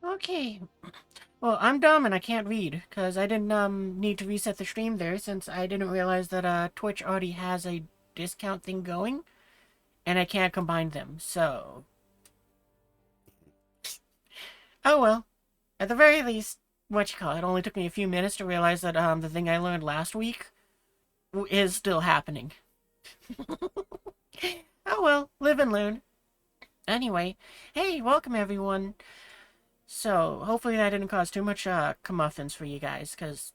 Okay. Well, I'm dumb and I can't read, because I didn't need to reset the stream there since I didn't realize that Twitch already has a discount thing going, and I can't combine them, so... Oh well. At the very least, it only took me a few minutes to realize that the thing I learned last week is still happening. Oh well, live and learn. Anyway, hey, welcome everyone. So, hopefully that didn't cause too much comeuppance for you guys, because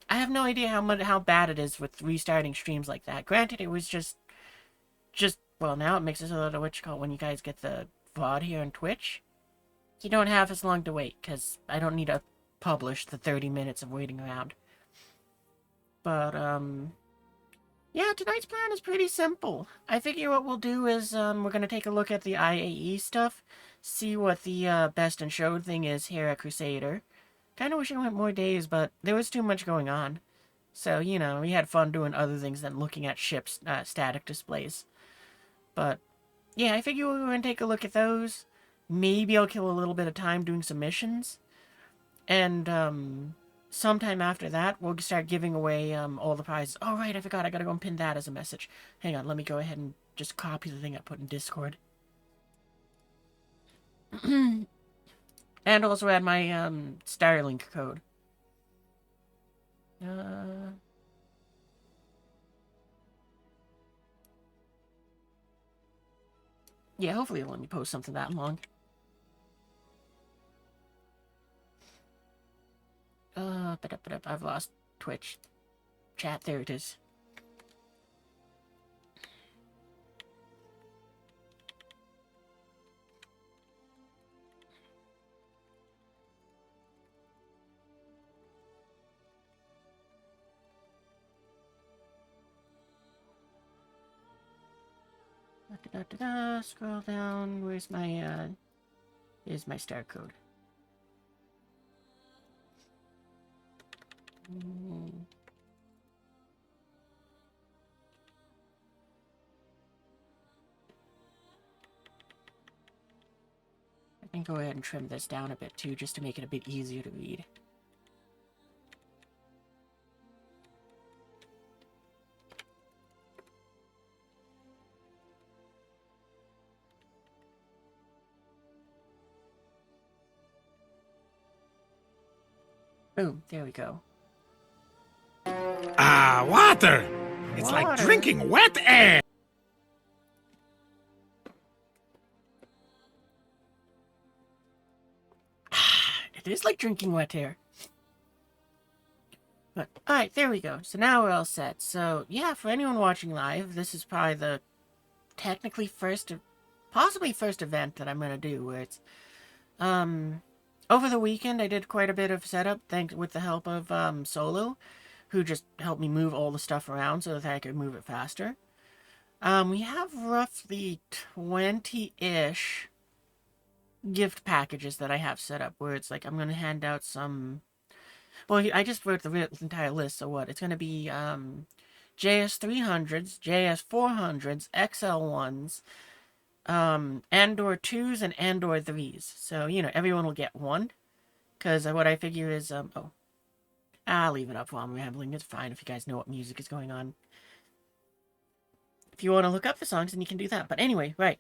I have no idea how bad it is with restarting streams like that. Granted, it was just well, now it makes it so that when you guys get the VOD here on Twitch, you don't have as long to wait, because I don't need to publish the 30 minutes of waiting around. But yeah, tonight's plan is pretty simple. I figure what we'll do is we're gonna take a look at the IAE stuff, see what the best in show thing is here at Crusader. Kinda wish I went more days, but there was too much going on. So, we had fun doing other things than looking at ships' static displays. But, yeah, I figure we're going to take a look at those. Maybe I'll kill a little bit of time doing some missions. And, sometime after that, we'll start giving away, all the prizes. Oh, right, I forgot. I gotta go and pin that as a message. Hang on, let me go ahead and just copy the thing I put in Discord. And also add my, Starlink code. Yeah, hopefully it'll let me post something that long. I've lost Twitch chat. There it is. Scroll down. Where's my, here's my star code. I can go ahead and trim this down a bit too, just to make it a bit easier to read. Boom, there we go. Ah, water! It's like drinking wet air! It is like drinking wet air. But, alright, there we go. So now we're all set. So, yeah, for anyone watching live, this is probably the technically possibly first event that I'm going to do, where it's, over the weekend I did quite a bit of setup, with the help of, Solo, who just helped me move all the stuff around so that I could move it faster. We have roughly 20-ish gift packages that I have set up, where it's like, I'm going to hand out some... Well, I just wrote the entire list, so what? It's going to be, JS300s, JS400s, XL1s, Andor 2s, and Andor 3s. So, everyone will get one. Because what I figure is, I'll leave it up while I'm rambling. It's fine if you guys know what music is going on. If you want to look up the songs, then you can do that. But anyway, right.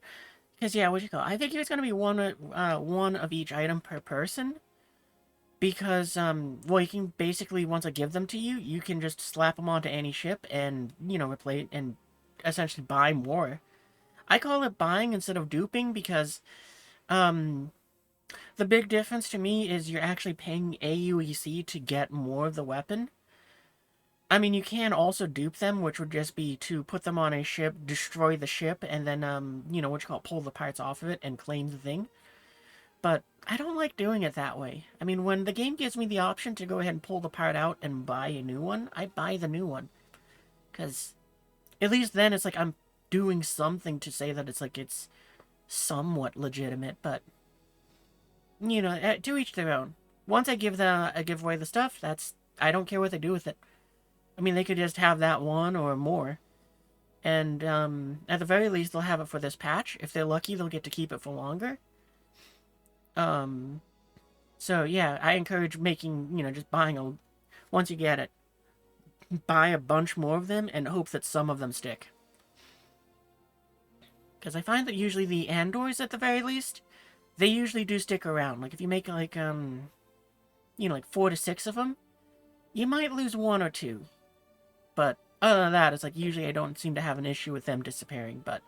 Because, yeah, I figure it's going to be one of each item per person. Because, well, you can basically, once I give them to you, you can just slap them onto any ship and, replace and essentially buy more. I call it buying instead of duping because, the big difference to me is you're actually paying AUEC to get more of the weapon. I mean, you can also dupe them, which would just be to put them on a ship, destroy the ship, and then, pull the parts off of it and claim the thing. But I don't like doing it that way. I mean, when the game gives me the option to go ahead and pull the part out and buy a new one, I buy the new one. Because at least then it's like I'm doing something to say that it's somewhat legitimate, but, to each their own. Once I give away the stuff, I don't care what they do with it. I mean, they could just have that one or more. And, at the very least, they'll have it for this patch. If they're lucky, they'll get to keep it for longer. So yeah, I encourage making, just buying once you get it, buy a bunch more of them and hope that some of them stick. Because I find that usually the Andors, at the very least, they usually do stick around. Like, if you make, like, like 4 to 6 of them, you might lose 1 or 2. But other than that, it's like, usually I don't seem to have an issue with them disappearing, but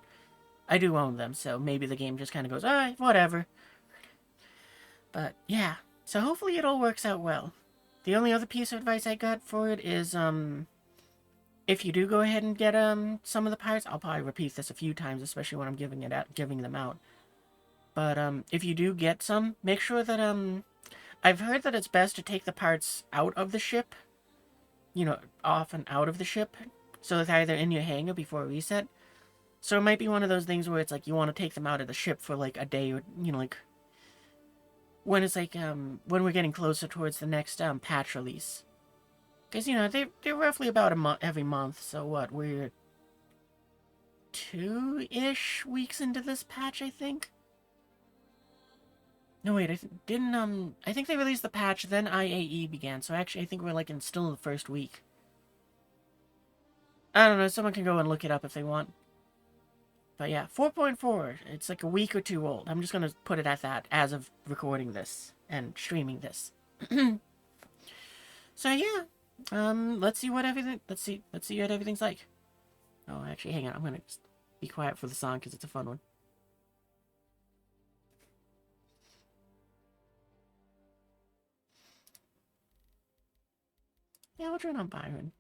I do own them, so maybe the game just kind of goes, alright, whatever. But, yeah. So hopefully it all works out well. The only other piece of advice I got for it is, if you do go ahead and get, some of the parts, I'll probably repeat this a few times, especially when I'm giving them out. But, if you do get some, make sure that, I've heard that it's best to take the parts out of the ship, off and out of the ship, so that they're either in your hangar before a reset. So it might be one of those things where it's like you want to take them out of the ship for like a day, or like when it's like when we're getting closer towards the next patch release. Because they're roughly about a month every month. So what, we're 2-ish weeks into this patch, I think. No, wait, I think they released the patch, then IAE began, so actually I think we're, like, still in the first week. I don't know, someone can go and look it up if they want. But yeah, 4.4, it's like a week or 2 old. I'm just gonna put it at that, as of recording this, and streaming this. So yeah, let's see what everything's like. Oh, actually, hang on, I'm gonna just be quiet for the song, because it's a fun one. Yeah, we'll turn on Byron.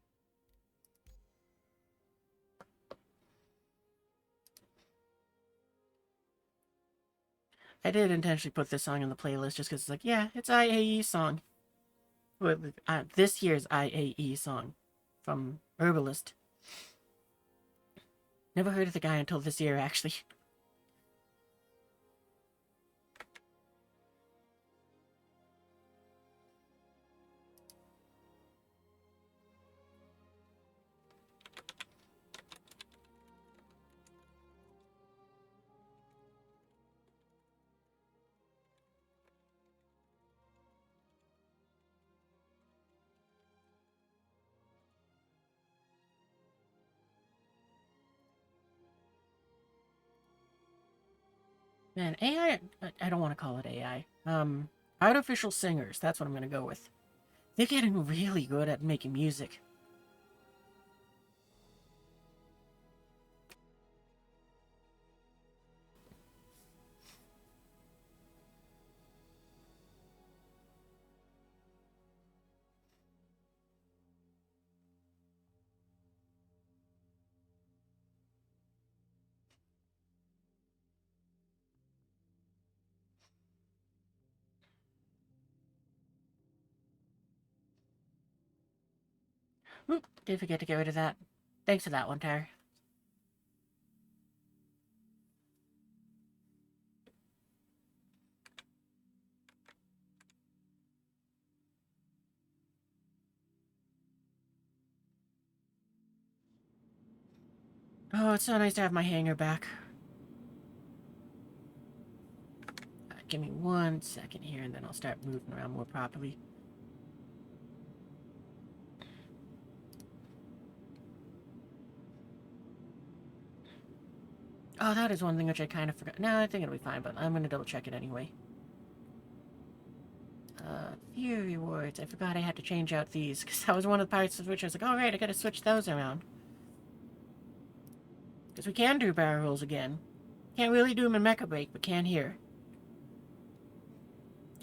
I did intentionally put this song in the playlist just because it's like, yeah, it's IAE song. This year's IAE song from Herbalist. Never heard of the guy until this year, actually. Man, AI, I don't want to call it AI. Artificial singers, that's what I'm going to go with. They're getting really good at making music. Oop, did forget to get rid of that. Thanks for that one, Tyre. Oh, it's so nice to have my hanger back. Give me 1 second here, and then I'll start moving around more properly. Oh, that is one thing which I kind of forgot. No, I think it'll be fine, but I'm going to double check it anyway. Few rewards. I forgot I had to change out these, because that was one of the parts of which I was like, oh, right, I gotta switch those around. Because we can do barrel rolls again. Can't really do them in Mecha Break, but can here.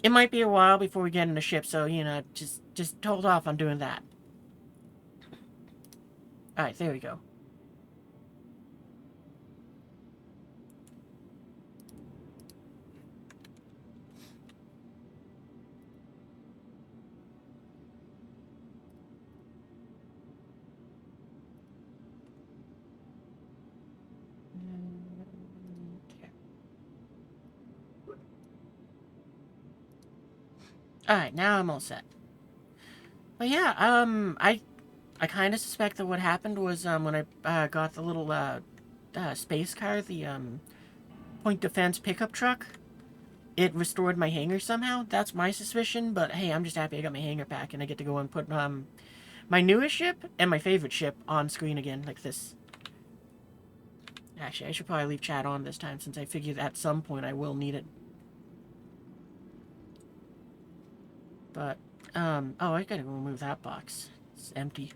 It might be a while before we get in the ship, so, just hold off on doing that. Alright, there we go. Alright, now I'm all set. But yeah, I kind of suspect that what happened was, when I, got the little, space car, the, point defense pickup truck, it restored my hanger somehow. That's my suspicion, but hey, I'm just happy I got my hanger back and I get to go and put my newest ship and my favorite ship on screen again, like this. Actually, I should probably leave chat on this time since I figured at some point I will need it. But, oh, I gotta remove that box. It's empty.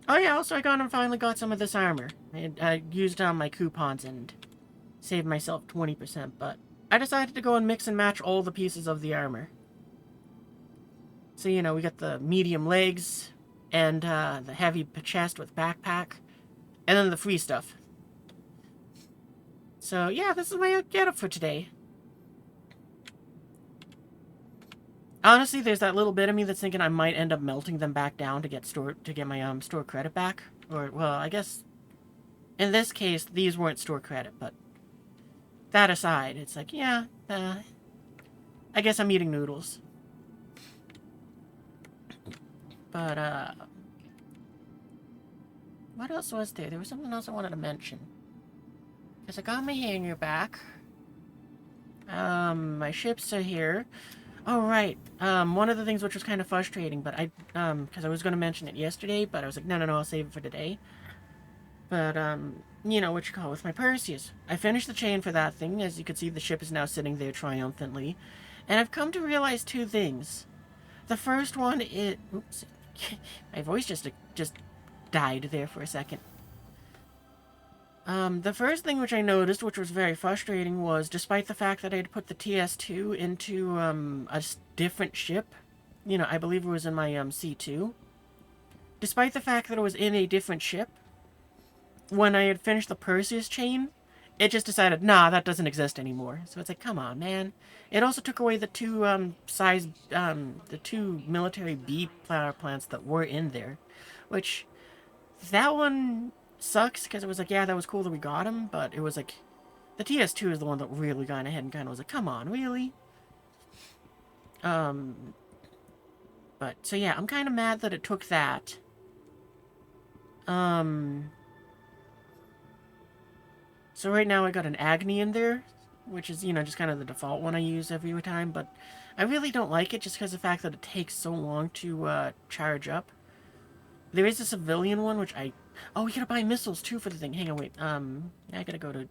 Oh yeah, also I got and finally got some of this armor. I used my coupons and saved myself 20%, but I decided to go and mix and match all the pieces of the armor. So, you know, we got the medium legs and the heavy chest with backpack, and then the free stuff. So, yeah, this is my getup for today. Honestly, there's that little bit of me that's thinking I might end up melting them back down to get my store credit back. Or, well, I guess in this case these weren't store credit, but that aside, it's like, yeah, I guess I'm eating noodles. But what else was there? There was something else I wanted to mention. Because I got my hanger back. My ships are here. Oh, right. One of the things which was kind of frustrating, but because I was going to mention it yesterday, but I was like, no, I'll save it for today. But, you know, what you call it, with my Perseus. I finished the chain for that thing. As you can see, the ship is now sitting there triumphantly. And I've come to realize two things. The first one is... Oops. My voice just died there for a second. The first thing which I noticed, which was very frustrating, was despite the fact that I had put the TS2 into a different ship, you know, I believe it was in my C2, despite the fact that it was in a different ship, when I had finished the Perseus chain, it just decided, nah, that doesn't exist anymore. So it's like, come on, man. It also took away the two the two military B power plants that were in there, which that one sucks because it was like, yeah, that was cool that we got him, but it was like, the TS2 is the one that really got ahead and kind of was like, come on, really? But, so yeah, I'm kind of mad that it took that. So right now I got an Agni in there, which is, you know, just kind of the default one I use every time, but I really don't like it just because of the fact that it takes so long to charge up. There is a civilian one, which oh, we gotta buy missiles too for the thing. Hang on, wait. I gotta go to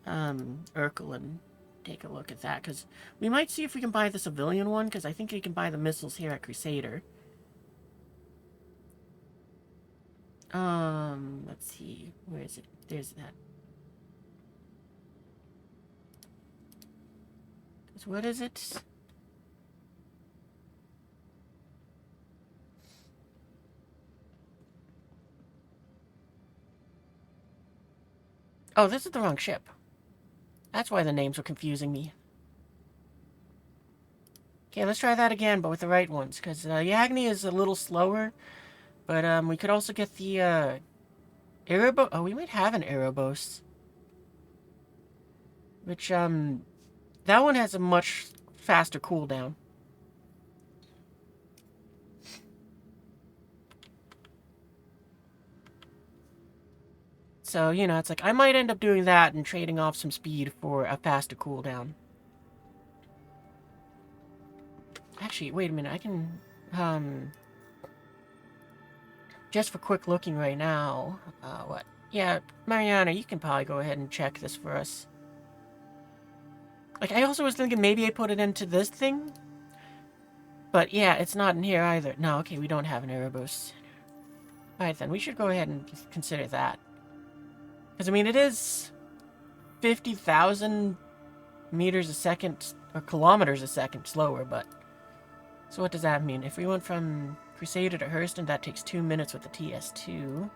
Urkel and take a look at that, because we might see if we can buy the civilian one, because I think you can buy the missiles here at Crusader. Let's see. Where is it? There's that. What is it? Oh, this is the wrong ship. That's why the names were confusing me. Okay, let's try that again, but with the right ones, because Yagni is a little slower, but we could also get the Erebos. Oh, we might have an Erebos. Which, that one has a much faster cooldown. So, you know, it's like, I might end up doing that and trading off some speed for a faster cooldown. Actually, wait a minute, I can, just for quick looking right now, what? Yeah, Mariana, you can probably go ahead and check this for us. Like, I also was thinking maybe I put it into this thing. But yeah, it's not in here either. No, okay, we don't have an Erebos. Alright then, we should go ahead and consider that. Because, I mean, it is 50,000 meters a second, or kilometers a second slower, but... So what does that mean? If we went from Crusader to Hurston, that takes 2 minutes with the TS2.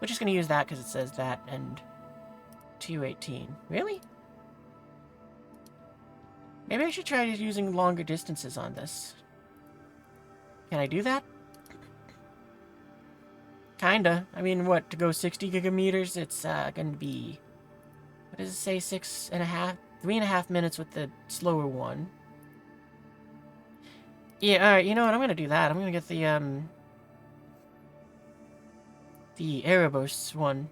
We're just going to use that because it says that, and 218. Really? Maybe I should try using longer distances on this. Can I do that? Kinda. I mean, what, to go 60 gigameters, it's gonna be... What does it say? 3.5 minutes with the slower one. Yeah, alright, you know what, I'm gonna do that. I'm gonna get the Erebos one.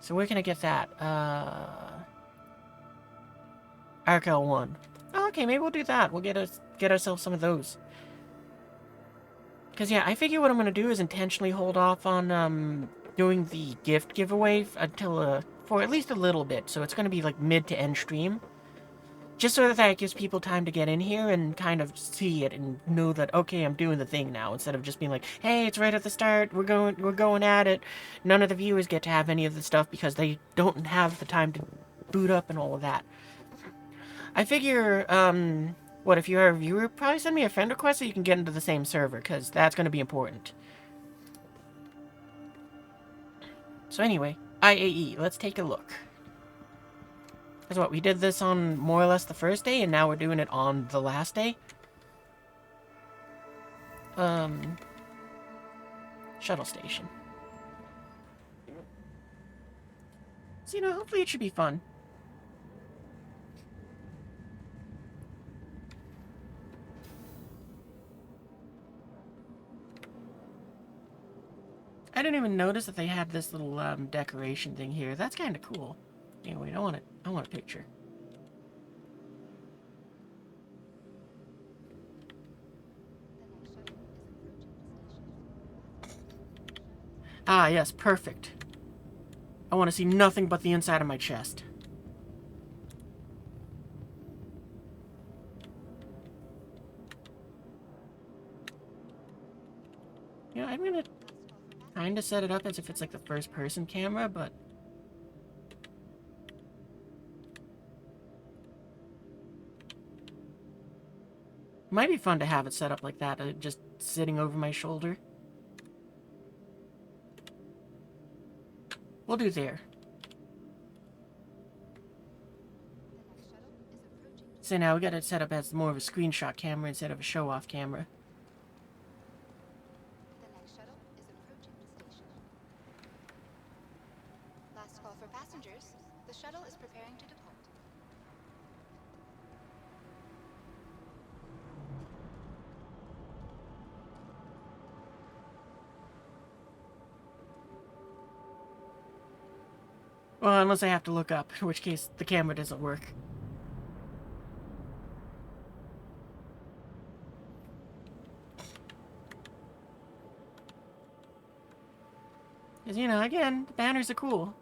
So where can I get that? Arc L1. Oh, okay, maybe we'll do that. We'll get ourselves some of those. Because, yeah, I figure what I'm going to do is intentionally hold off on, doing the gift giveaway until, for at least a little bit. So it's going to be, like, mid to end stream. Just so that gives people time to get in here and kind of see it and know that, okay, I'm doing the thing now. Instead of just being like, hey, it's right at the start, we're going at it. None of the viewers get to have any of the stuff because they don't have the time to boot up and all of that. I figure, what, if you're a viewer, probably send me a friend request so you can get into the same server, because that's going to be important. So anyway, IAE, let's take a look. Because what, we did this on more or less the first day, and now we're doing it on the last day? Shuttle station. So, you know, hopefully it should be fun. I didn't even notice that they had this little decoration thing here. That's kind of cool. Anyway, I want a picture. Ah, yes, perfect. I want to see nothing but the inside of my chest. You know, I'm gonna kind of set it up as if it's like the first-person camera, but it might be fun to have it set up like that, just sitting over my shoulder. We'll do there. So now we got it set up as more of a screenshot camera instead of a show-off camera. The next shuttle is approaching the station. Last call for passengers. The shuttle is preparing to depart. Well, unless I have to look up, in which case the camera doesn't work. Because, you know, again, the banners are cool.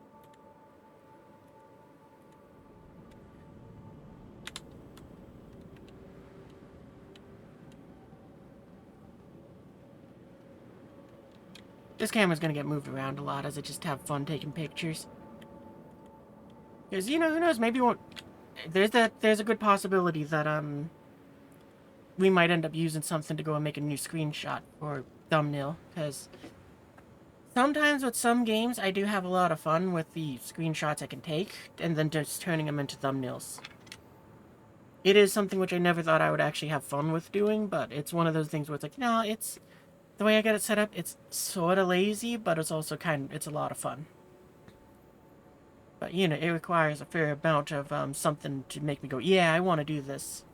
This camera's gonna get moved around a lot as I just have fun taking pictures. Because, you know, who knows, maybe won't... There's a good possibility that, we might end up using something to go and make a new screenshot or thumbnail, because sometimes with some games, I do have a lot of fun with the screenshots I can take, and then just turning them into thumbnails. It is something which I never thought I would actually have fun with doing, but it's one of those things where it's like, no, it's... The way I got it set up, it's sort of lazy, but it's also it's a lot of fun. But, you know, it requires a fair amount of something to make me go, yeah, I want to do this.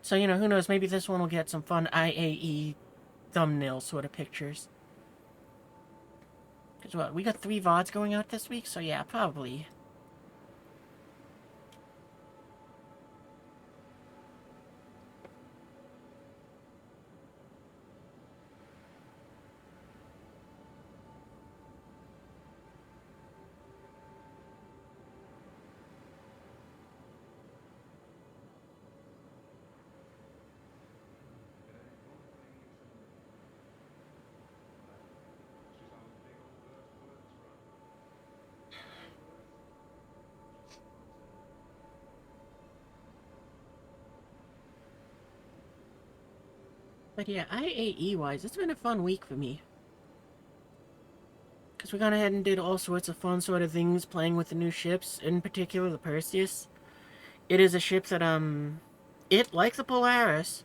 So, you know, who knows, maybe this one will get some fun IAE thumbnail sort of pictures. Because what, we got 3 VODs going out this week, so yeah, probably. But yeah, IAE-wise, it's been a fun week for me. Because we gone ahead and did all sorts of fun sort of things playing with the new ships, in particular the Perseus. It is a ship that, it, like the Polaris,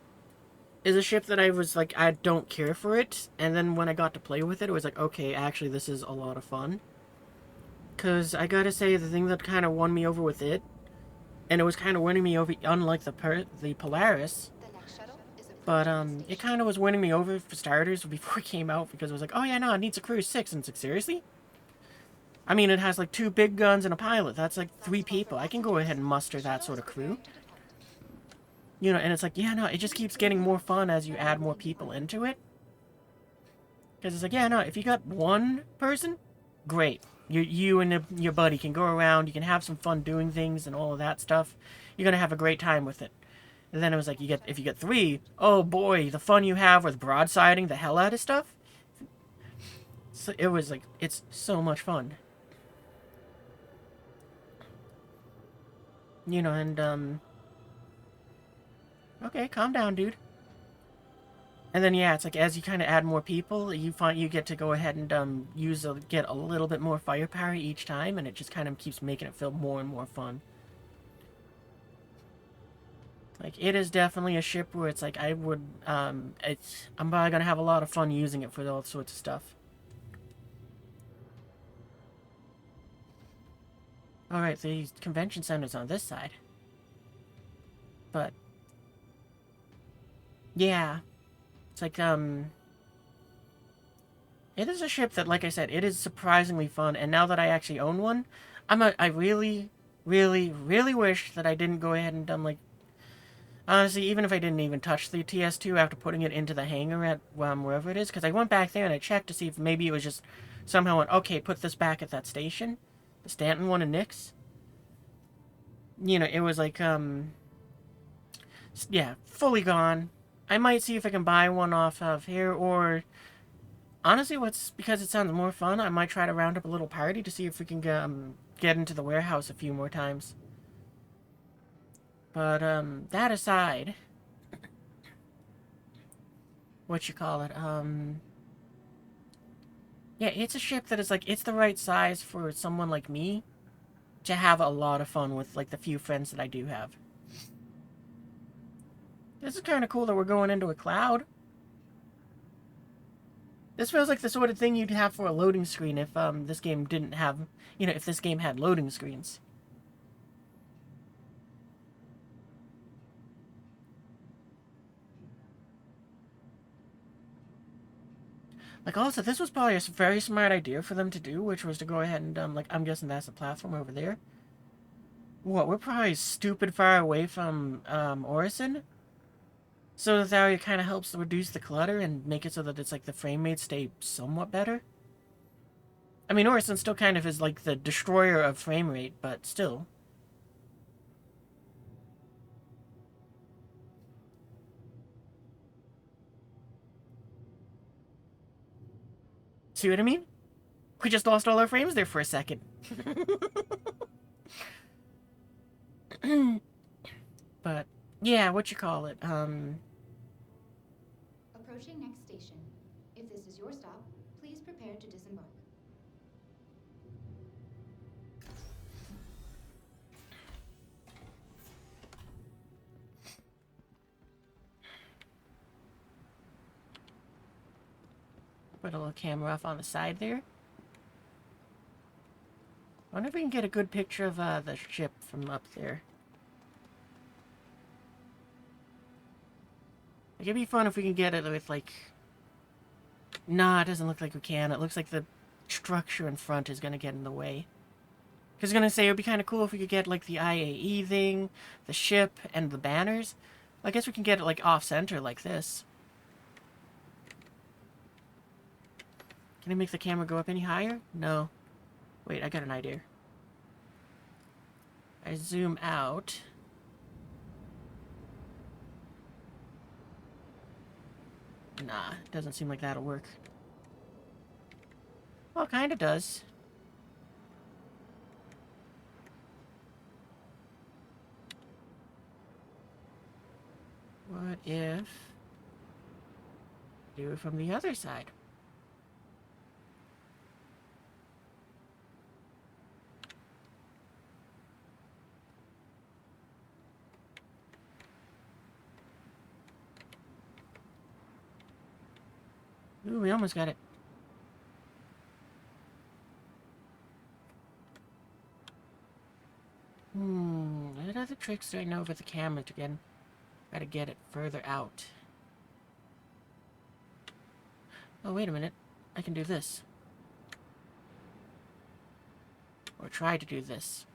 is a ship that I was like, I don't care for it, and then when I got to play with it, it was like, okay, actually this is a lot of fun. Because I gotta say, the thing that kind of won me over with it, and it was kind of winning me over, unlike the Polaris, But, it kind of was winning me over for starters before it came out, because it was like, oh yeah, no, it needs a crew of 6, and it's like, seriously? I mean, it has like 2 big guns and a pilot. That's like 3 people. I can go ahead and muster that sort of crew. You know, and it's like, yeah, no, it just keeps getting more fun as you add more people into it. Because it's like, yeah, no, if you got one person, great. You and your buddy can go around, you can have some fun doing things and all of that stuff. You're going to have a great time with it. And then it was like, if you get 3, oh boy, the fun you have with broadsiding the hell out of stuff. So it was like, it's so much fun. You know, and, okay, calm down, dude. And then, yeah, it's like, as you kind of add more people, you get to go ahead and, get a little bit more firepower each time, and it just kind of keeps making it feel more and more fun. Like, it is definitely a ship where it's like, I'm probably gonna have a lot of fun using it for all sorts of stuff. Alright, the convention center's on this side. But, yeah. It's like, it is a ship that, like I said, it is surprisingly fun, and now that I actually own one, I really, really, really wish that I didn't go ahead and, like, honestly, even if I didn't even touch the TS2 after putting it into the hangar at, wherever it is, because I went back there and I checked to see if maybe it was just somehow, okay, put this back at that station, the Stanton one in Nix. You know, it was like, yeah, fully gone. I might see if I can buy one off of here, or honestly, because it sounds more fun, I might try to round up a little party to see if we can get into the warehouse a few more times. But that aside, what you call it, yeah, it's a ship that is like, it's the right size for someone like me to have a lot of fun with, like, the few friends that I do have. This is kind of cool that we're going into a cloud. This feels like the sort of thing you'd have for a loading screen if this game didn't have, you know, if this game had loading screens. Like, also, this was probably a very smart idea for them to do, which was to go ahead and, like, I'm guessing that's the platform over there. What, we're probably stupid far away from, Orison? So that it kind of helps reduce the clutter and make it so that it's like the frame rates stay somewhat better. I mean, Orison still kind of is like the destroyer of frame rate, but still. See what I mean? We just lost all our frames there for a second. But, yeah, what you call it, Approaching next station. If this is your stop, please prepare to disembark. put a little camera off on the side there. I wonder if we can get a good picture of the ship from up there. Like, it'd be fun if we can get it with, like... Nah, it doesn't look like we can. It looks like the structure in front is going to get in the way. Because I was going to say, it would be kind of cool if we could get, like, the IAE thing, the ship, and the banners. I guess we can get it, like, off-center like this. Can I make the camera go up any higher? No. Wait, I got an idea. I zoom out. Nah, it doesn't seem like that'll work. Well, it kinda does. What if... do it from the other side? Ooh, we almost got it. What other tricks do I know with the camera again? Gotta get it further out. Oh, wait a minute. I can do this. Or try to do this.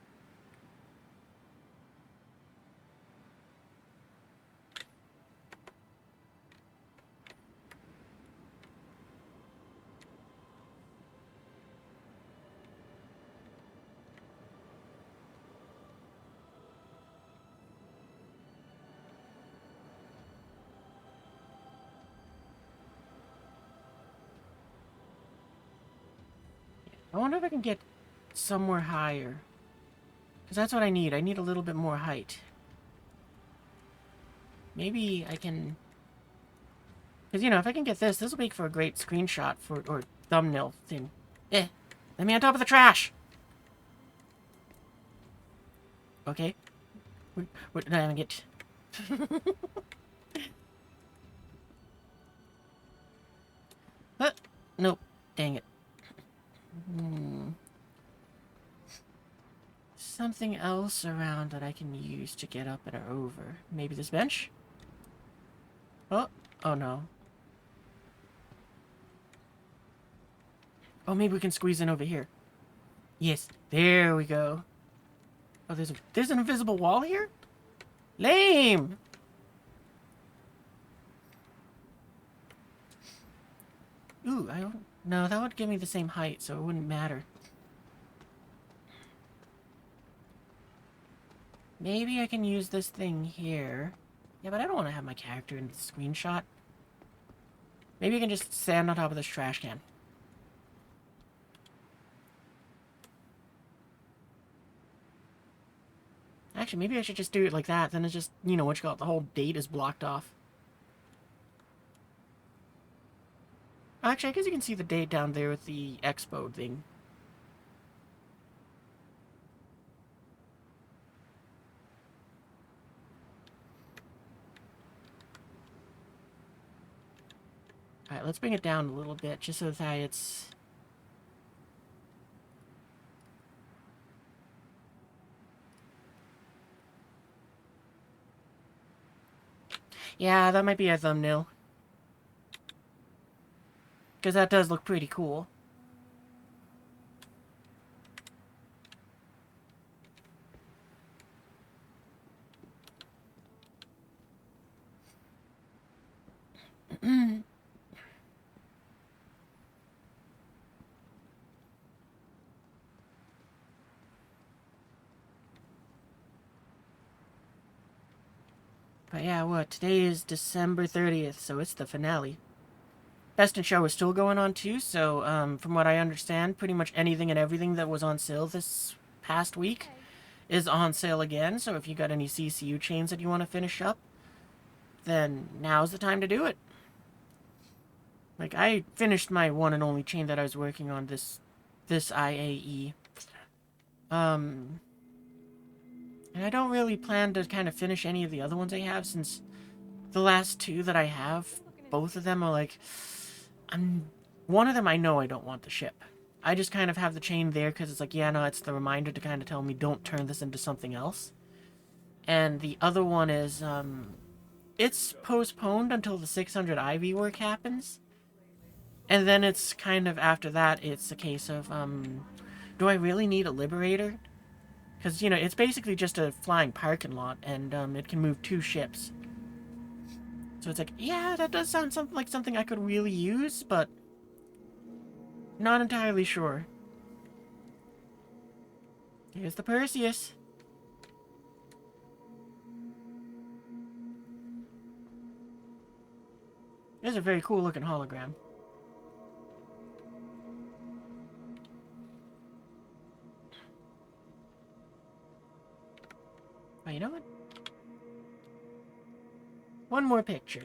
I wonder if I can get somewhere higher. Because that's what I need. I need a little bit more height. Maybe I can... Because, you know, if I can get this, this will make for a great screenshot for... Or thumbnail thing. Let me on top of the trash! Okay. What did I get? Nope. Dang it. Something else around that I can use to get up and over. Maybe this bench? Oh no. Oh, maybe we can squeeze in over here. Yes, there we go. Oh, there's an invisible wall here? Lame! Ooh, I don't... No, that would give me the same height, so it wouldn't matter. Maybe I can use this thing here. Yeah, but I don't want to have my character in the screenshot. Maybe I can just stand on top of this trash can. Actually, maybe I should just do it like that. Then it's just, you know, what you call it, the whole date is blocked off. Actually, I guess you can see the date down there with the expo thing. Alright, let's bring it down a little bit, just so that it's... Yeah, that might be a thumbnail. Because that does look pretty cool. But yeah, what? Today is December 30th, so it's the finale. Best in Show is still going on too, so from what I understand, pretty much anything and everything that was on sale this past week is on sale again, so if you got any CCU chains that you want to finish up, then now's the time to do it. Like, I finished my one and only chain that I was working on this IAE. And I don't really plan to kind of finish any of the other ones I have, since the last two that I have, both of them are like... One of them I know I don't want to ship. I just kind of have the chain there because it's like, yeah, no, it's the reminder to kind of tell me don't turn this into something else. And the other one is, it's postponed until the 600 IV work happens. And then it's kind of, after that, it's a case of, do I really need a Liberator? Because, you know, it's basically just a flying parking lot, and it can move 2 ships. So it's like, yeah, that does sound like something I could really use, but not entirely sure. Here's the Perseus. There's a very cool looking hologram. Oh, you know what? One more picture.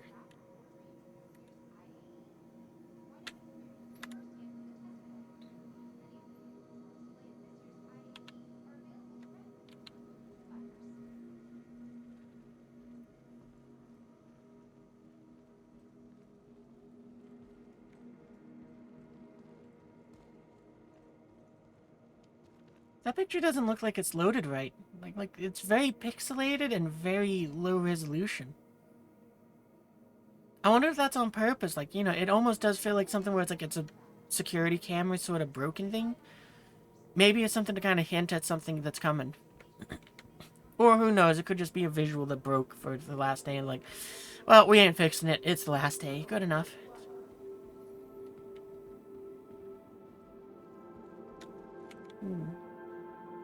That picture doesn't look like it's loaded right. Like it's very pixelated and very low resolution. I wonder if that's on purpose. Like, you know, it almost does feel like something where it's like it's a security camera sort of broken thing. Maybe it's something to kind of hint at something that's coming. Or who knows, it could just be a visual that broke for the last day and like, well, we ain't fixing it. It's the last day. Good enough.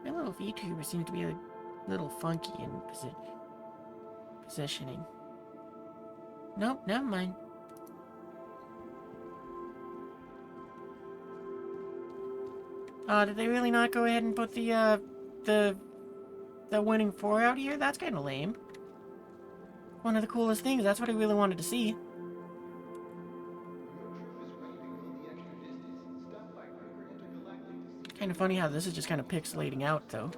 My little VTuber seems to be a little funky in positioning. Nope, never mind. Did they really not go ahead and put the winning 4 out here? That's kind of lame. One of the coolest things. That's what I really wanted to see. Kind of funny how this is just kind of pixelating out, though.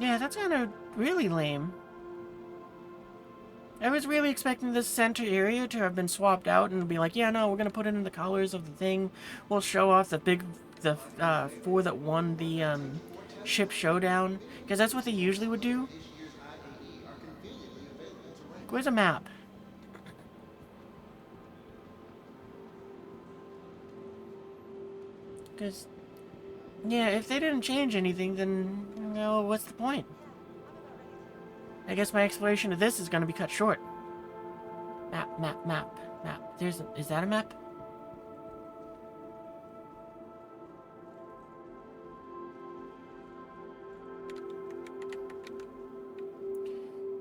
Yeah, that's kind of really lame. I was really expecting this center area to have been swapped out and be like, yeah, no, we're gonna put it in the colors of the thing. We'll show off the 4 that won the ship showdown, because that's what they usually would do. Where's a map? Because, yeah, if they didn't change anything, then, well, what's the point? I guess my exploration of this is going to be cut short. Map, map, map, map. Is that a map?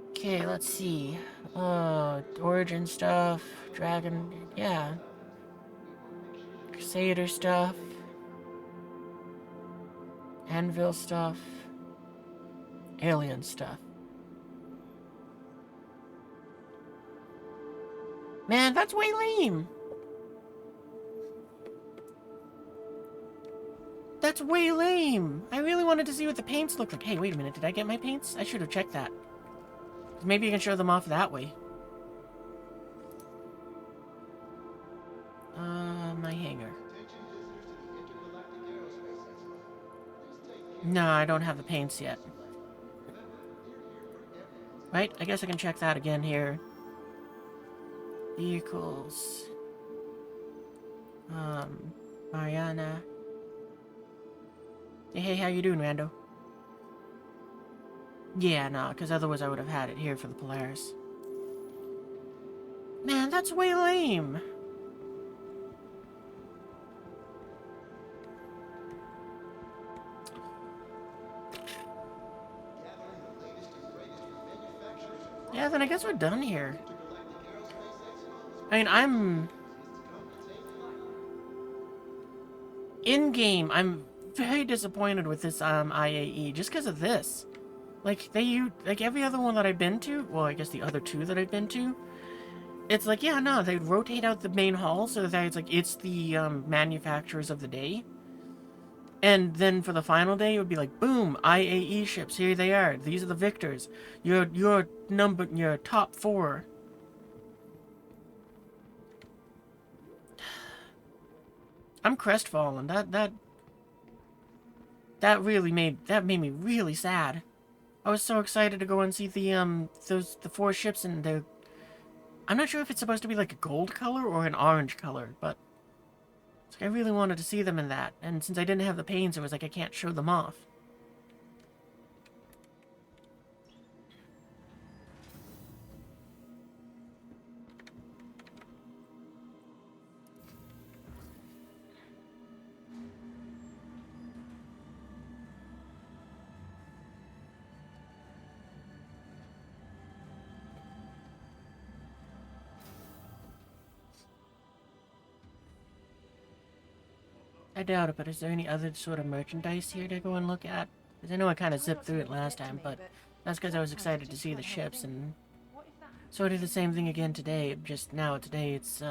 Okay, let's see. Origin stuff, Dragon, yeah. Crusader stuff. Anvil stuff. Alien stuff. Man, that's way lame. That's way lame. I really wanted to see what the paints look like. Hey, wait a minute. Did I get my paints? I should have checked that. Maybe you can show them off that way. My hangar. No, I don't have the paints yet. Right? I guess I can check that again here. Vehicles. Mariana. Hey, how you doing, Rando? Yeah, nah, because otherwise I would have had it here for the Polaris. Man, that's way lame. Yeah, then I guess we're done here. I mean, I'm... In-game, I'm very disappointed with this, IAE, just because of this. Like, like, every other one that I've been to, well, I guess the other 2 that I've been to, it's like, yeah, no, they rotate out the main hall so that it's the, manufacturers of the day. And then for the final day, it would be like, boom, IAE ships, here they are. These are the victors. Your top 4. I'm crestfallen. That made me really sad. I was so excited to go and see the 4 ships, and I'm not sure if it's supposed to be like a gold color or an orange color, but I really wanted to see them in that. And since I didn't have the paints, it was like I can't show them off. I doubt it, but is there any other sort of merchandise here to go and look at? Because I know I kind of zipped through it last time, but that's because I was excited to see the ships, and sort of the same thing again today, just now today it's,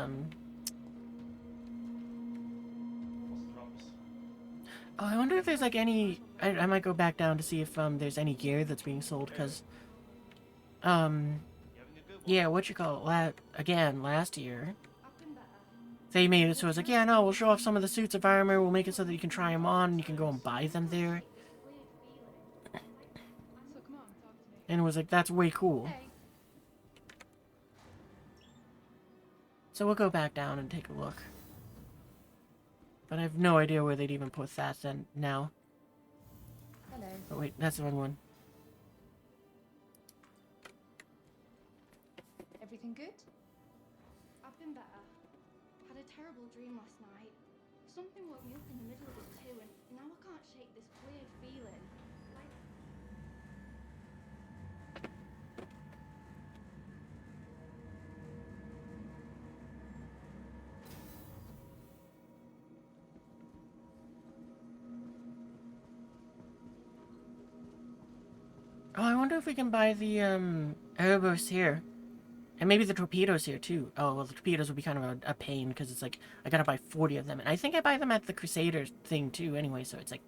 Oh, I wonder if there's like any... I might go back down to see if there's any gear that's being sold, because... Yeah, what you call it? Again, last year... They made it so it's like, yeah, no, we'll show off some of the suits of armor, we'll make it so that you can try them on, and you can go and buy them there. And it was like, that's way cool. So we'll go back down and take a look. But I have no idea where they'd even put that then now. Hello. Oh wait, that's the wrong one. Everything good? I've been better. Had a terrible dream last night. Something woke me up in the middle of it too, and now I can't shake this weird feeling. Like... Oh, I wonder if we can buy the, Erebos here. And maybe the torpedoes here, too. Oh, well, the torpedoes would be kind of a pain, because it's like, I gotta buy 40 of them. And I think I buy them at the Crusader thing, too, anyway, so it's like,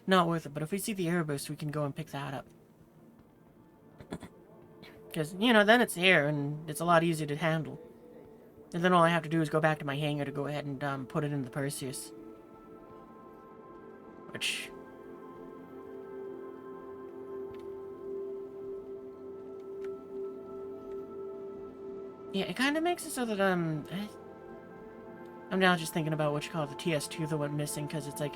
not worth it. But if we see the Erebos, we can go and pick that up. Because, you know, then it's here, and it's a lot easier to handle. And then all I have to do is go back to my hangar to go ahead and, put it in the Perseus. Which... Yeah, it kind of makes it so that, I'm now just thinking about what you call it, the TS2 that went missing, because it's like,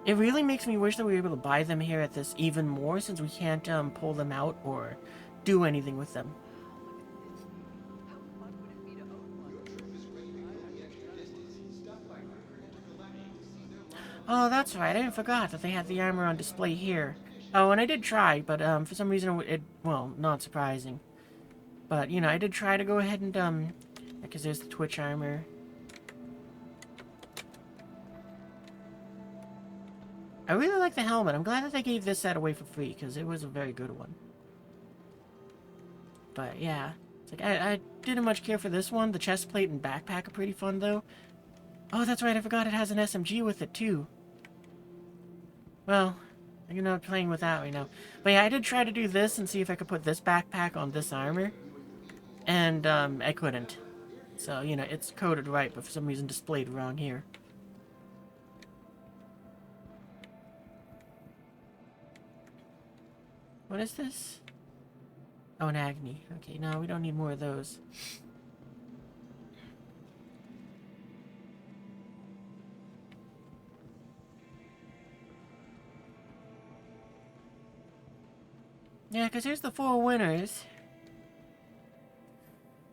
it really makes me wish that we were able to buy them here at this even more, since we can't, pull them out or do anything with them. Oh, that's right, I forgot that they had the armor on display here. Oh, and I did try, but, for some reason well, not surprising. But, you know, I did try to go ahead and, because there's the Twitch armor. I really like the helmet. I'm glad that they gave this set away for free, because it was a very good one. But, yeah. It's like, I didn't much care for this one. The chest plate and backpack are pretty fun, though. Oh, that's right, I forgot it has an SMG with it, too. Well, you're not playing with that right now. But yeah, I did try to do this and see if I could put this backpack on this armor. And, I couldn't. So, you know, it's coded right, but for some reason displayed wrong here. What is this? Oh, an Agni. Okay, no, we don't need more of those. Yeah, because here's the 4 winners.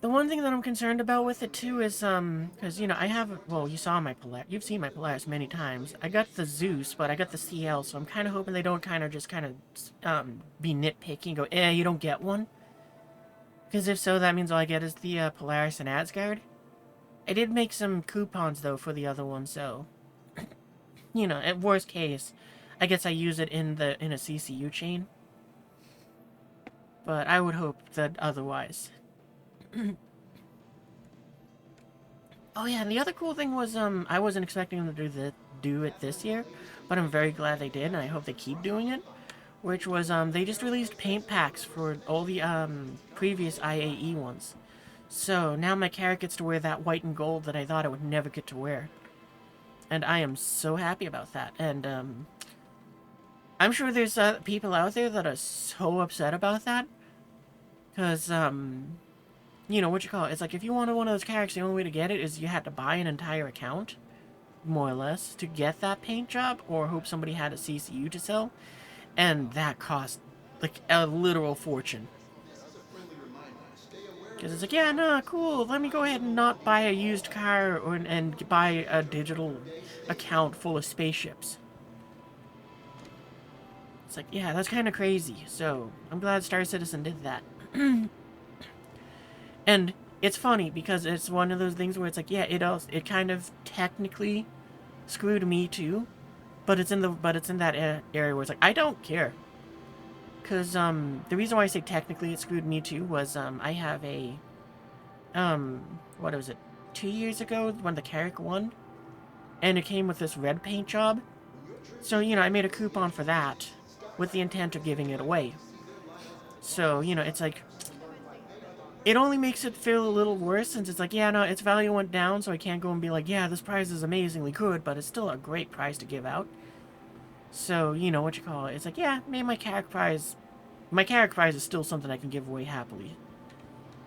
The one thing that I'm concerned about with it, too, is, because, you know, I have, well, you saw my Polaris, you've seen my Polaris many times. I got the Zeus, but I got the CL, so I'm kind of hoping they don't kind of be nitpicky and go, you don't get one. Because if so, that means all I get is the, Polaris and Asgard. I did make some coupons, though, for the other one, so... you know, at worst case, I guess I use it in a CCU chain. But I would hope that otherwise. Oh yeah, and the other cool thing was, I wasn't expecting them to do it this year, but I'm very glad they did, and I hope they keep doing it. Which was, they just released paint packs for all the, previous IAE ones. So, now my character gets to wear that white and gold that I thought I would never get to wear. And I am so happy about that, and, I'm sure there's, people out there that are so upset about that. Because, you know, what you call it? It's like, if you wanted one of those characters, the only way to get it is you had to buy an entire account, more or less, to get that paint job, or hope somebody had a CCU to sell. And that cost, like, a literal fortune. Because it's like, yeah, no, cool, let me go ahead and not buy a used car and buy a digital account full of spaceships. It's like, yeah, that's kind of crazy. So, I'm glad Star Citizen did that. And it's funny because it's one of those things where it's like, yeah, it kind of technically screwed me too, but it's in that area where it's like, I don't care. Cause the reason why I say technically it screwed me too was I have a what was it, 2 years ago when the Carrick won, and it came with this red paint job, So, you know, I made a coupon for that with the intent of giving it away. So, you know, it's like, it only makes it feel a little worse since it's like, yeah, no, its value went down, so I can't go and be like, yeah, this prize is amazingly good, but it's still a great prize to give out. So, you know, what you call it. It's like, yeah, maybe my character prize is still something I can give away happily.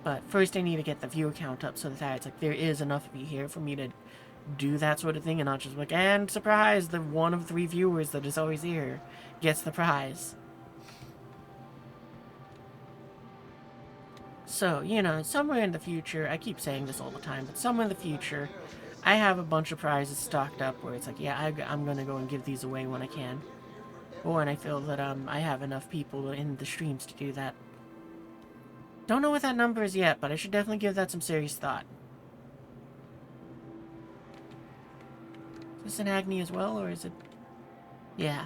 But first I need to get the viewer count up so that it's like, there is enough of you here for me to do that sort of thing and not just like, and surprise, the one of 3 viewers that is always here gets the prize. So, you know, somewhere in the future, I keep saying this all the time, but somewhere in the future, I have a bunch of prizes stocked up where it's like, yeah, I'm gonna go and give these away when I can. Or when I feel that, I have enough people in the streams to do that. Don't know what that number is yet, but I should definitely give that some serious thought. Is this an Agni as well, or is it... Yeah.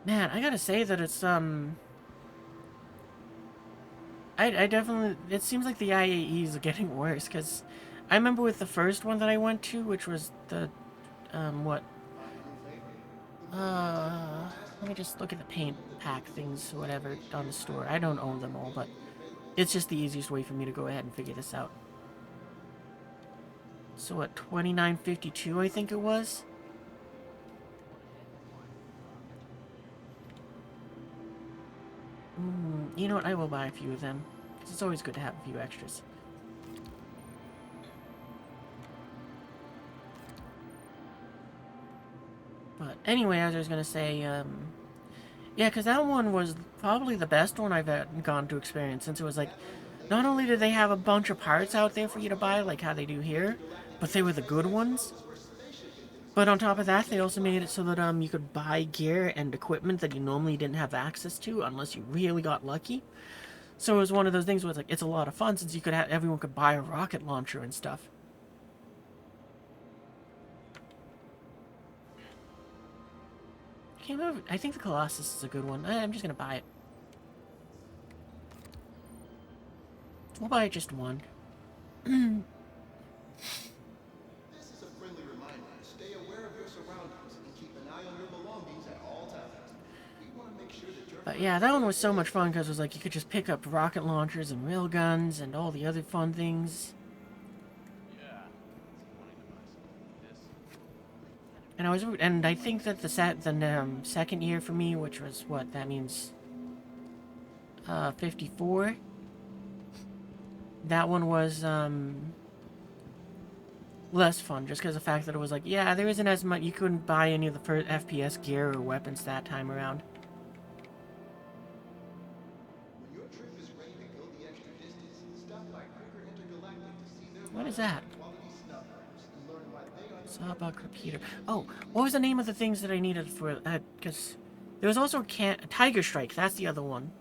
Man, I gotta say that it's, I definitely... It seems like the IAEs are getting worse, because I remember with the first one that I went to, which was the, what? Let me just look at the paint pack things, or whatever, on the store. I don't own them all, but it's just the easiest way for me to go ahead and figure this out. So what, $29.52 I think it was? You know what, I will buy a few of them. Because it's always good to have a few extras. But anyway, as I was gonna say, yeah, because that one was probably the best one I've gone to experience, since it was like, not only did they have a bunch of parts out there for you to buy, like how they do here, but they were the good ones. But on top of that, they also made it so that you could buy gear and equipment that you normally didn't have access to unless you really got lucky. So it was one of those things where it's like, it's a lot of fun since you could have, everyone could buy a rocket launcher and stuff. Can't remember. I think the Colossus is a good one. I'm just gonna buy it. We'll buy just one. This is a friendly reminder to stay aware of your surroundings and keep an eye on your belongings at all times. We want to make sure that you're... But yeah, that one was so much fun because it was like you could just pick up rocket launchers and railguns and all the other fun things. And I think that the second year for me, which was what that means, 54. That one was less fun, just because of the fact that it was like, yeah, there isn't as much. You couldn't buy any of the first FPS gear or weapons that time around. When your trip is ready to go the extra distance, stop by Quicker Intergalactic to see their What is that? quality snuff wraps and learn why they are... Sawbuck repeater. Oh, what was the name of the things that I needed for because there was also Tiger Strike. That's the other one.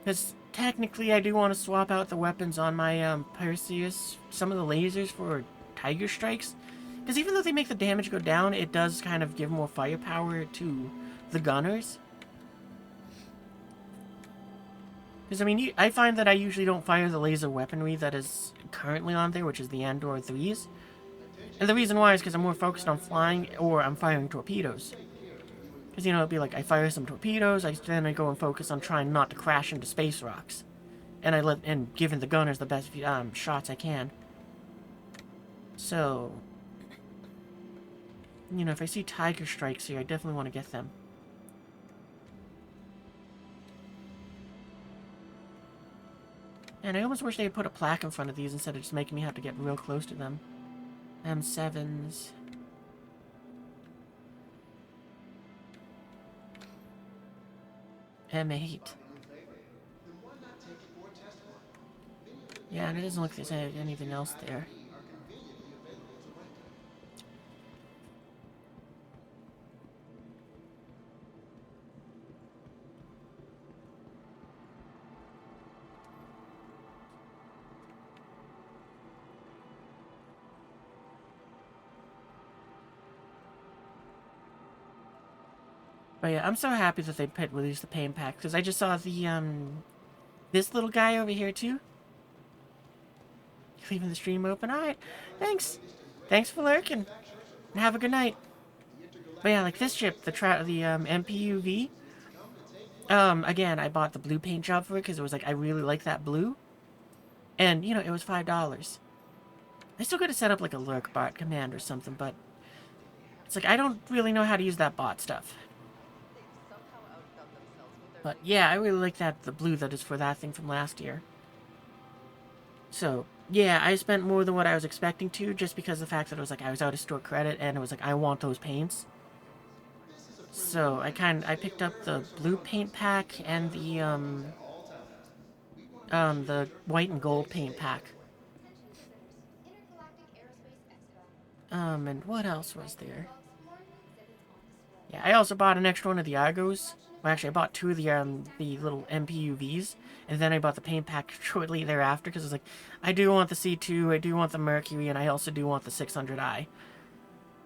Because technically, I do want to swap out the weapons on my Perseus, some of the lasers for Tiger Strikes. Because even though they make the damage go down, it does kind of give more firepower to the gunners. Because I mean, I find that I usually don't fire the laser weaponry that is currently on there, which is the Andor 3s. And the reason why is because I'm more focused on flying, or I'm firing torpedoes. Because, you know, it'd be like, I fire some torpedoes, then I go and focus on trying not to crash into space rocks. And giving the gunners the best shots I can. So, you know, if I see Tiger Strikes here, I definitely want to get them. And I almost wish they had put a plaque in front of these instead of just making me have to get real close to them. M7s. M8. Yeah, and it doesn't look like there's anything else there. But yeah, I'm so happy that they released the pain pack, because I just saw the, this little guy over here, too. leaving the stream open. Alright, thanks. Thanks for lurking. And have a good night. But yeah, like this ship, the MPUV. Again, I bought the blue paint job for it because it was like, I really like that blue. And, you know, it was $5. I still gotta set up like a lurk bot command or something, but it's like, I don't really know how to use that bot stuff. But yeah, I really like the blue that is for that thing from last year. So, yeah, I spent more than what I was expecting to, just because of the fact that it was like, I was out of store credit, and it was like, I want those paints. So, I picked up the blue paint pack and the white and gold paint pack. And what else was there? Yeah, I also bought an extra one of the Argos. Well, actually, I bought two of the little MPUVs, and then I bought the paint pack shortly thereafter, because I was like, I do want the C2, I do want the Mercury, and I also do want the 600i.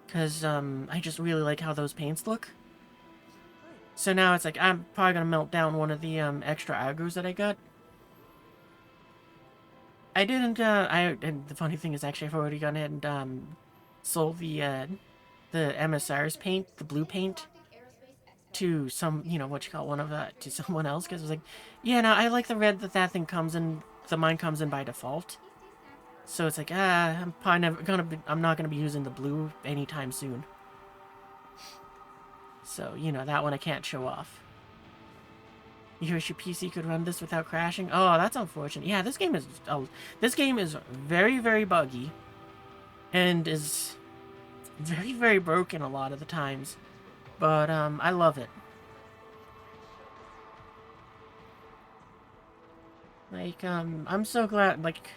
Because, I just really like how those paints look. So now it's like, I'm probably gonna melt down one of the, extra Argos that I got. I didn't, and the funny thing is, actually, I've already gone ahead and, sold the MSR's paint, the blue paint, to some, you know, to someone else, because it was like, yeah, no, I like the red that thing comes in, mine comes in by default. So it's like, I'm probably I'm not gonna be using the blue anytime soon. So, you know, that one I can't show off. You wish your PC could run this without crashing? Oh, that's unfortunate. Yeah, this game is very, very buggy, and is very, very broken a lot of the times. But, I love it. Like, I'm so glad, like,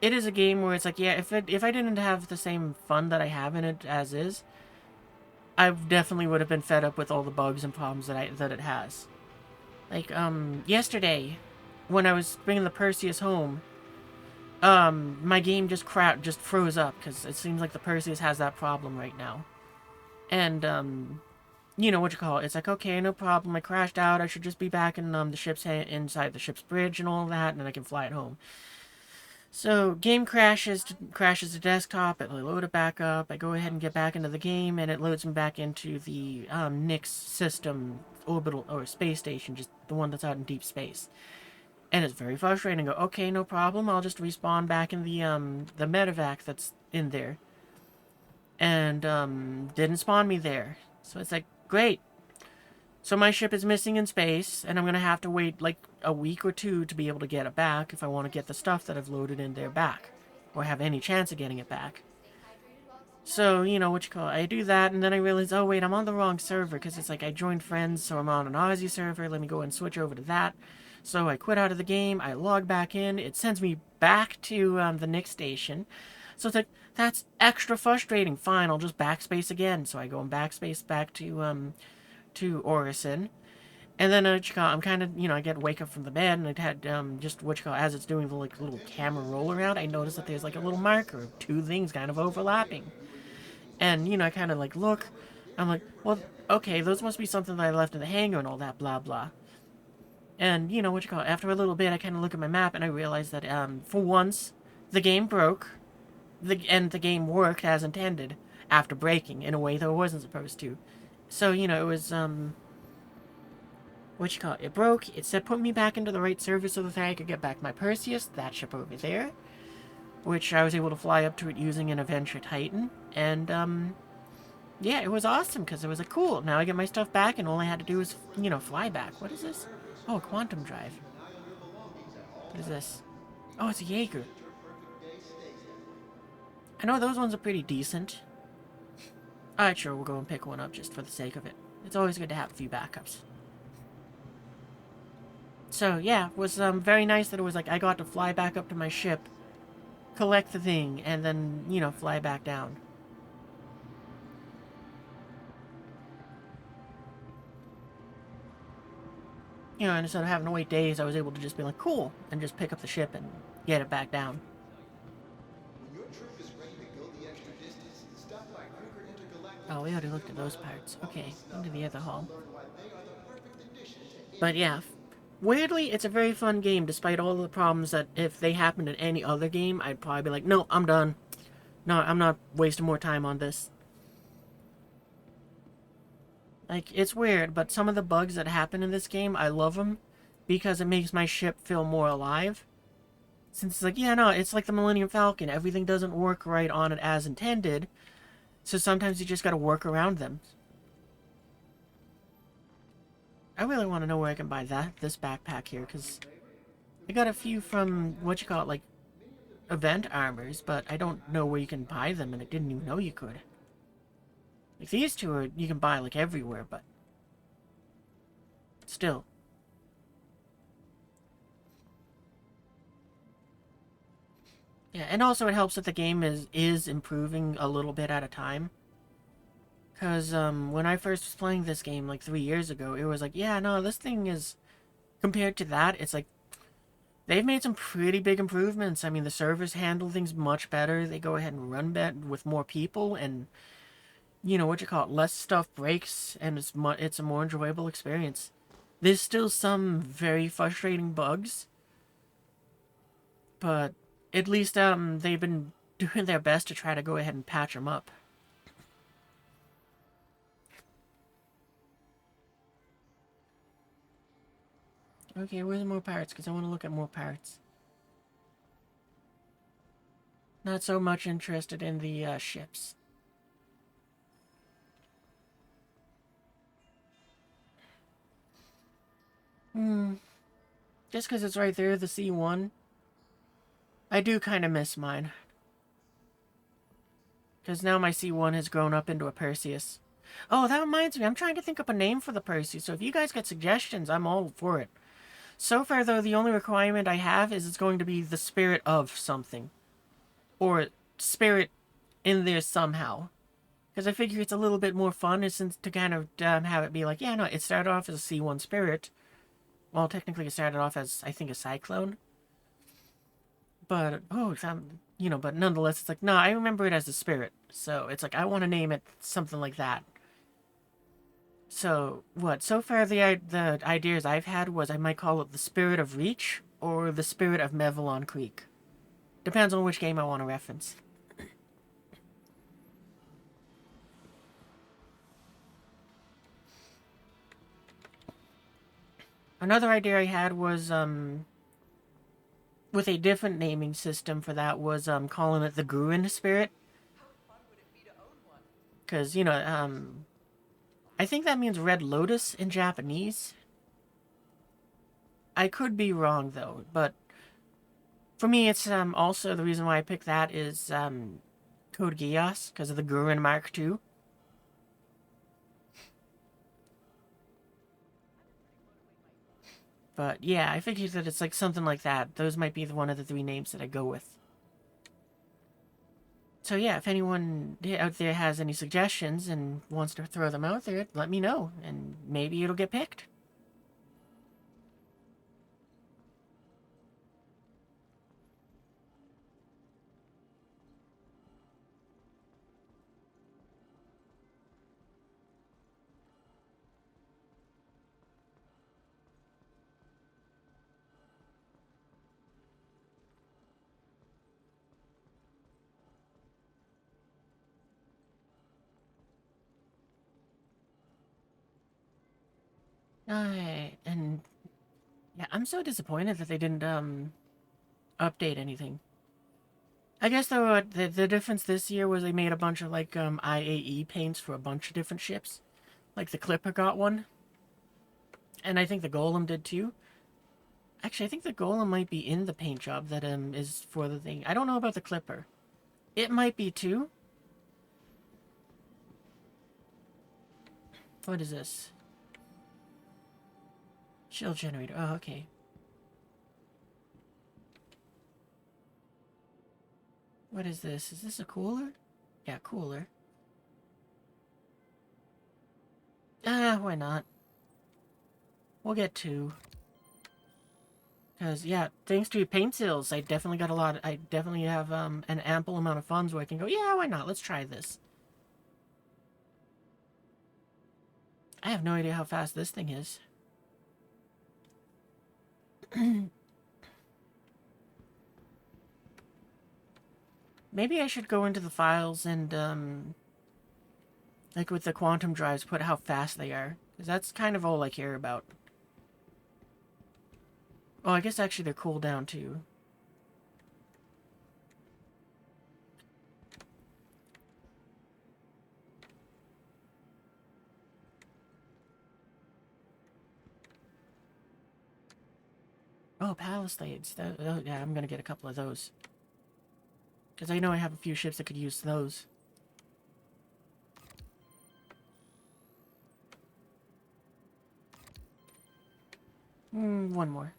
it is a game where it's like, yeah, if I didn't have the same fun that I have in it as is, I definitely would have been fed up with all the bugs and problems that it has. Like, yesterday, when I was bringing the Perseus home, my game just froze up, because it seems like the Perseus has that problem right now. And, you know, it's like, okay, no problem, I crashed out, I should just be back in, inside the ship's bridge and all that, and then I can fly it home. So, game crashes the desktop, it load it back up, I go ahead and get back into the game, and it loads me back into the, Nyx system orbital, or space station, just the one that's out in deep space. And it's very frustrating. I go, okay, no problem, I'll just respawn back in the medevac that's in there. And, didn't spawn me there. So it's like, great. So my ship is missing in space, and I'm gonna have to wait, like, a week or two to be able to get it back if I want to get the stuff that I've loaded in there back. Or have any chance of getting it back. So, you know, I do that, and then I realize, oh wait, I'm on the wrong server, because it's like, I joined friends, so I'm on an Aussie server, let me go and switch over to that. So I quit out of the game, I log back in, it sends me back to, the Nyx station. So it's like, that's extra frustrating. Fine, I'll just backspace again. So I go and backspace back to Orison. And then, I'm kind of, you know, I wake up from the bed, and it had, as it's doing the, like, little camera roll around, I notice that there's, like, a little marker of two things kind of overlapping. And, you know, I kind of, like, look, I'm like, well, okay, those must be something that I left in the hangar and all that, blah, blah. And, you know, after a little bit, I kind of look at my map, and I realize that, for once, the game broke, and the game worked as intended, after breaking, in a way that it wasn't supposed to. So, you know, it was, it broke, it said put me back into the right server so that I could get back my Perseus, that ship over there, which I was able to fly up to it using an Adventure Titan, and, yeah, it was awesome, because it was like, cool, now I get my stuff back, and all I had to do was, you know, fly back. What is this? Oh, a quantum drive. What is this? Oh, it's a Jaeger. I know those ones are pretty decent. Alright, sure, we'll go and pick one up just for the sake of it. It's always good to have a few backups. So, yeah, it was very nice that it was like I got to fly back up to my ship, collect the thing, and then, you know, fly back down. You know, and instead of having to wait days, I was able to just be like, cool, and just pick up the ship and get it back down. When your trip is ready to go the extra distance, stop by Kruger Intergalactic. Oh, we already looked at those parts. Okay, into the other hall. Learn why they are the perfect addition to But yeah, Weirdly, it's a very fun game, despite all the problems that if they happened in any other game, I'd probably be like, no, I'm done. No, I'm not wasting more time on this. Like, it's weird, but some of the bugs that happen in this game, I love them because it makes my ship feel more alive. Since it's like, yeah, no, it's like the Millennium Falcon. Everything doesn't work right on it as intended, so sometimes you just gotta work around them. I really want to know where I can buy this backpack here, because I got a few from, like, event armors, but I don't know where you can buy them, and I didn't even know you could. Like, these two are, you can buy, like, everywhere, but still. Yeah, and also it helps that the game is improving a little bit at a time. Because, when I first was playing this game, like, 3 years ago, it was like, yeah, no, this thing is, compared to that, it's like, they've made some pretty big improvements. I mean, the servers handle things much better. They go ahead and run better with more people, and, less stuff breaks, and it's a more enjoyable experience. There's still some very frustrating bugs, but at least, they've been doing their best to try to go ahead and patch them up. Okay, where's more pirates? Because I want to look at more pirates. Not so much interested in the, ships. Just because it's right there, the C1. I do kind of miss mine. Because now my C1 has grown up into a Perseus. Oh, that reminds me, I'm trying to think up a name for the Perseus, so if you guys get suggestions, I'm all for it. So far, though, the only requirement I have is it's going to be the spirit of something. Or spirit in there somehow. Because I figure it's a little bit more fun since to kind of have it be like, yeah, no, it started off as a C1 spirit. Well, technically it started off as, I think, a cyclone. But, but nonetheless, it's like, no, I remember it as a spirit. So it's like, I want to name it something like that. So, what? So far, the ideas I've had was I might call it the Spirit of Reach or the Spirit of Mevalon Creek. Depends on which game I want to reference. Another idea I had was, with a different naming system for that was, calling it the Gruin Spirit. Because, I think that means Red Lotus in Japanese. I could be wrong, though, but for me, it's, also the reason why I picked that is, Code Geass, because of the Gruin Mark II. But yeah, I figured that it's like something like that. Those might be one of the 3 names that I go with. So yeah, if anyone out there has any suggestions and wants to throw them out there, let me know, and maybe it'll get picked. And yeah, I'm so disappointed that they didn't update anything. I guess though the difference this year was they made a bunch of like IAE paints for a bunch of different ships. Like the Clipper got one, and I think the Golem did too. Actually, I think the Golem might be in the paint job that is for the thing. I don't know about the Clipper. It might be too. What is this? Shield generator. Oh, okay. What is this? Is this a cooler? Yeah, cooler. Why not? We'll get 2. Because, yeah, thanks to paint sales, I definitely got I definitely have, an ample amount of funds where I can go, yeah, why not? Let's try this. I have no idea how fast this thing is. Maybe I should go into the files and, like with the quantum drives, put how fast they are. Because that's kind of all I care about. Oh, I guess actually they're cooldown too. Oh, Palisades. Oh, yeah, I'm gonna get a couple of those. Because I know I have a few ships that could use those. One more.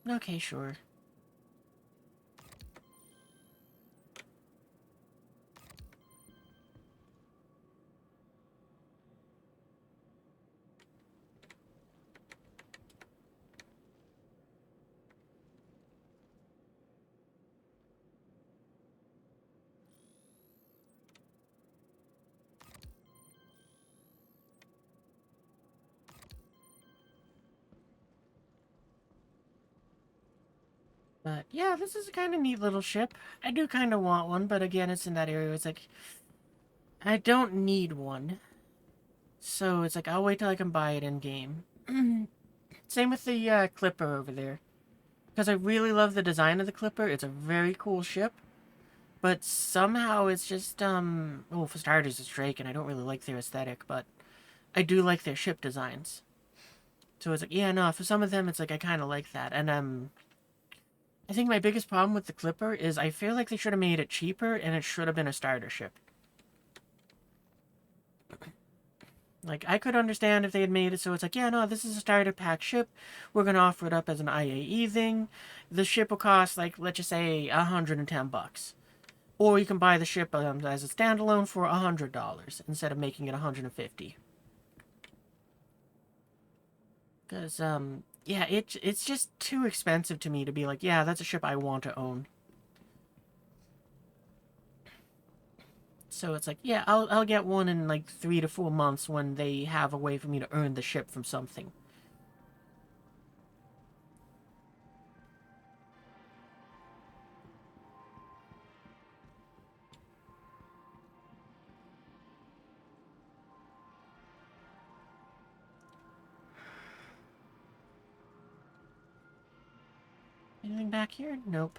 Okay, sure. But yeah, this is a kind of neat little ship. I do kind of want one, but again, it's in that area. It's like, I don't need one. So it's like, I'll wait till I can buy it in game. Same with the Clipper over there. Because I really love the design of the Clipper. It's a very cool ship. But somehow it's just, well, for starters, it's Drake, and I don't really like their aesthetic, but I do like their ship designs. So it's like, yeah, no, for some of them, it's like, I kind of like that. And, I think my biggest problem with the Clipper is I feel like they should have made it cheaper, and it should have been a starter ship. Like, I could understand if they had made it so it's like, yeah, no, this is a starter pack ship. We're going to offer it up as an IAE thing. The ship will cost, like, let's just say $110. Or you can buy the ship as a standalone for $100 instead of making it $150. Because, yeah, it's just too expensive to me to be like, yeah, that's a ship I want to own. So it's like, yeah, I'll get one in like 3 to 4 months when they have a way for me to earn the ship from something. Anything back here? Nope.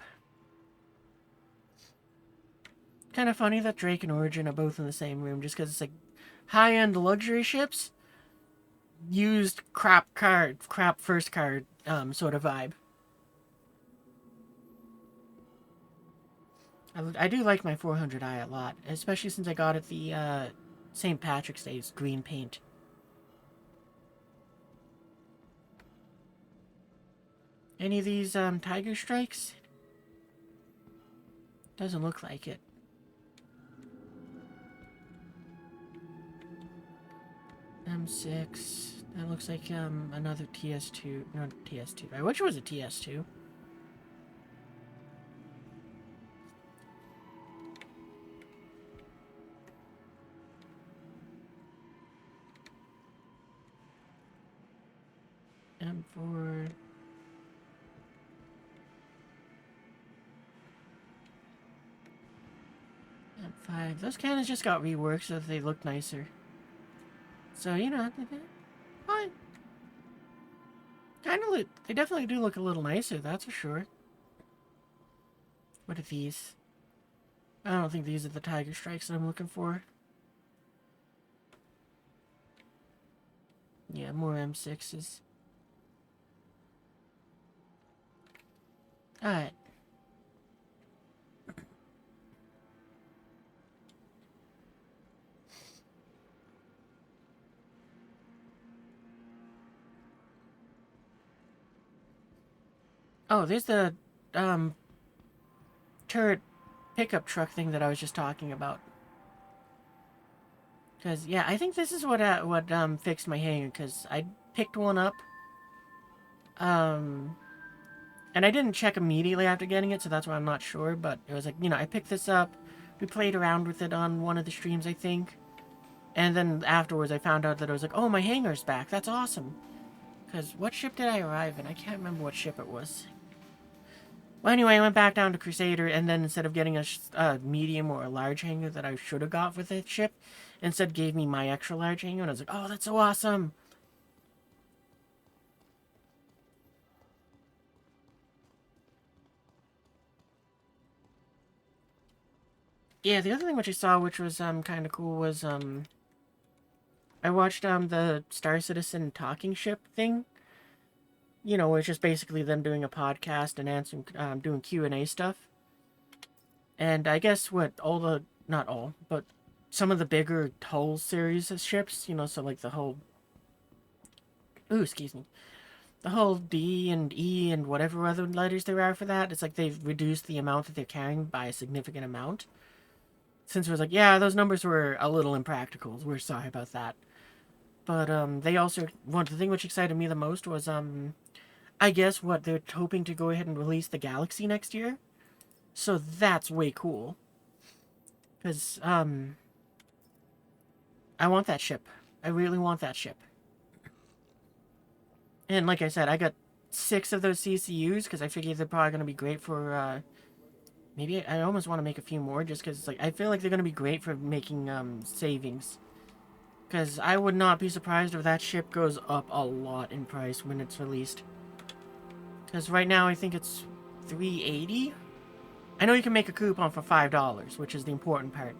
Kind of funny that Drake and Origin are both in the same room just because it's like high-end luxury ships used crap first card sort of vibe. I do like my 400i a lot, especially since I got it the St. Patrick's Day's green paint. Any of these Tiger Strikes? Doesn't look like it. M6. That looks like another TS2. No, TS2. I wish it was a TS2. M4. M5. Those cannons just got reworked so that they look nicer. So, you know, fine. Kind of, they definitely do look a little nicer, that's for sure. What are these? I don't think these are the Tiger Strikes that I'm looking for. Yeah, more M6s. Alright. Oh, there's the, turret pickup truck thing that I was just talking about. Because, yeah, I think this is what fixed my hangar, because I picked one up, And I didn't check immediately after getting it, so that's why I'm not sure. But it was like, you know, I picked this up. We played around with it on one of the streams, I think. And then afterwards, I found out that it was like, oh, my hangar's back. That's awesome. Because what ship did I arrive in? I can't remember what ship it was. Well, anyway, I went back down to Crusader, and then instead of getting a medium or a large hangar that I should have got for the ship, instead gave me my extra large hangar, and I was like, oh, that's so awesome. Yeah, the other thing which I saw, which was kind of cool, was I watched the Star Citizen talking ship thing. You know, it's just basically them doing a podcast and answering, doing Q&A stuff. And I guess what all the, not all, but some of the bigger Hull series of ships, you know, so like the whole, ooh, excuse me, the whole D and E and whatever other letters there are for that, it's like they've reduced the amount that they're carrying by a significant amount. Since it was like, yeah, those numbers were a little impractical. We're sorry about that. But they also, one the thing which excited me the most was I guess what they're hoping to go ahead and release the Galaxy next year. So that's way cool. Cause I want that ship. I really want that ship. And like I said, I got 6 of those CCUs because I figured they're probably gonna be great for maybe I almost want to make a few more just because it's like I feel like they're gonna be great for making savings. Because I would not be surprised if that ship goes up a lot in price when it's released. Because right now I think it's $380. I know you can make a coupon for $5, which is the important part.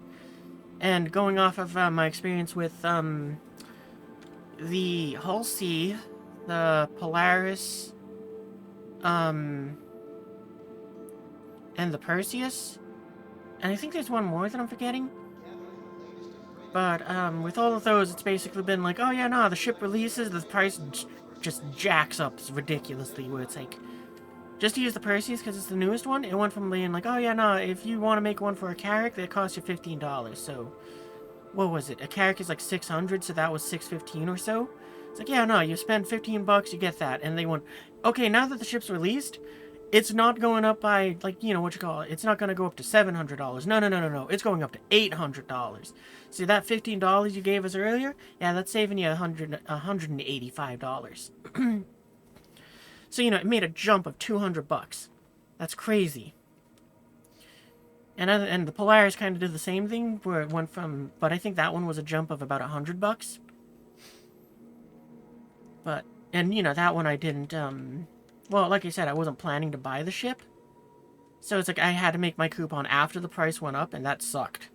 And going off of my experience with the Hull C, the Polaris, and the Perseus, and I think there's one more that I'm forgetting. But with all of those, it's basically been like, oh yeah, no, the ship releases, the price just jacks up ridiculously, where it's like, just to use the Perseus because it's the newest one, it went from being like, oh yeah, no, if you want to make one for a Carrack, that costs you $15. So, what was it? A Carrack is like 600, so that was $615 or so. It's like, yeah, no, you spend $15, you get that. And they went, okay, now that the ship's released, it's not going up by, like, you know, what you call it. It's not going to go up to $700. No, no, no, no, no. It's going up to $800. See, that $15 you gave us earlier? Yeah, that's saving you $185. So, you know, it made a jump of $200. That's crazy. And the Polaris kind of did the same thing, where it went from, but I think that one was a jump of about $100. But, and you know, that one I didn't, well, like I said, I wasn't planning to buy the ship. So it's like I had to make my coupon after the price went up, and that sucked.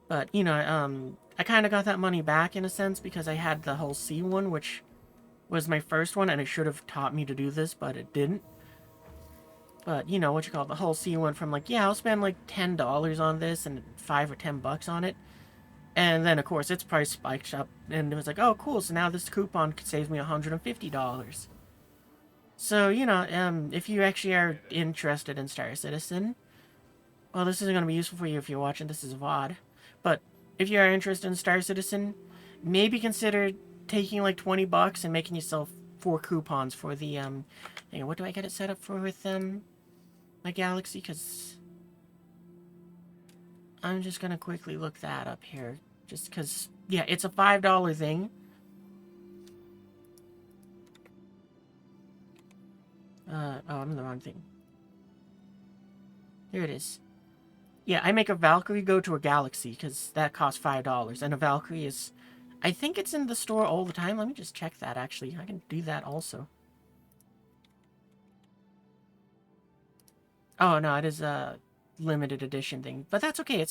But, you know, I kind of got that money back in a sense because I had the whole C one, which was my first one, and it should have taught me to do this, but it didn't. But, you know, what you call it, the whole C went from like, yeah, I'll spend like $10 on this and $5 or $10 on it. And then, of course, its price spiked up, and it was like, oh, cool, so now this coupon saves me $150. So, you know, if you actually are interested in Star Citizen, well, this isn't going to be useful for you if you're watching this as a VOD, but if you are interested in Star Citizen, maybe consider taking like $20 and making yourself 4 coupons for the, hang on, what do I get it set up for with, my Galaxy? Because I'm just going to quickly look that up here, just because, yeah, it's a $5 thing. Oh, I'm in the wrong thing. Here it is. Yeah, I make a Valkyrie go to a Galaxy, because that costs $5, and a Valkyrie is... I think it's in the store all the time. Let me just check that, actually. I can do that also. Oh, no, it is a limited edition thing. But that's okay. It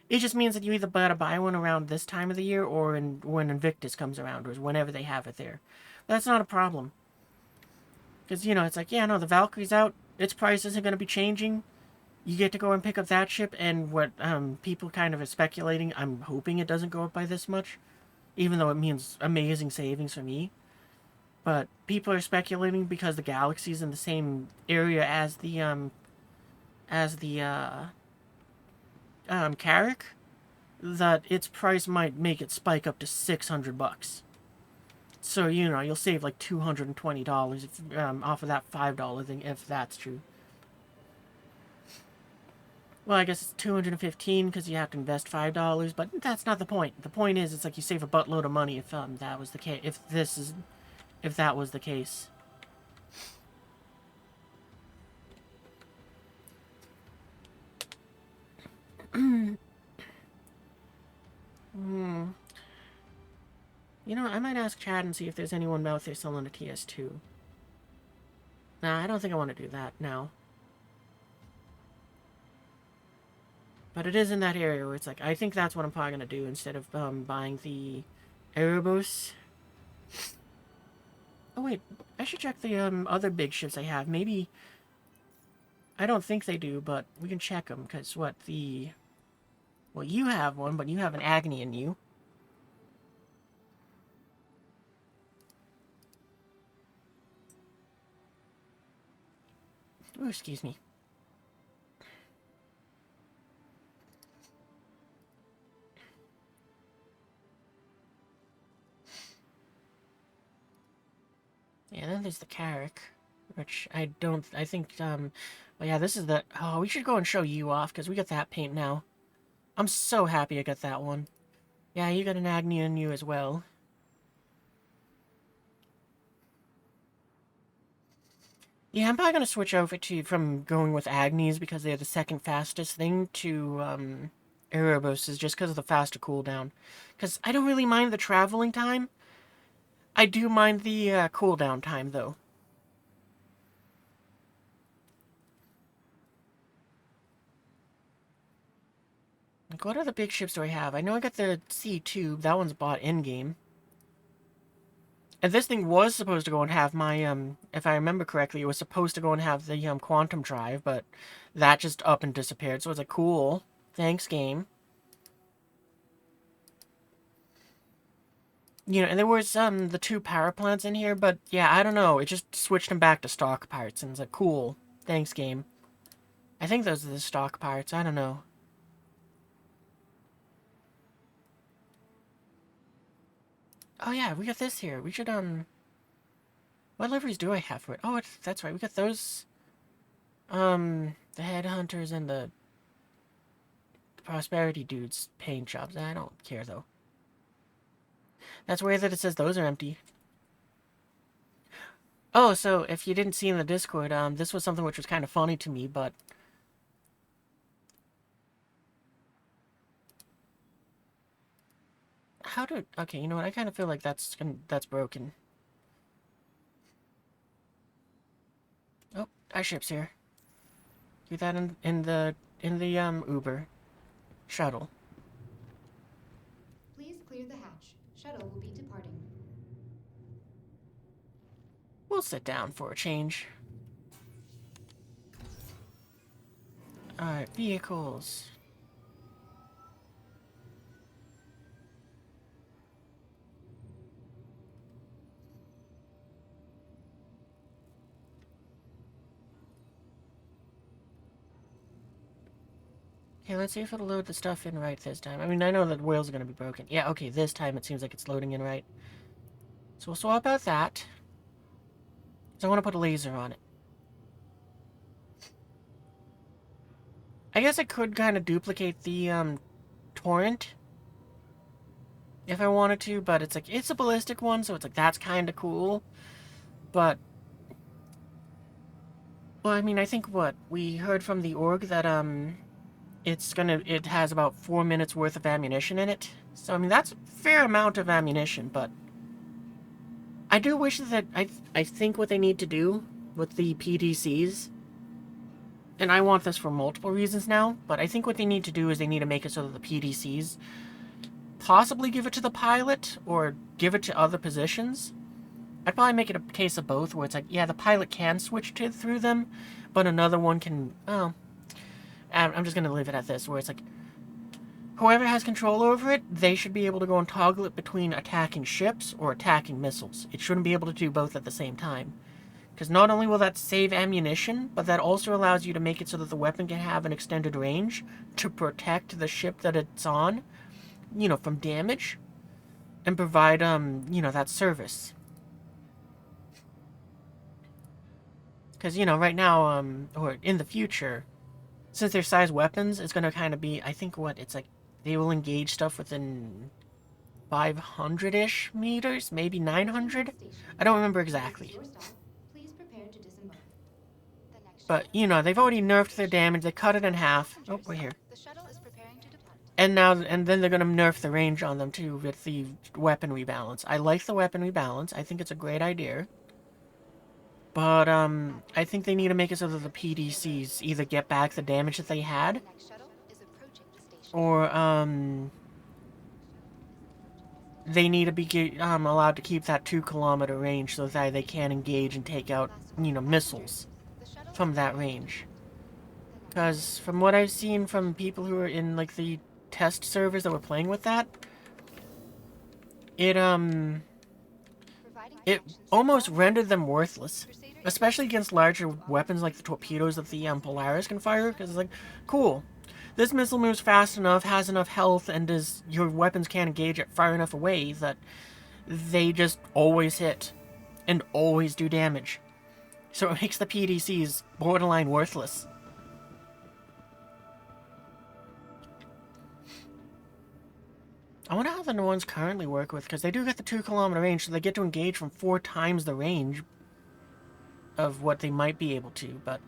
just means that you either gotta buy one around this time of the year, or when Invictus comes around, or whenever they have it there. But that's not a problem. Because, you know, it's like, yeah, no, the Valkyrie's out. Its price isn't going to be changing. You get to go and pick up that ship, and what people kind of are speculating, I'm hoping it doesn't go up by this much, even though it means amazing savings for me. But people are speculating because the Galaxy's in the same area as the Carrack, that its price might make it spike up to $600. So, you know, you'll save like $220 if, off of that $5 thing, if that's true. Well, I guess it's $215 because you have to invest $5, but that's not the point. The point is, it's like you save a buttload of money if that was the case. If that was the case. You know, I might ask Chad and see if there's anyone out there selling a TS2. Nah, I don't think I want to do that now. But it is in that area where it's like, I think that's what I'm probably going to do instead of buying the Erebus. Oh wait, I should check the other big ships I have. Maybe, I don't think they do, but we can check them, because what, well, you have one, but you have an Agni in you. Oh, excuse me. Yeah, then there's the Carrack, which I think, well, yeah, this is the, oh, we should go and show you off, because we got that paint now. I'm so happy I got that one. Yeah, you got an Agni in you as well. Yeah, I'm probably going to switch over from going with Agnis, because they're the second fastest thing, to, Erebus, is just because of the faster cooldown. Because I don't really mind the traveling time. I do mind the cooldown time, though. Like, what other big ships do I have? I know I got the C2. That one's bought in-game. And this thing was supposed to go and have my, if I remember correctly, it was supposed to go and have the, quantum drive, but that just up and disappeared. So it's like, cool. Thanks, game. You know, and there was, the 2 power plants in here, but yeah, I don't know. It just switched them back to stock parts, and it's like, cool. Thanks, game. I think those are the stock parts. I don't know. Oh yeah, we got this here. We should, what liveries do I have for it? Oh, that's right. We got those, the headhunters and the prosperity dudes paint jobs. I don't care, though. That's weird that it says those are empty. Oh, so if you didn't see in the Discord, this was something which was kind of funny to me, but okay, you know what? I kind of feel like that's broken. Oh, our ship's here. Do that in the Uber shuttle. Please clear the hatch. Shuttle will be departing. We'll sit down for a change. Alright, vehicles. Okay, let's see if it'll load the stuff in right this time. I mean, I know that whales are going to be broken. Yeah, okay, this time it seems like it's loading in right. So we'll swap out that. So I want to put a laser on it. I guess I could kind of duplicate the, torrent. If I wanted to, but it's like, it's a ballistic one, so it's like, that's kind of cool. But, well, I mean, I think what, we heard from the org that, it has about 4 minutes worth of ammunition in it. So, I mean, that's a fair amount of ammunition, but I do wish that, I think what they need to do with the PDCs, and I want this for multiple reasons now, but I think what they need to do is they need to make it so that the PDCs possibly give it to the pilot, or give it to other positions. I'd probably make it a case of both, where it's like, yeah, the pilot can switch through them, but another one can, oh, I'm just going to leave it at this, where it's like, whoever has control over it, they should be able to go and toggle it between attacking ships or attacking missiles. It shouldn't be able to do both at the same time. Because not only will that save ammunition, but that also allows you to make it so that the weapon can have an extended range to protect the ship that it's on, you know, from damage. and provide, you know, that service. Because, you know, right now, or in the future, since they're sized weapons, it's going to kind of be, I think, what, it's like, they will engage stuff within 500-ish meters, maybe 900? I don't remember exactly. Please prepare to disembark. But, you know, they've already nerfed their damage, they cut it in half. Oh, we're here. The shuttle is preparing to depart. And now, and then they're gonna nerf the range on them too with the weapon rebalance. I like the weapon rebalance. I think it's a great idea. But, I think they need to make it so that the PDCs either get back the damage that they had, or, they need to be allowed to keep that 2-kilometer range so that they can engage and take out, you know, missiles from that range. Because from what I've seen from people who are in, like, the test servers that were playing with that, it almost rendered them worthless. Especially against larger weapons like the torpedoes that the Polaris can fire, because it's like, cool. This missile moves fast enough, has enough health, and your weapons can't engage it far enough away that they just always hit and always do damage. So it makes the PDCs borderline worthless. I wonder how the new ones currently work with, because they do get the 2-kilometer range, so they get to engage from 4 times the range of what they might be able to, but...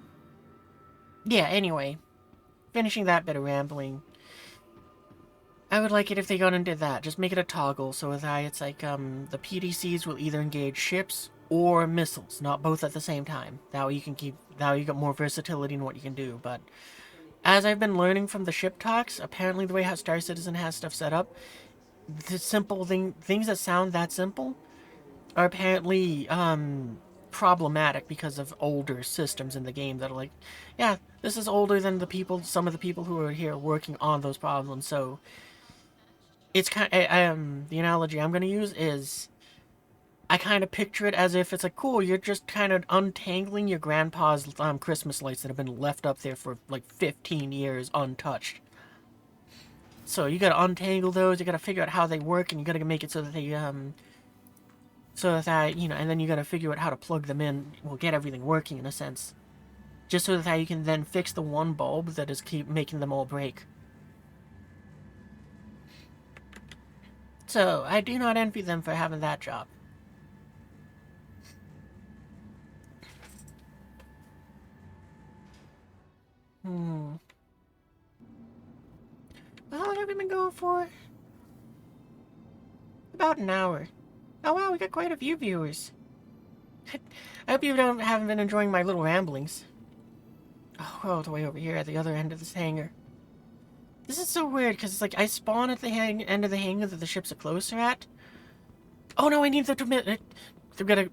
yeah, anyway. Finishing that bit of rambling. I would like it if they got and did that. Just make it a toggle, so that it's like, the PDCs will either engage ships or missiles, not both at the same time. That way you got more versatility in what you can do, but... as I've been learning from the ship talks, apparently the way how Star Citizen has stuff set up, the simple things that sound that simple are apparently problematic because of older systems in the game that are like, yeah, this is older than some of the people who are here working on those problems. So it's kind of, the analogy I'm going to use is, I kind of picture it as if it's like, cool, you're just kind of untangling your grandpa's Christmas lights that have been left up there for like 15 years untouched. So you gotta untangle those, you gotta figure out how they work, and you gotta make it so that they, so that, you know, and then you gotta figure out how to plug them in, well, get everything working in a sense. Just so that you can then fix the one bulb that is keep making them all break. So, I do not envy them for having that job. How long have we been going for? About an hour. Oh wow, we got quite a few viewers. I hope you haven't been enjoying my little ramblings. Oh, we're all the way over here at the other end of this hangar. This is so weird, because it's like, I spawn at the end of the hangar that the ships are closer at. Oh no, I need the...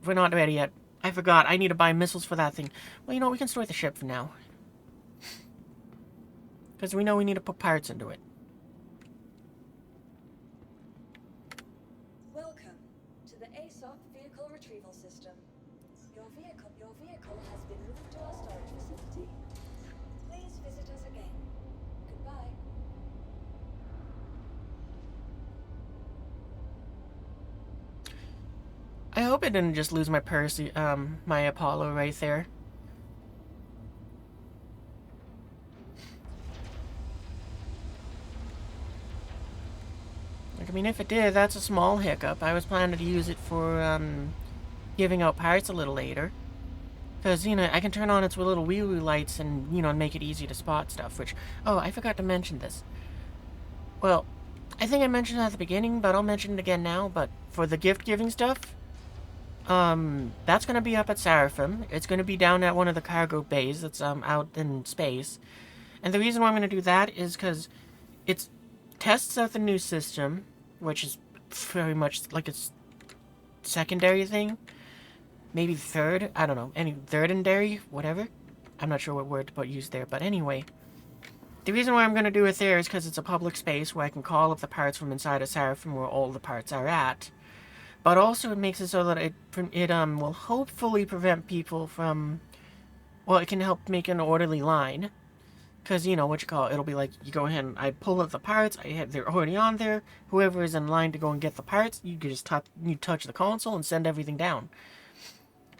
we're not ready yet. I forgot, I need to buy missiles for that thing. Well, you know, we can store the ship for now. Because we know we need to put parts into it. Welcome to the ASOC vehicle retrieval system. Your vehicle has been moved to our storage facility. Please visit us again. Goodbye. I hope I didn't just lose my my Apollo right there. Like, I mean, if it did, that's a small hiccup. I was planning to use it for, giving out parts a little later. Because, you know, I can turn on its little wee-wee lights and, you know, make it easy to spot stuff, which... oh, I forgot to mention this. Well, I think I mentioned it at the beginning, but I'll mention it again now, but for the gift-giving stuff, that's gonna be up at Seraphim. It's gonna be down at one of the cargo bays that's, out in space. And the reason why I'm gonna do that is because it tests out the new system, which is very much like its secondary thing. Maybe third, I don't know, any thirdendary, whatever. I'm not sure what word to use there, but anyway. The reason why I'm going to do it there is because it's a public space where I can call up the parts from inside of Seraphim where all the parts are at. But also it makes it so that it will hopefully prevent people from... well, it can help make an orderly line. Because, you know, what you call it, it'll be like, you go ahead and I pull up the parts, they're already on there. Whoever is in line to go and get the parts, you can just touch the console and send everything down.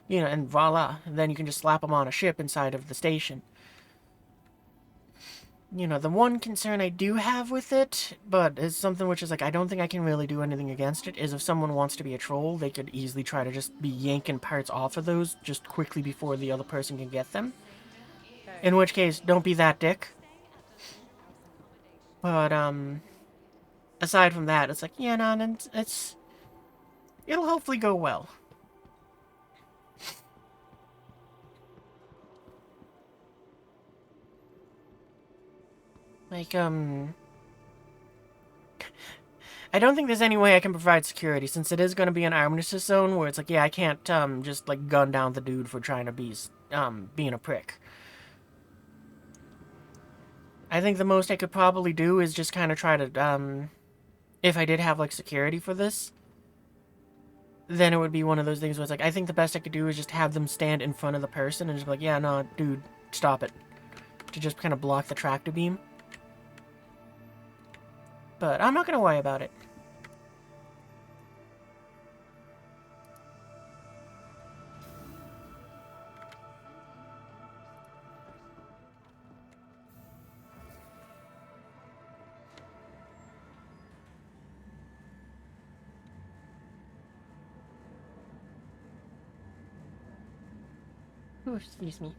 You know, and voila. And then you can just slap them on a ship inside of the station. You know, the one concern I do have with it, but is something which is like, I don't think I can really do anything against it, is if someone wants to be a troll, they could easily try to just be yanking parts off of those just quickly before the other person can get them. In which case, don't be that dick. But, aside from that, it's like, yeah, no, it'll hopefully go well. Like, I don't think there's any way I can provide security, since it is going to be an armistice zone, where it's like, yeah, I can't, just, like, gun down the dude for trying to be, being a prick. I think the most I could probably do is just kind of try to, if I did have, like, security for this, then it would be one of those things where it's like, I think the best I could do is just have them stand in front of the person and just be like, yeah, no, dude, stop it. To just kind of block the tractor beam. But I'm not going to worry about it. Oh, excuse me.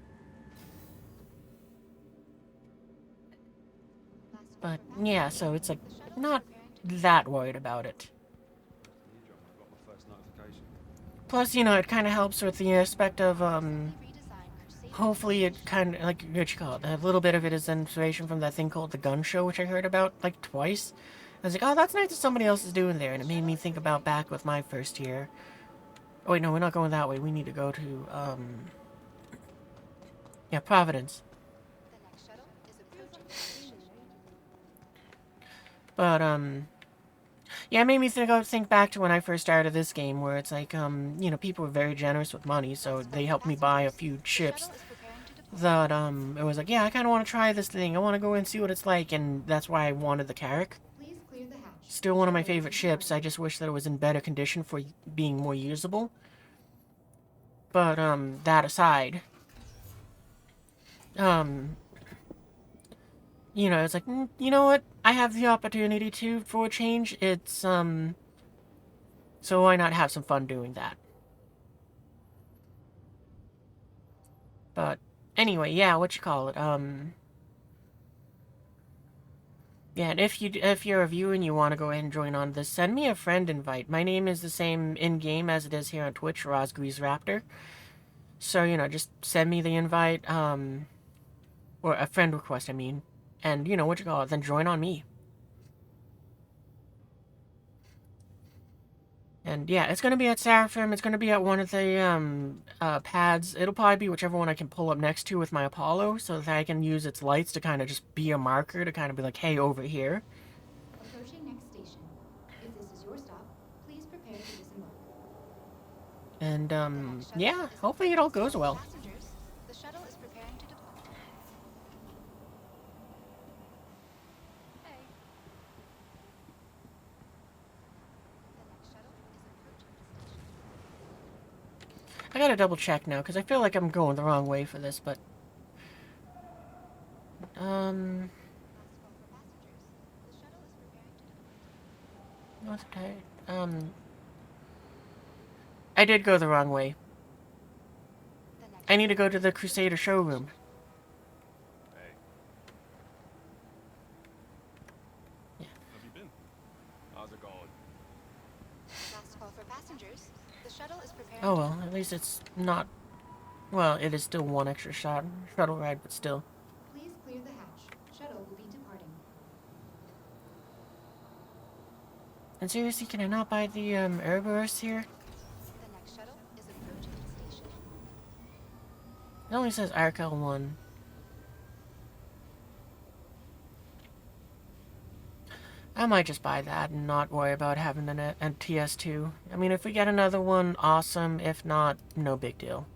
But, yeah, so it's like, not that worried about it. Plus, you know, it kind of helps with the aspect of, hopefully it kind of, like, what you call it, a little bit of it is inspiration from that thing called The Gun Show, which I heard about, like, twice. I was like, oh, that's nice that somebody else is doing there, and it made me think about back with my first year. Oh, wait, no, we're not going that way. We need to go to, yeah, Providence. But, yeah, it made me think back to when I first started this game, where it's like, you know, people were very generous with money, so they helped me buy a few ships that, it was like, yeah, I kind of want to try this thing, I want to go and see what it's like, and that's why I wanted the Carrack. Still one of my favorite ships, I just wish that it was in better condition for being more usable. But, that aside, you know, it's like, you know what? I have the opportunity to, for a change. It's, so why not have some fun doing that? But, anyway, yeah, what you call it, yeah, and if you're a viewer and you want to go ahead and join on this, send me a friend invite. My name is the same in-game as it is here on Twitch, RazgrizRaptor. So, you know, just send me the invite, or a friend request, I mean. And, you know, what you call it, then join on me. And, yeah, it's going to be at Seraphim. It's going to be at one of the, pads. It'll probably be whichever one I can pull up next to with my Apollo, so that I can use its lights to kind of just be a marker, to kind of be like, hey, over here. Approaching next station. If this is your stop, please prepare to disembark. And, yeah, hopefully it all goes well. Passengers, the shuttle is preparing to depart. Hey. The next shuttle is approaching the station. I gotta double check now, because I feel like I'm going the wrong way for this, but... Last call for passengers. The shuttle is preparing to depart. What's that? I did go the wrong way. I need to go to the Crusader showroom. Hey. Yeah. Have you been? How's it going? Last call for passengers. The shuttle is preparing Oh well, at least it's not... Well, it is still one extra shuttle ride, but still. Please clear the hatch. Shuttle will be departing. And seriously, can I not buy the, Airburst here? The next shuttle is approaching the station. It only says Arkel 1. I might just buy that and not worry about having a TS2. I mean, if we get another one, awesome. If not, no big deal.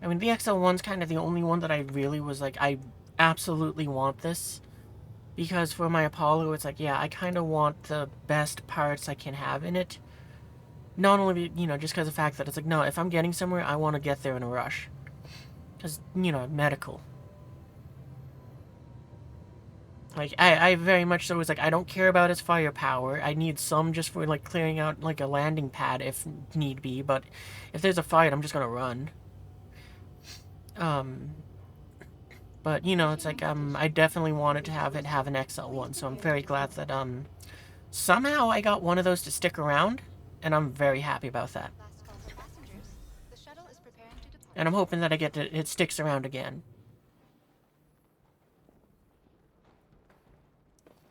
I mean, the XL1's kind of the only one that I really was like, I absolutely want this. Because for my Apollo, it's like, yeah, I kind of want the best parts I can have in it. Not only, you know, just because of the fact that it's like, no, if I'm getting somewhere, I want to get there in a rush. Because, you know, medical. Like, I very much so was like, I don't care about its firepower. I need some just for, like, clearing out, like, a landing pad if need be. But if there's a fight, I'm just gonna run. But, you know, it's like, I definitely wanted to have it have an XL1. So I'm very glad that, somehow I got one of those to stick around. And I'm very happy about that. Last call for passengers. The shuttle is preparing to depart. And I'm hoping that it sticks around again.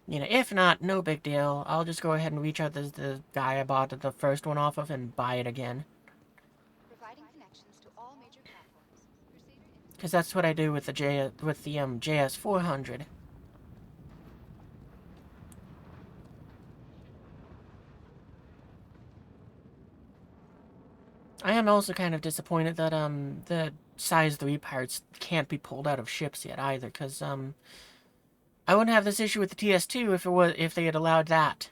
You know, if not, no big deal. I'll just go ahead and reach out to the guy I bought the first one off of and buy it again. Providing connections to all major platforms. Crusader in Because that's what I do with the JS400. I am also kind of disappointed that the size 3 parts can't be pulled out of ships yet either, because I wouldn't have this issue with the TS2 if they had allowed that.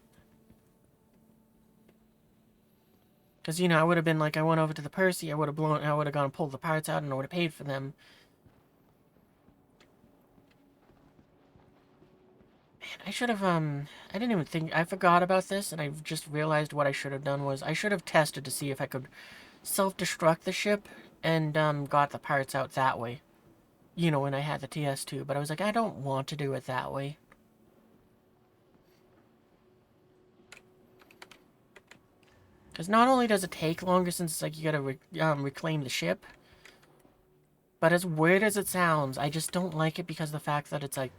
Because, you know, I would have been like, I went over to the Percy, I would have gone and pulled the parts out, and I would have paid for them. Man, I should have, I didn't even think, I forgot about this, and I just realized what I should have done was, I should have tested to see if I could self-destruct the ship, and, got the parts out that way. You know, when I had the TS2, but I was like, I don't want to do it that way. Because not only does it take longer since it's like you gotta reclaim the ship, but as weird as it sounds, I just don't like it because of the fact that it's like,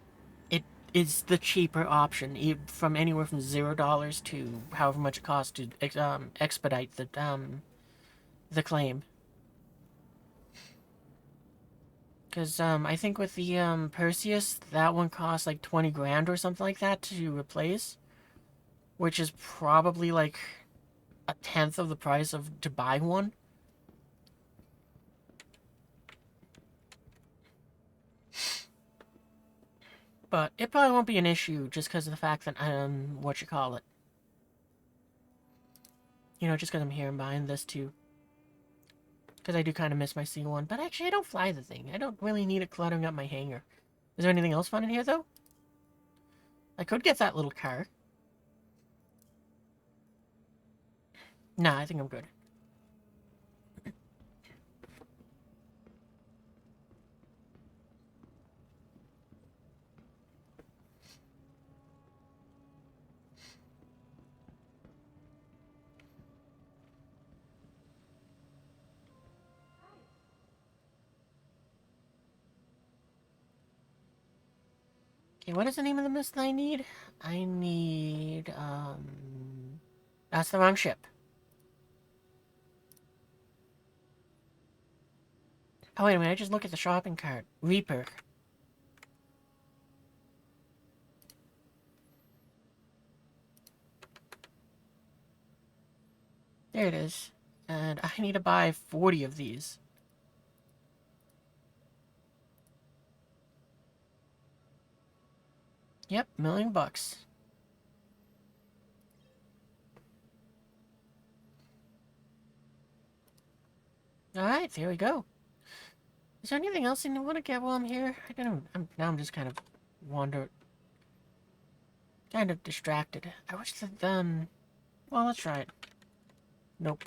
it is the cheaper option, from anywhere from $0 to however much it costs to expedite the claim. Because I think with the Perseus, that one costs like 20 grand or something like that to replace, which is probably like a tenth of the price of to buy one. But it probably won't be an issue just because of the fact that, what you call it. You know, just because I'm here and buying this too. Because I do kind of miss my C1. But actually, I don't fly the thing. I don't really need it cluttering up my hangar. Is there anything else fun in here, though? I could get that little car. Nah, I think I'm good. Okay, what is the name of the mist that I need? I need, that's the wrong ship. Oh, wait a minute, I just look at the shopping cart. Reaper. There it is. And I need to buy 40 of these. Yep, $1,000,000. Alright, there we go. Is there anything else you want to get while I'm here? Now I'm just kind of kind of distracted. I wish that, well, let's try it. Nope.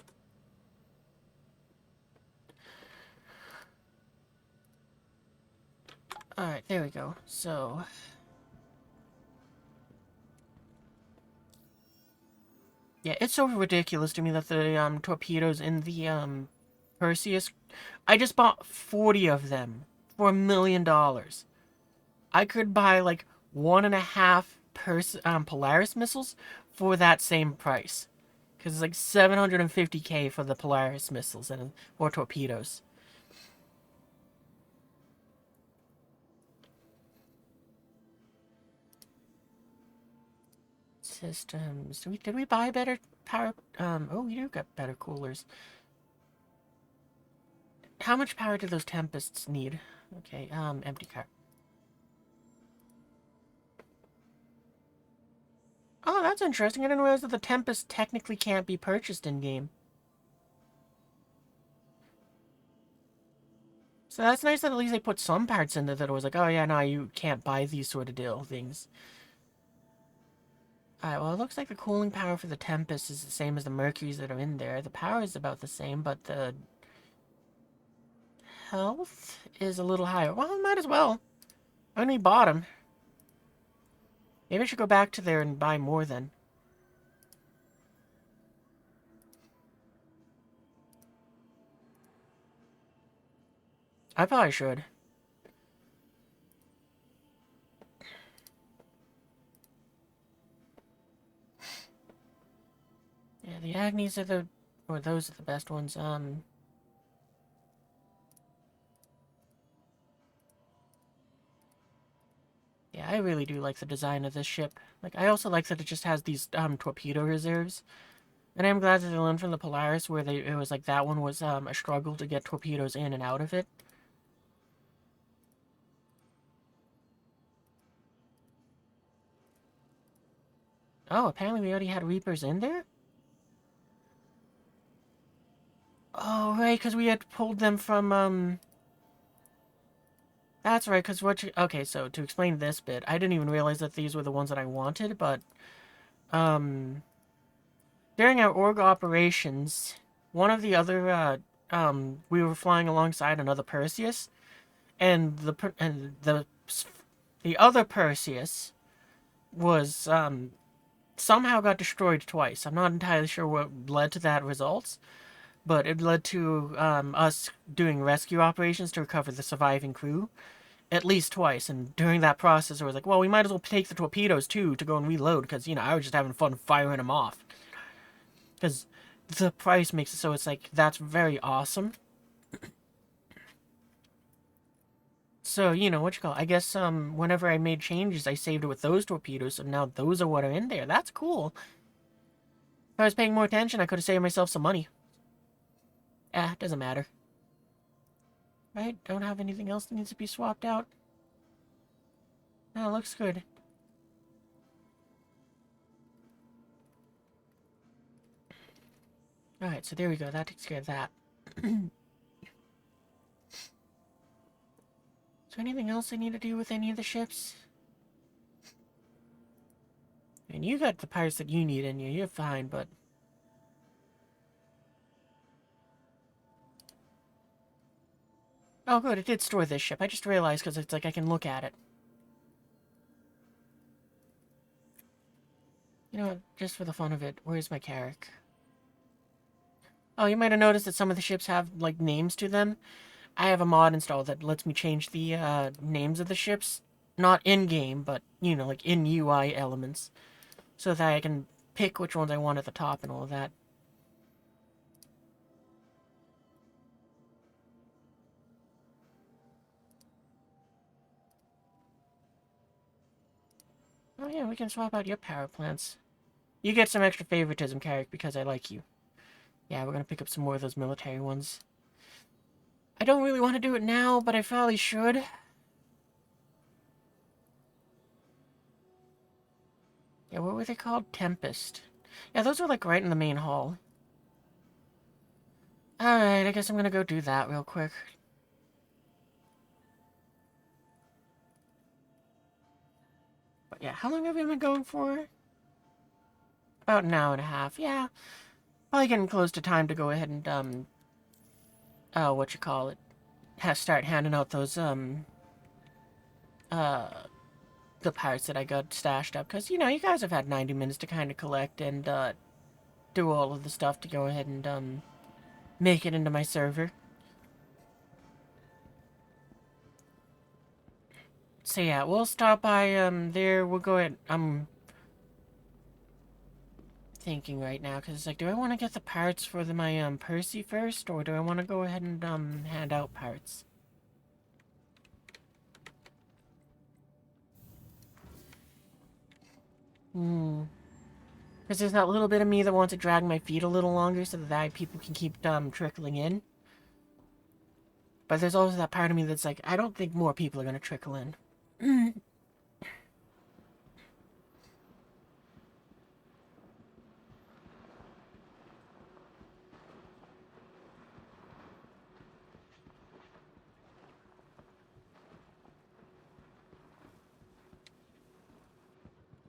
Alright, there we go. So... yeah, it's so ridiculous to me that the, torpedoes in the, Perseus... I just bought 40 of them for $1,000,000. I could buy, like, 1.5 Polaris missiles for that same price. Because it's like 750K for the Polaris missiles or torpedoes. Systems. Did we buy better power? Oh, we do got better coolers. how much power do those Tempests need? Okay, empty cart. Oh, that's interesting. I didn't realize that the Tempest technically can't be purchased in-game. So that's nice that at least they put some parts in there that was like, oh yeah, no, you can't buy these sort of deal things. Alright, well, it looks like the cooling power for the Tempest is the same as the Mercuries that are in there. The power is about the same, but the health is a little higher. Well, might as well. I only bought them. Maybe I should go back to there and buy more then. I probably should. Yeah, the Agnes are the... or those are the best ones. Yeah, I really do like the design of this ship. Like, I also like that it just has these, torpedo reserves. And I'm glad that they learned from the Polaris, where it was like that one was, a struggle to get torpedoes in and out of it. Oh, apparently we already had Reapers in there? Oh, right, because we had pulled them from, That's right, because okay, so to explain this bit, I didn't even realize that these were the ones that I wanted, but, during our org operations, one of the other, we were flying alongside another Perseus, and the other Perseus was, somehow got destroyed twice. I'm not entirely sure what led to that result, but it led to, us doing rescue operations to recover the surviving crew. At least twice, and during that process, I was like, well, we might as well take the torpedoes, too, to go and reload, because, you know, I was just having fun firing them off. Because the price makes it so it's like, that's very awesome. So, you know, I guess, whenever I made changes, I saved it with those torpedoes, so now those are what are in there. That's cool. If I was paying more attention, I could have saved myself some money. Doesn't matter. Right? Don't have anything else that needs to be swapped out. No, it looks good. Alright, so there we go. That takes care of that. Is there anything else I need to do with any of the ships? And you got the parts that you need in you. You're fine, but... Oh, good. It did store this ship. I just realized because it's like I can look at it. You know what? Just for the fun of it, where's my Carrack? Oh, you might have noticed that some of the ships have, like, names to them. I have a mod installed that lets me change the, names of the ships. Not in-game, but, you know, like, in UI elements. So that I can pick which ones I want at the top and all of that. Oh yeah, we can swap out your power plants. You get some extra favoritism, Carrack, because I like you. Yeah, we're gonna pick up some more of those military ones. I don't really want to do it now, but I probably should. Yeah, what were they called? Tempest. Yeah, those were like right in the main hall. Alright, I guess I'm gonna go do that real quick. But yeah, how long have we been going for? About an hour and a half. Yeah, probably getting close to time to go ahead and, start handing out those, the parts that I got stashed up. Because, you know, you guys have had 90 minutes to kind of collect and, do all of the stuff to go ahead and, make it into my server. So yeah, we'll stop by, there, we'll go ahead, thinking right now, because it's like, do I want to get the parts for my, Percy first, or do I want to go ahead and, hand out parts? Because there's that little bit of me that wants to drag my feet a little longer so that people can keep, trickling in. But there's also that part of me that's like, I don't think more people are going to trickle in. I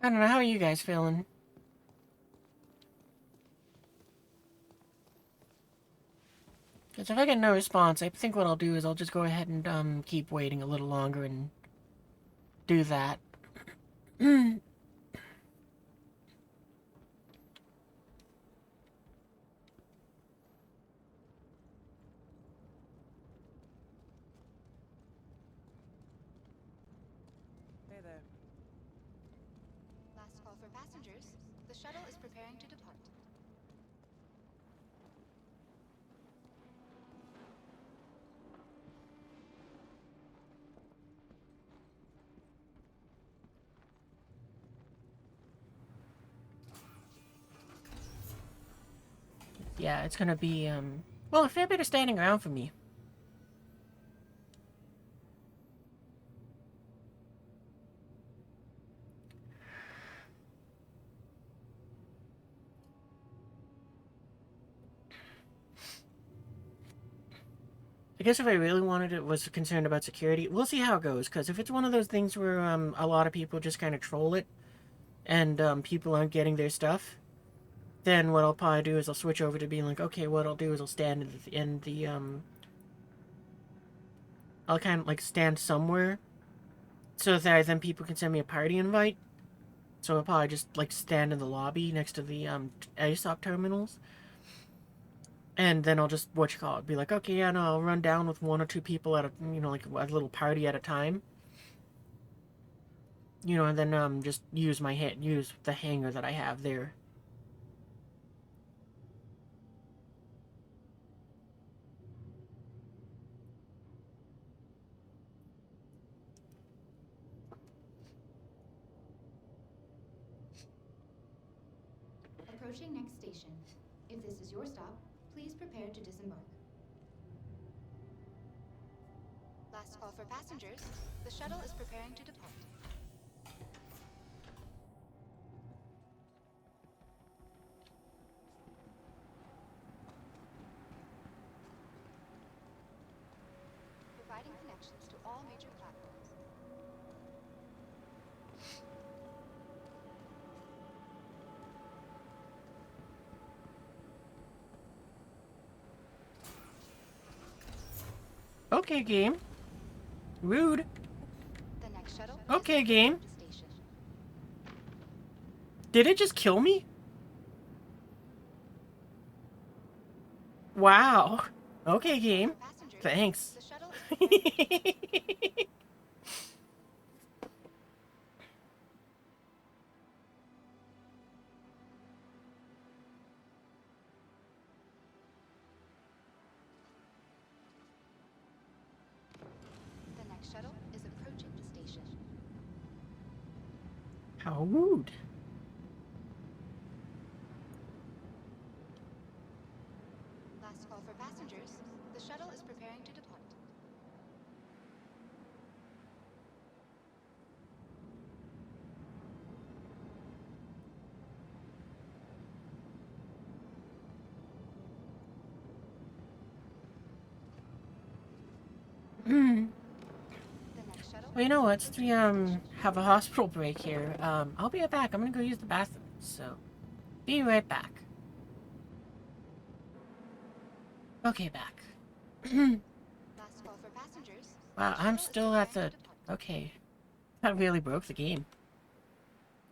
don't know, how are you guys feeling? Because if I get no response, I think what I'll do is I'll just go ahead and keep waiting a little longer and do that. Hey there. Last call for passengers. The shuttle is preparing to depart. Yeah, it's gonna be, well, a fair bit of standing around for me. I guess if I really wanted it, was concerned about security, we'll see how it goes, because if it's one of those things where, a lot of people just kind of troll it, and, people aren't getting their stuff, then what I'll probably do is I'll switch over to being like, okay, what I'll do is I'll stand in the I'll kind of, like, stand somewhere, so that then people can send me a party invite. So I'll probably just, like, stand in the lobby next to the, ASOP terminals. And then I'll just, be like, okay, yeah, no, I'll run down with one or two people at a, like, a little party at a time. And then, just use the hangar that I have there. Approaching next station. If this is your stop, please prepare to disembark. Last call for passengers. The shuttle is preparing to depart. Providing connections to all major platforms. Okay, game. Rude. The next shuttle. Okay, game. Station. Did it just kill me? Wow. Okay, game. Thanks. The shuttle The next shuttle is approaching the station. How rude. Last call for passengers. The shuttle is preparing to depart. Hmm. The next shuttle. Well, you know what? Since we, have a hospital break here, I'll be right back. I'm gonna go use the bathroom, so be right back. Okay, back. Last call for passengers. Wow, I'm still at the... Okay. That really broke the game.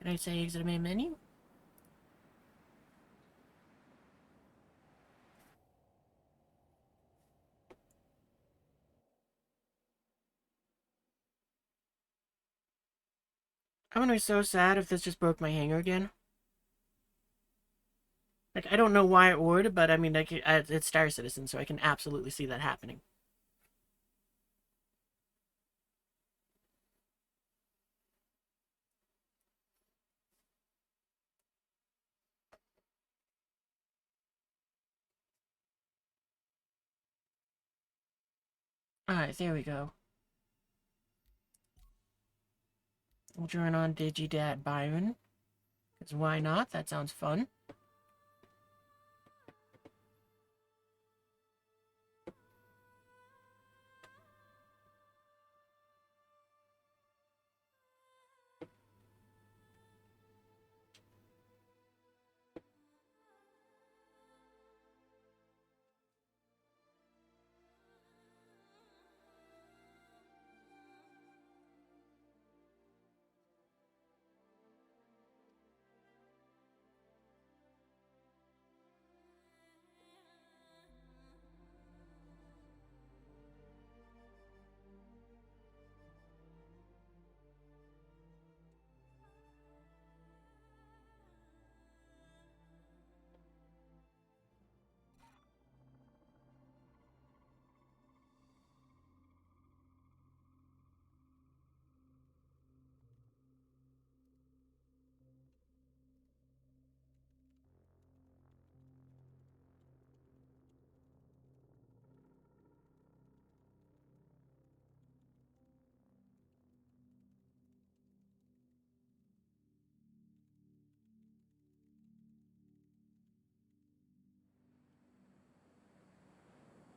Can I say exit main menu? I'm gonna be so sad if this just broke my hangar again. Like, I don't know why it would, but I mean, like, it's Star Citizen, so I can absolutely see that happening. Alright, there we go. We'll join on Digidad Byron. Because why not? That sounds fun.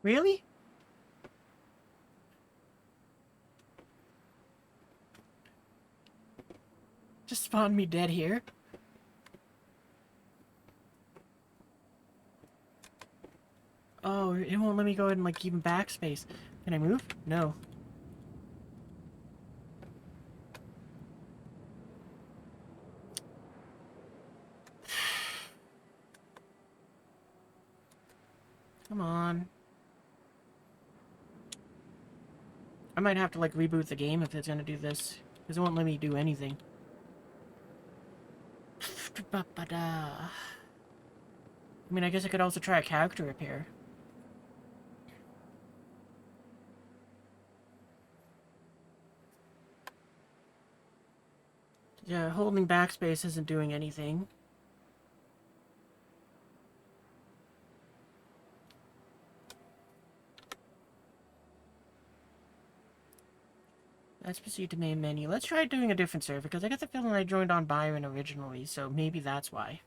Really? Just spawned me dead here. Oh, it won't let me go ahead and, like, even backspace. Can I move? No. Come on. I might have to, like, reboot the game if it's gonna do this. Because it won't let me do anything. I mean, I guess I could also try a character repair. Yeah, holding backspace isn't doing anything. Let's proceed to main menu. Let's try doing a different server, because I get the feeling I joined on Byron originally, so maybe that's why.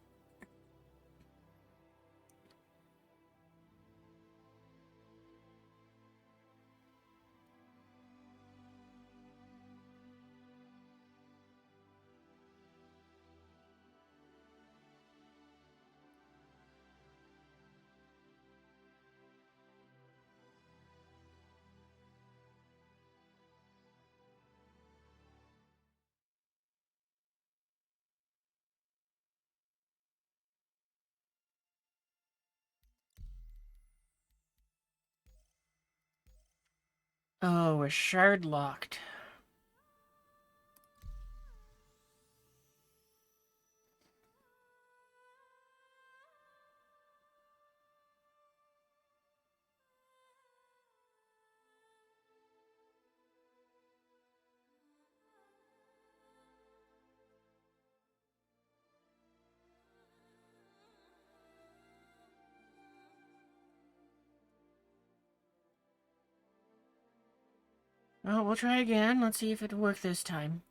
Oh, we're shard locked. Oh, we'll try again. Let's see if it'll work this time.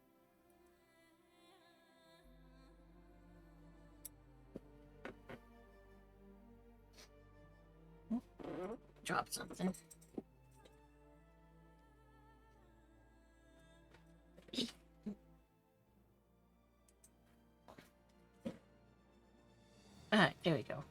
Drop something. Alright, there we go.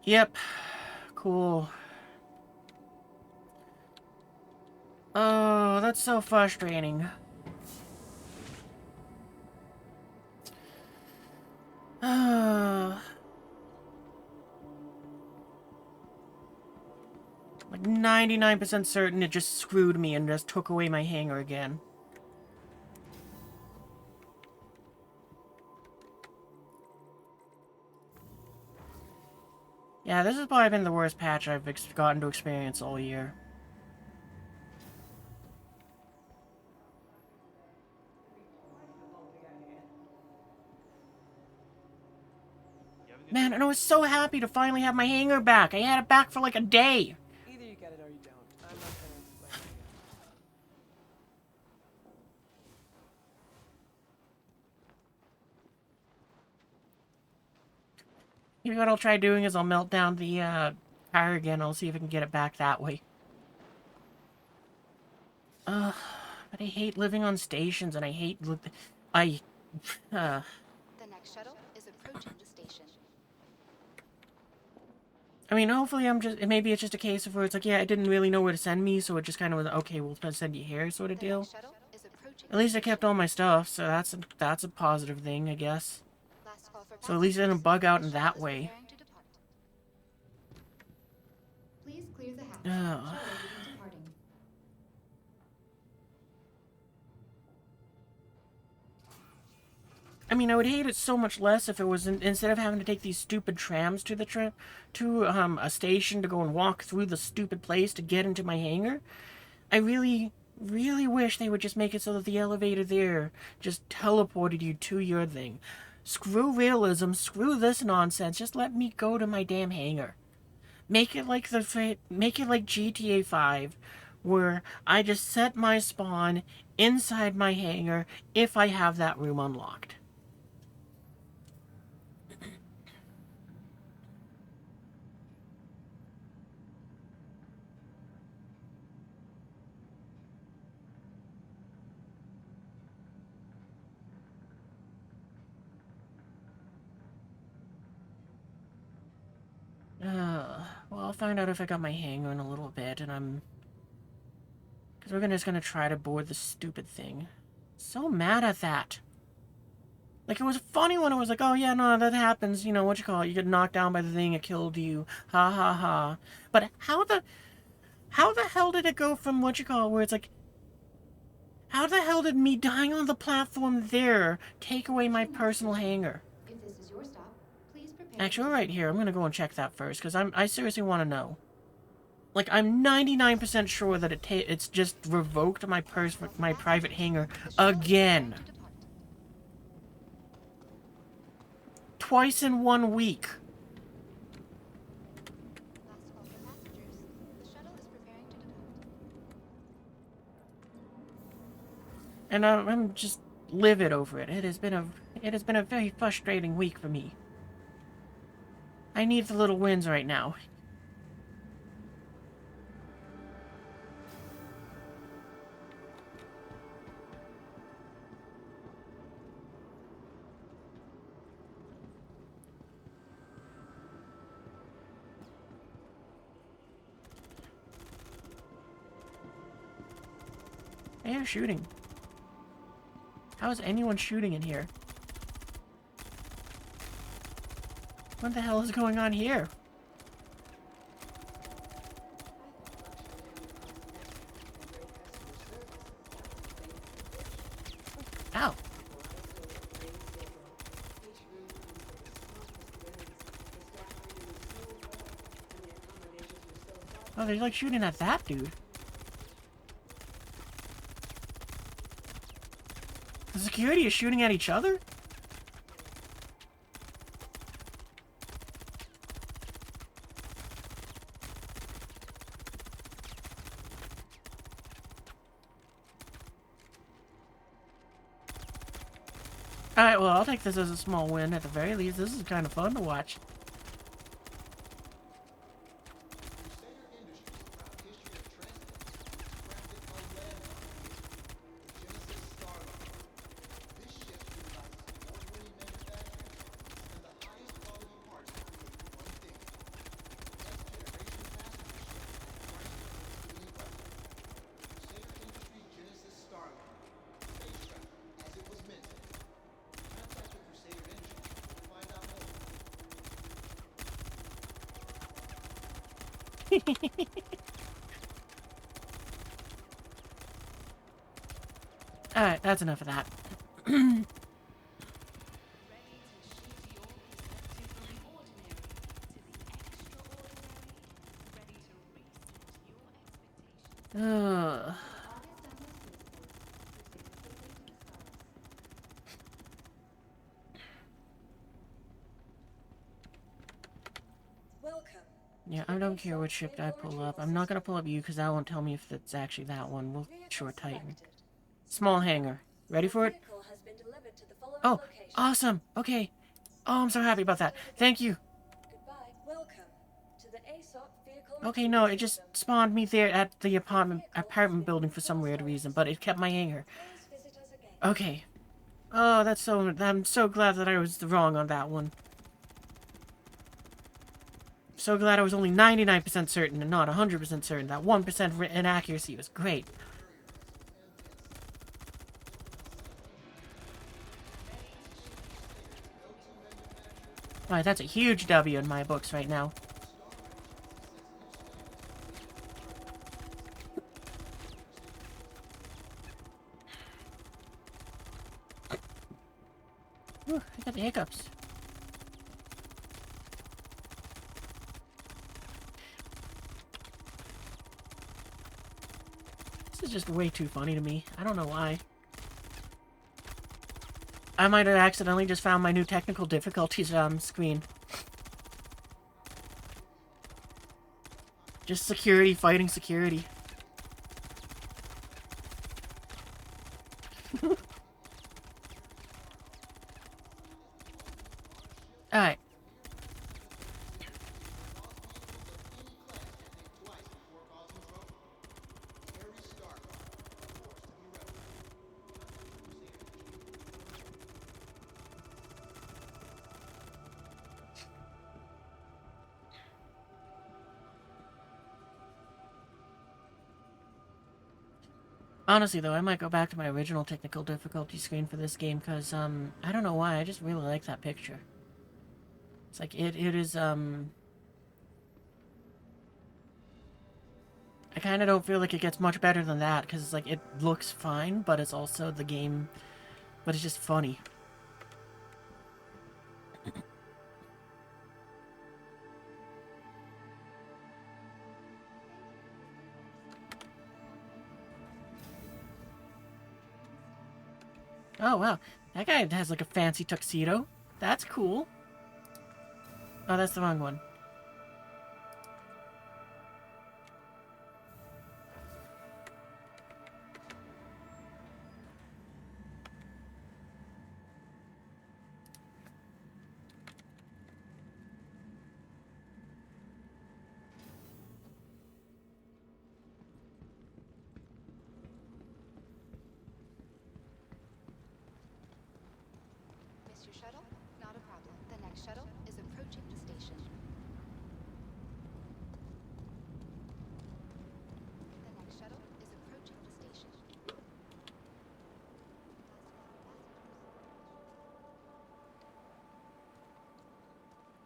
Yep. Cool. Oh, that's so frustrating. 99% certain it just screwed me and just took away my hangar again. Yeah, this has probably been the worst patch I've gotten to experience all year. Man, and I was so happy to finally have my hangar back. I had it back for like a day. Either you get it or you don't. I'm not gonna explain it again. You know what I'll try doing is I'll melt down the car again. I'll see if I can get it back that way. But I hate living on stations, and I hate The next shuttle is approaching the station. I mean, hopefully maybe it's just a case of where it's like, yeah, I didn't really know where to send me, so it just kind of was, okay, we'll send you here sort of The deal. next shuttle is approaching At least I kept all my stuff, so that's a positive thing, I guess. Last call for So at least I didn't bug out passengers. in The that shuttle is way. preparing to depart. Please clear the hatch. Oh. Shuttle will be departing. I mean, I would hate it so much less if it was instead of having to take these stupid trams to a station to go and walk through the stupid place to get into my hangar. I really, really wish they would just make it so that the elevator there just teleported you to your thing. Screw realism, screw this nonsense. Just let me go to my damn hangar. Make it like GTA 5, where I just set my spawn inside my hangar if I have that room unlocked. Well, I'll find out if I got my hangar in a little bit, and because we're just gonna try to board the stupid thing. So mad at that. Like, it was funny when it was like, oh yeah, no, that happens, you know, what you call it, you get knocked down by the thing, it killed you, ha ha ha. But how the hell did it go from what you call it, where it's like, how the hell did me dying on the platform there take away my personal hangar? If this is your stop, please prepare. Actually, right here, I'm gonna go and check that first, because I seriously want to know. Like, I'm 99% sure that it's just revoked my private hangar again. Twice in 1 week. Last call for passengers. The shuttle is preparing to depart. And I'm just livid over it. It has been a very frustrating week for me. I need the little wins right now. They are shooting. How is anyone shooting in here? What the hell is going on here? Ow. Oh, they're like shooting at that dude. The security is shooting at each other? Alright, well, I'll take this as a small win at the very least. This is kind of fun to watch. Alright, that's enough of that. Ugh. Welcome. Yeah, I don't care which ship I pull up. I'm not gonna pull up you because that won't tell me if it's actually that one. We'll short Titan. Small hangar. Ready for it? Vehicle has been delivered to the following Oh, location. awesome. Okay. Oh, I'm so happy about that. Thank you. Goodbye. Welcome to the ASOP vehicle Okay, retrieval no, it just system. spawned me there at the apartment building for some weird reason, but it kept my hangar. Please visit us again. Okay. Oh, I'm so glad that I was wrong on that one. So glad I was only 99% certain and not 100% certain. That 1% inaccuracy was great. Alright, that's a huge W in my books right now. Ooh, I got the hiccups. This is just way too funny to me. I don't know why. I might have accidentally just found my new technical difficulties screen. Just security fighting security. Alright. Honestly, though, I might go back to my original technical difficulty screen for this game, because, I don't know why, I just really like that picture. It's like, it is, I kind of don't feel like it gets much better than that, because it's like, it looks fine, but it's also the game, but it's just funny. Oh, wow. That guy has, like, a fancy tuxedo. That's cool. Oh, that's the wrong one. Missed your shuttle? Not a problem. The next shuttle is approaching the station. The next shuttle is approaching the station.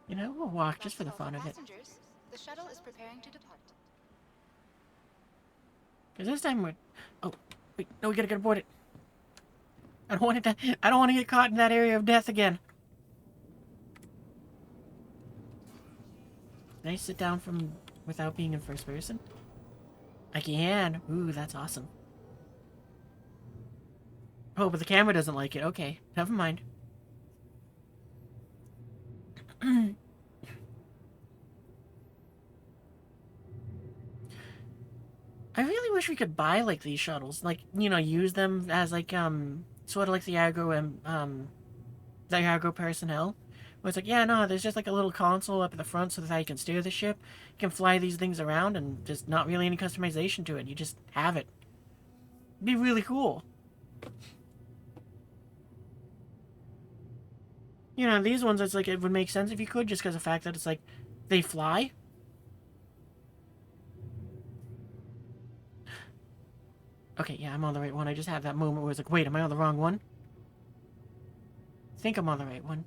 You know, we'll walk just for the Last call fun of it. passengers. The shuttle is preparing to depart. Because this time we're... Oh, wait, no, we gotta get aboard it. I don't want to get caught in that area of death again. Can I sit down from without being in first person? I can. Ooh, that's awesome. Oh, but the camera doesn't like it. Okay, never mind. I really wish we could buy, like, these shuttles. Like, you know, use them as, like, sort of like the aggro personnel. Where it's like, yeah, no, there's just, like, a little console up at the front so that you can steer the ship. You can fly these things around and there's not really any customization to it. You just have it. It'd be really cool. You know, these ones, it's like, it would make sense if you could, just because of the fact that it's like, they fly. Okay, yeah, I'm on the right one. I just had that moment where it's like, wait, am I on the wrong one? I think I'm on the right one.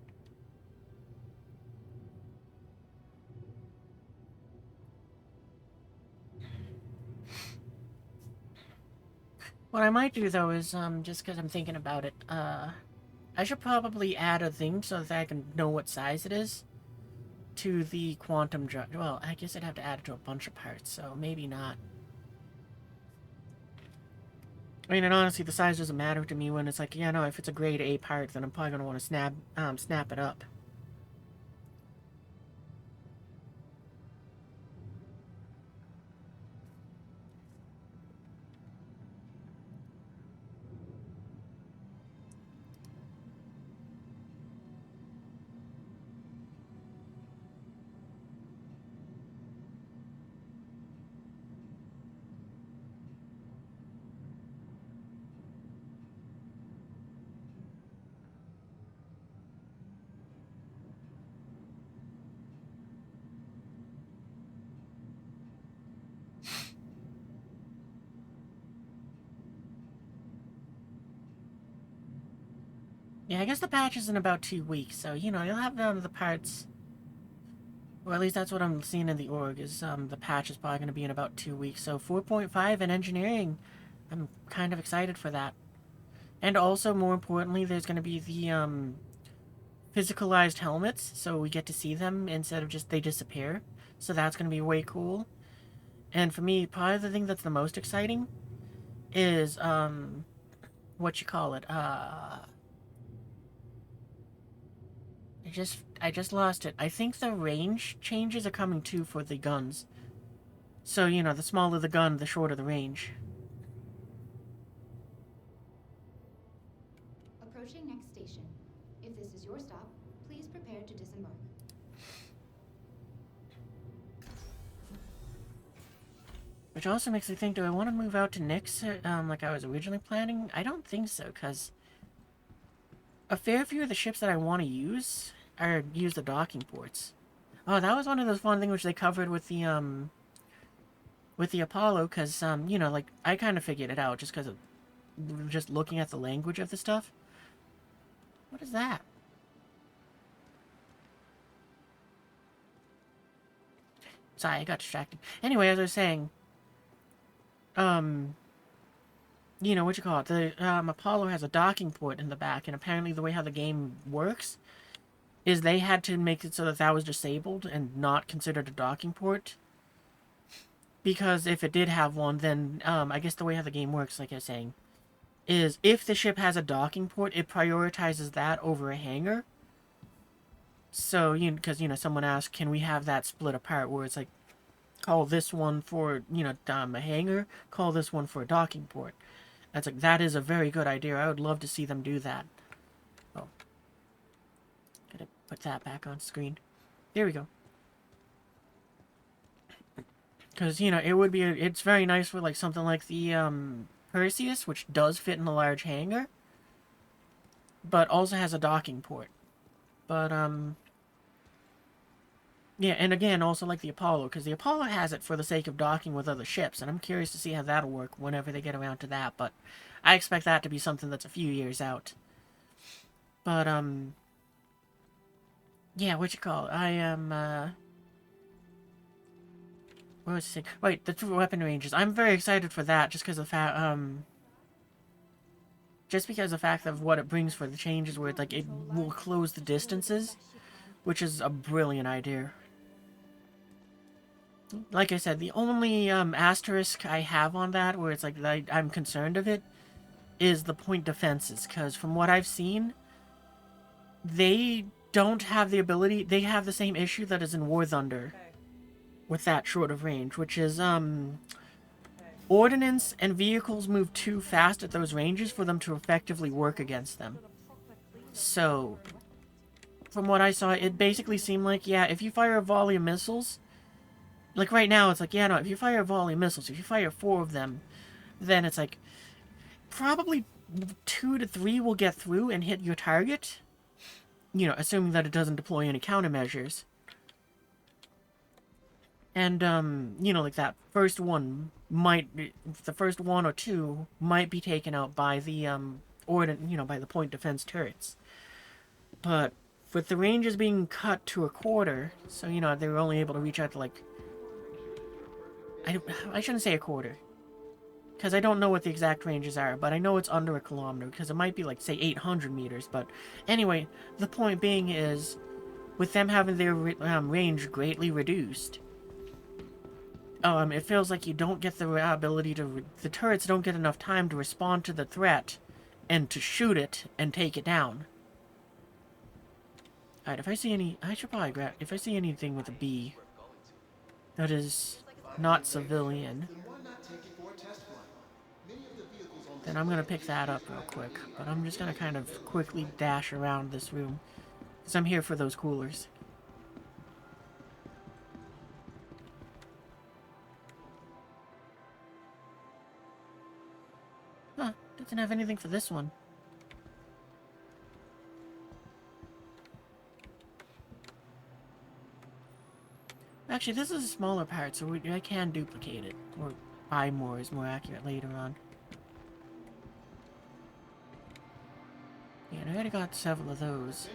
What I might do, though, is, just because I'm thinking about it, I should probably add a thing so that I can know what size it is to the quantum drive. Well, I guess I'd have to add it to a bunch of parts, so maybe not. I mean, and honestly, the size doesn't matter to me when it's like, yeah, no, if it's a grade A part, then I'm probably going to want to snap it up. Yeah, I guess the patch is in about 2 weeks, so, you know, you'll have the parts. Or at least that's what I'm seeing in the org, is the patch is probably going to be in about 2 weeks. So 4.5 in engineering, I'm kind of excited for that. And also, more importantly, there's going to be the physicalized helmets, so we get to see them instead of just they disappear. So that's going to be way cool. And for me, probably the thing that's the most exciting is, what you call it, I just lost it. I think the range changes are coming too for the guns. So, you know, the smaller the gun, the shorter the range. Approaching next station. If this is your stop, please prepare to disembark. Which also makes me think, do I want to move out to Nyx, like I was originally planning? I don't think so, because a fair few of the ships that I want to use the docking ports. Oh, that was one of those fun things which they covered with the Apollo, because, you know, like, I kind of figured it out just because of just looking at the language of the stuff. What is that? Sorry, I got distracted. Anyway, as I was saying, you know, what you call it, the, Apollo has a docking port in the back, and apparently the way how the game works is they had to make it so that that was disabled and not considered a docking port. Because if it did have one, then, I guess the way how the game works, like I was saying, is if the ship has a docking port, it prioritizes that over a hangar. So, you know, because, you know, someone asked, can we have that split apart, where it's like, call this one for, you know, a hangar, call this one for a docking port. That's like, that is a very good idea. I would love to see them do that. Oh. Gotta put that back on screen. There we go. Because, you know, it would be, it's very nice for, like, something like the, Perseus, which does fit in a large hangar, but also has a docking port. But, yeah, and again, also like the Apollo, because the Apollo has it for the sake of docking with other ships, and I'm curious to see how that'll work whenever they get around to that, but I expect that to be something that's a few years out. But, yeah, what you call it? I am, what was I saying? Wait, the weapon ranges. I'm very excited for that, just because of just because of the fact of what it brings for the changes, where it's like, it will close the distances, which is a brilliant idea. Like I said, the only asterisk I have on that, where it's like I'm concerned of it, is the point defenses. Because from what I've seen, they don't have the ability. They have the same issue that is in War Thunder, with that short of range, which is ordnance and vehicles move too fast at those ranges for them to effectively work against them. So, from what I saw, it basically seemed like, yeah, if you fire a volley of missiles. Like, right now, it's like, yeah, no, if you fire a volley of missiles, if you fire 4 of them, then it's like, probably 2 to 3 will get through and hit your target. You know, assuming that it doesn't deploy any countermeasures. And, you know, like that first one might be, the first 1 or 2 might be taken out by the, by the point defense turrets. But, with the ranges being cut to a quarter, so, you know, they were only able to reach out to, like, I shouldn't say a quarter. because I don't know what the exact ranges are, but I know it's under a kilometer, because it might be like, say, 800 meters, but anyway, the point being is, with them having their range greatly reduced, it feels like you don't get the ability to, the turrets don't get enough time to respond to the threat, and to shoot it, and take it down. Alright, if I see any, I should probably grab, if I see anything with a B, that is not civilian, Then why not take it for a test flight? Many of the vehicles on then I'm gonna pick display that up real quick. But I'm just gonna kind of quickly dash around this room, because I'm here for those coolers. Huh, doesn't have anything for this one. Actually, this is a smaller part, so I can duplicate it. Or buy more is more accurate later on. Yeah, and I already got several of those.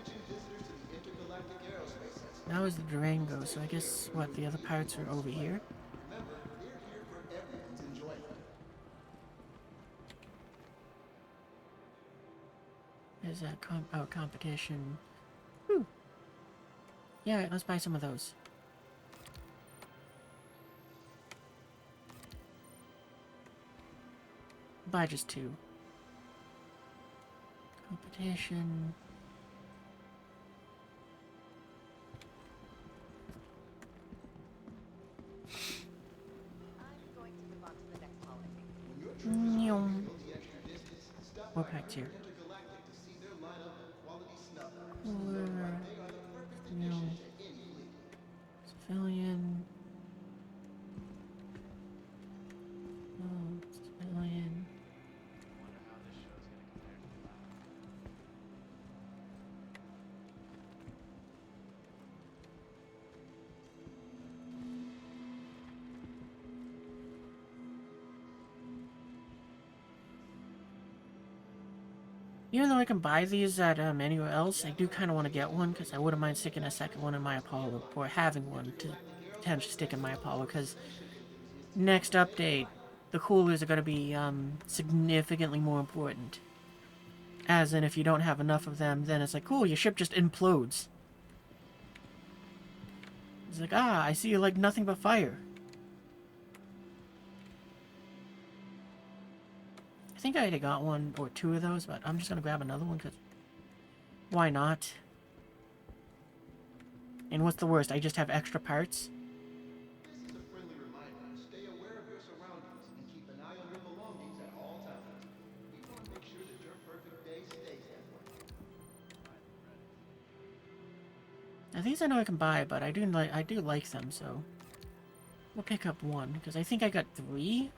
That was the Durango, so I guess, what, the other parts are over here? Remember, they're here for everyone's enjoyment. There's that competition. Whew. Yeah, right, let's buy some of those. Buy just 2. Competition. I'm going to move on to the next holiday. Nyong. More packs here. Intergalactic to see their lineup of quality snuff wraps. Cooler. They are the perfect addition to any fleet. Civilian. Oh, civilian. Even though I can buy these at anywhere else, I do kind of want to get one, because I wouldn't mind sticking a second one in my Apollo, or having one to potentially stick in my Apollo, because next update, the coolers are going to be significantly more important. As in, if you don't have enough of them, then it's like, cool, your ship just implodes. It's like, ah, I see you like nothing but fire. I think I already got 1 or 2 of those, but I'm just gonna grab another one, because why not? And what's the worst? I just have extra parts? This is a friendly reminder to stay aware of your surroundings and keep an eye on your belongings at all times. We want to make sure that your perfect day stays that way. Now these I know I can buy, but I do like them, so we'll pick up 1, because I think I got 3.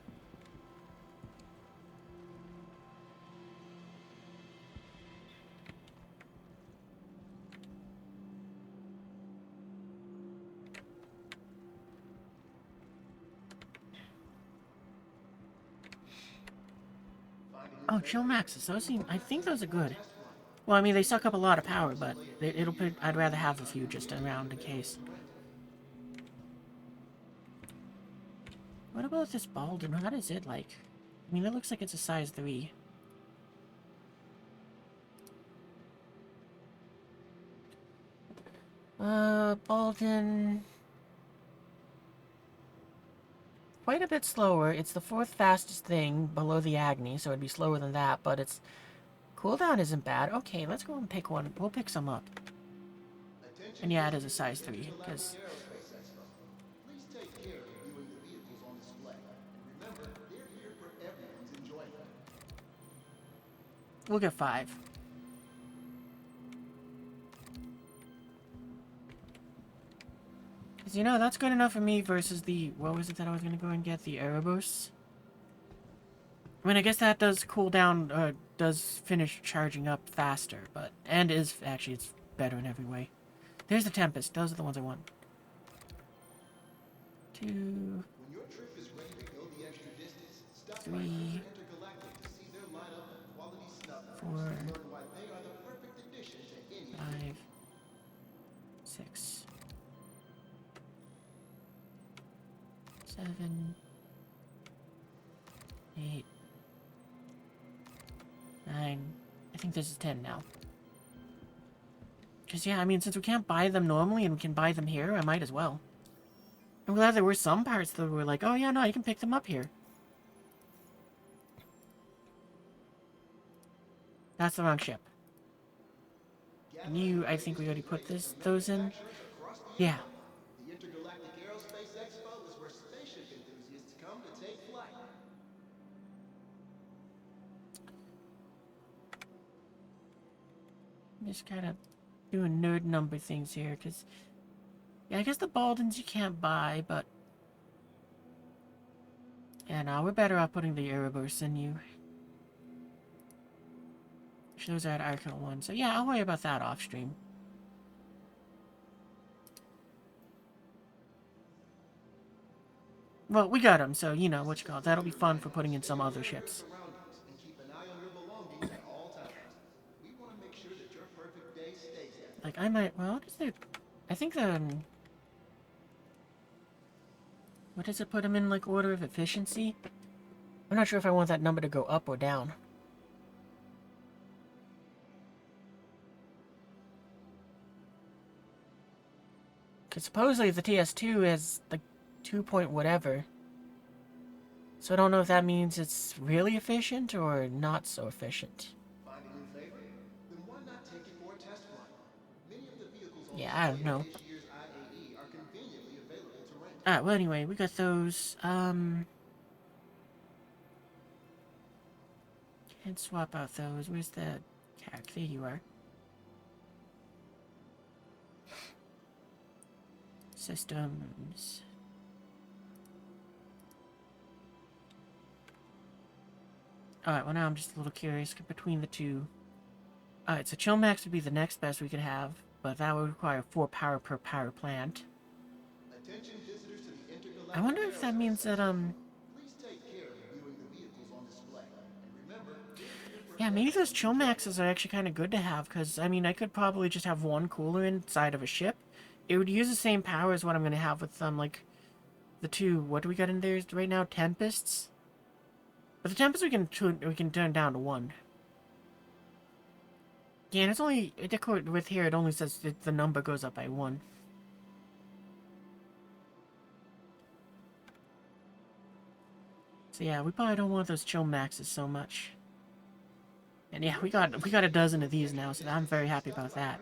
Oh, Chill Maxes. Those seem, I think those are good. Well, I mean, they suck up a lot of power, but I'd rather have a few just around in case. What about this Baldwin? How does it like? I mean, it looks like it's a size 3. Baldwin. Quite a bit slower. It's the 4th fastest thing below the Agni, so it'd be slower than that, but its cooldown isn't bad. Okay, let's go and pick one. We'll pick some up. And yeah, it is a size 3, because Please take care of viewing the vehicles on display. And remember, they're here for everyone's enjoyment. we'll get 5. Because, you know, that's good enough for me versus the... What was it that I was going to go and get? The Erebos? I mean, I guess that does cool down, does finish charging up faster, but... And is... Actually, it's better in every way. There's the Tempest. Those are the ones I want. 2... When your trip is ready to go the extra distance, stop by 3... Intergalactic to see their lineup of quality snuff wraps 4... and learn why they are the perfect addition to any 5... 6... 7... 8... 8, 9. I think this is 10 now. Because, yeah, I mean, since we can't buy them normally and we can buy them here, I might as well. I'm glad there were some parts that were like, oh, yeah, no, you can pick them up here. That's the wrong ship. And you, I think we already put those in. Yeah. The Intergalactic Aerospace Expo is where spaceship enthusiasts come to take flight. I'm just kind of doing nerd number things here, because... Yeah, I guess the Baldens you can't buy, but... Yeah, no, we're better off putting the Erebus in you. Those are at Arco 1, so yeah, I'll worry about that off stream. Well, we got them, so you know what you call it. That'll be fun for putting in some other ships. And keep an eye on your belongings at all times. We want to make sure that your perfect day stays that way. Like, I might... Well, what is there... I think the... What does it put them in, like, order of efficiency? I'm not sure if I want that number to go up or down. Because supposedly the TS2 is, like, 2 point whatever. So I don't know if that means it's really efficient or not so efficient. Find a new favorite? Then why not take it for a test flight? Many of the vehicles on Yeah, I don't know. this year's IAE are conveniently available to rent. Alright, well anyway, we got those. Can't swap out those. Where's the CAC? There you are. Systems. Alright, well now I'm just a little curious between the two. Alright, so Chill Max would be the next best we could have, but that would require 4 power per power plant. Attention visitors to the Intergalactic I wonder if that means that, Please take care of viewing the vehicles on display. And remember, yeah, maybe those Chill Maxes are actually kind of good to have, because, I mean, I could probably just have one cooler inside of a ship. It would use the same power as what I'm going to have with, like, the two, what do we got in there right now? Tempests? But the Tempest we can turn down to 1. Yeah, and it's only, with here, it only says that the number goes up by 1. So yeah, we probably don't want those Chill Maxes so much. And yeah, we got a dozen of these now, so I'm very happy about that.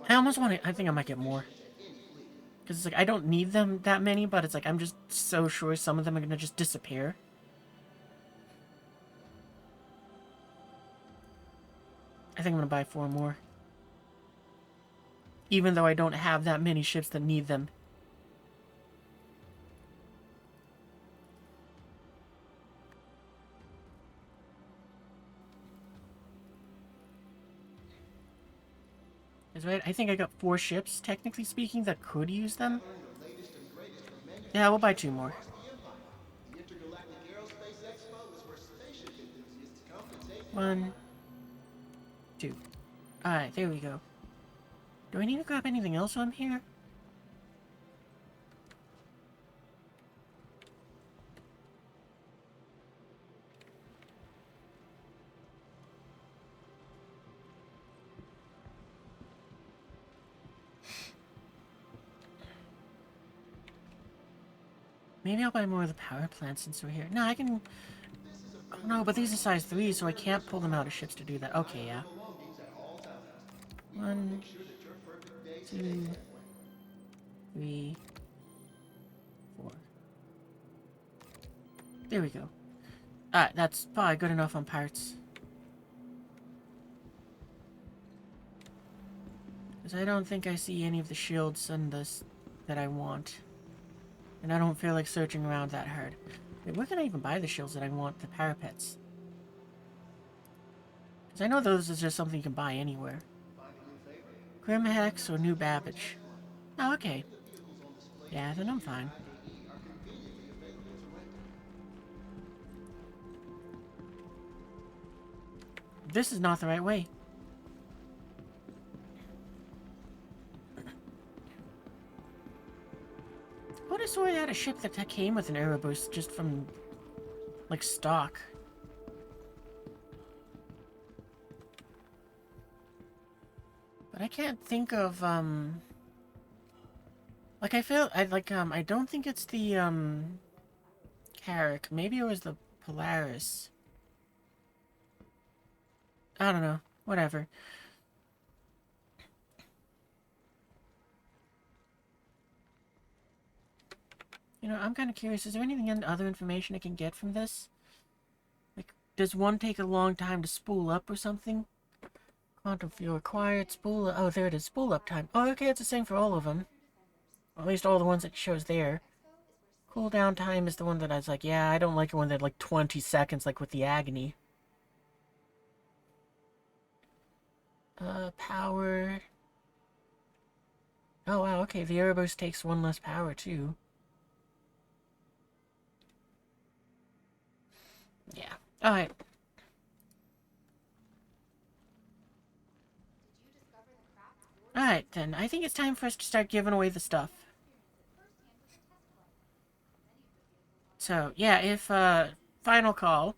I almost want to, I think I might get more. Because it's like, I don't need them that many, but it's like, I'm just so sure some of them are going to just disappear. I think I'm going to buy 4 more. Even though I don't have that many ships that need them. Right? I think I got 4 ships, technically speaking, that could use them. Yeah, we'll buy 2 more. 1, 2. Alright, there we go. Do I need to grab anything else on here? Maybe I'll buy more of the power plants since we're here. No, I can... Oh no, but these are size 3, so I can't pull them out of ships to do that. Okay, yeah. 1, 2, 3, 4. There we go. Alright, that's probably good enough on parts. Because I don't think I see any of the shields and this that I want. And I don't feel like searching around that hard. Wait, where can I even buy the shields that I want? The parapets. Because I know those is just something you can buy anywhere. Grim Hex or New Babbage. Oh, okay. Yeah, then I'm fine. This is not the right way. I would have sworn I had a ship that came with an Erebus just from, like, stock. But I can't think of, like, I don't think it's the, Carrack. Maybe it was the Polaris. I don't know. Whatever. You know, I'm kind of curious. Is there anything other information I can get from this? Like, does one take a long time to spool up or something? Quantum fuel required. Spool. Oh, there it is. Spool up time. Oh, okay. It's the same for all of them. Or at least all the ones that shows there. Cooldown time is the one that I was like, yeah, I don't like it when they're like 20 seconds, like with the Agony. Power. Oh, wow. Okay, the Erebus takes one less power, too. Yeah. Alright. Alright, then. I think it's time for us to start giving away the stuff. So, yeah, if, final call.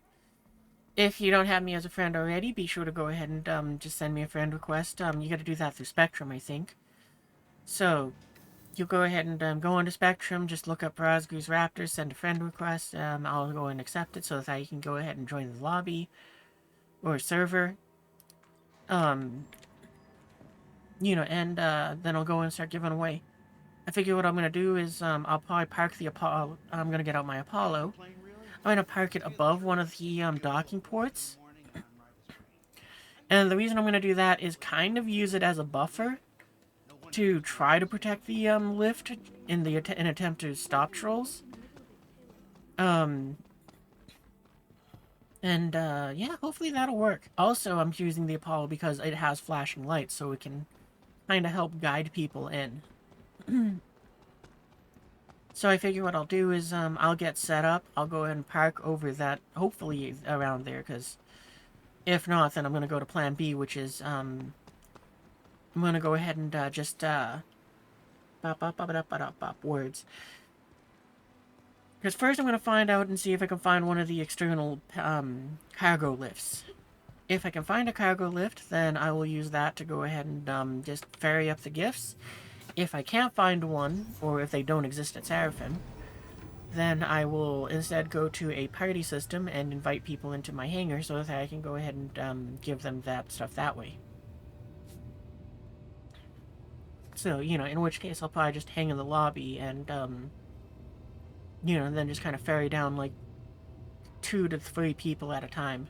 If you don't have me as a friend already, be sure to go ahead and, just send me a friend request. You gotta do that through Spectrum, I think. So, you go ahead and, go onto Spectrum, just look up RazgrizRaptor, send a friend request, I'll go and accept it so that you can go ahead and join the lobby. Or server. You know, and, then I'll go and start giving away. I figure what I'm gonna do is, I'll probably park the Apollo. I'm gonna get out my Apollo. I'm gonna park it above one of the, docking ports. And the reason I'm gonna do that is kind of use it as a buffer to try to protect the, lift in the in attempt to stop trolls. Yeah, hopefully that'll work. Also, I'm using the Apollo because it has flashing lights, so it can kind of help guide people in. So I figure what I'll do is, I'll get set up. I'll go ahead and park over that, hopefully around there, because if not, then I'm going to go to plan B, which is, I'm going to go ahead and, just, words. Because first I'm going to find out and see if I can find one of the external, cargo lifts. If I can find a cargo lift, then I will use that to go ahead and, just ferry up the gifts. If I can't find one, or if they don't exist at Seraphim, then I will instead go to a party system and invite people into my hangar so that I can go ahead and give them that stuff that way. So, you know, in which case I'll probably just hang in the lobby and, you know, then just kind of ferry down like 2 to 3 people at a time.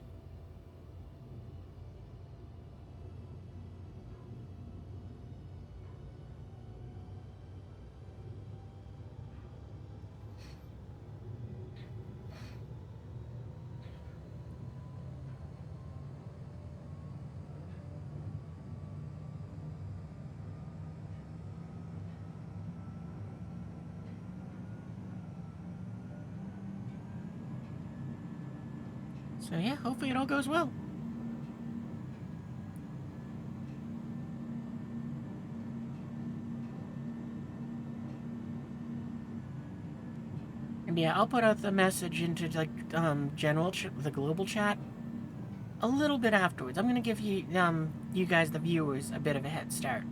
So yeah, hopefully it all goes well. And yeah, I'll put out the message into, like, the global chat a little bit afterwards. I'm gonna give you, you guys, the viewers, a bit of a head start.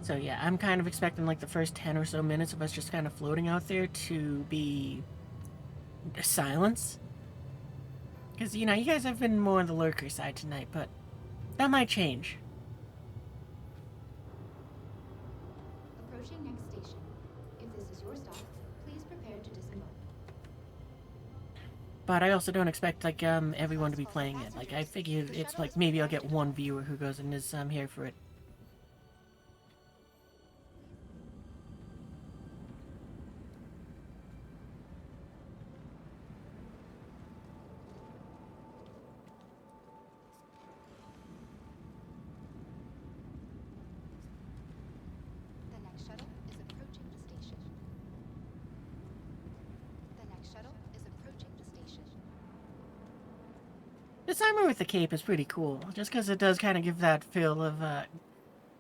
So yeah, I'm kind of expecting like the first 10 or so minutes of us just kind of floating out there to be silence. Because, you know, you guys have been more on the lurker side tonight, but that might change. Approaching next station. If this is your stop, please prepare to disembark. But I also don't expect, like, everyone to be playing it. Like, I figure it's like maybe I'll get one viewer who goes and is here for it. This armor with the cape is pretty cool, just because it does kind of give that feel of,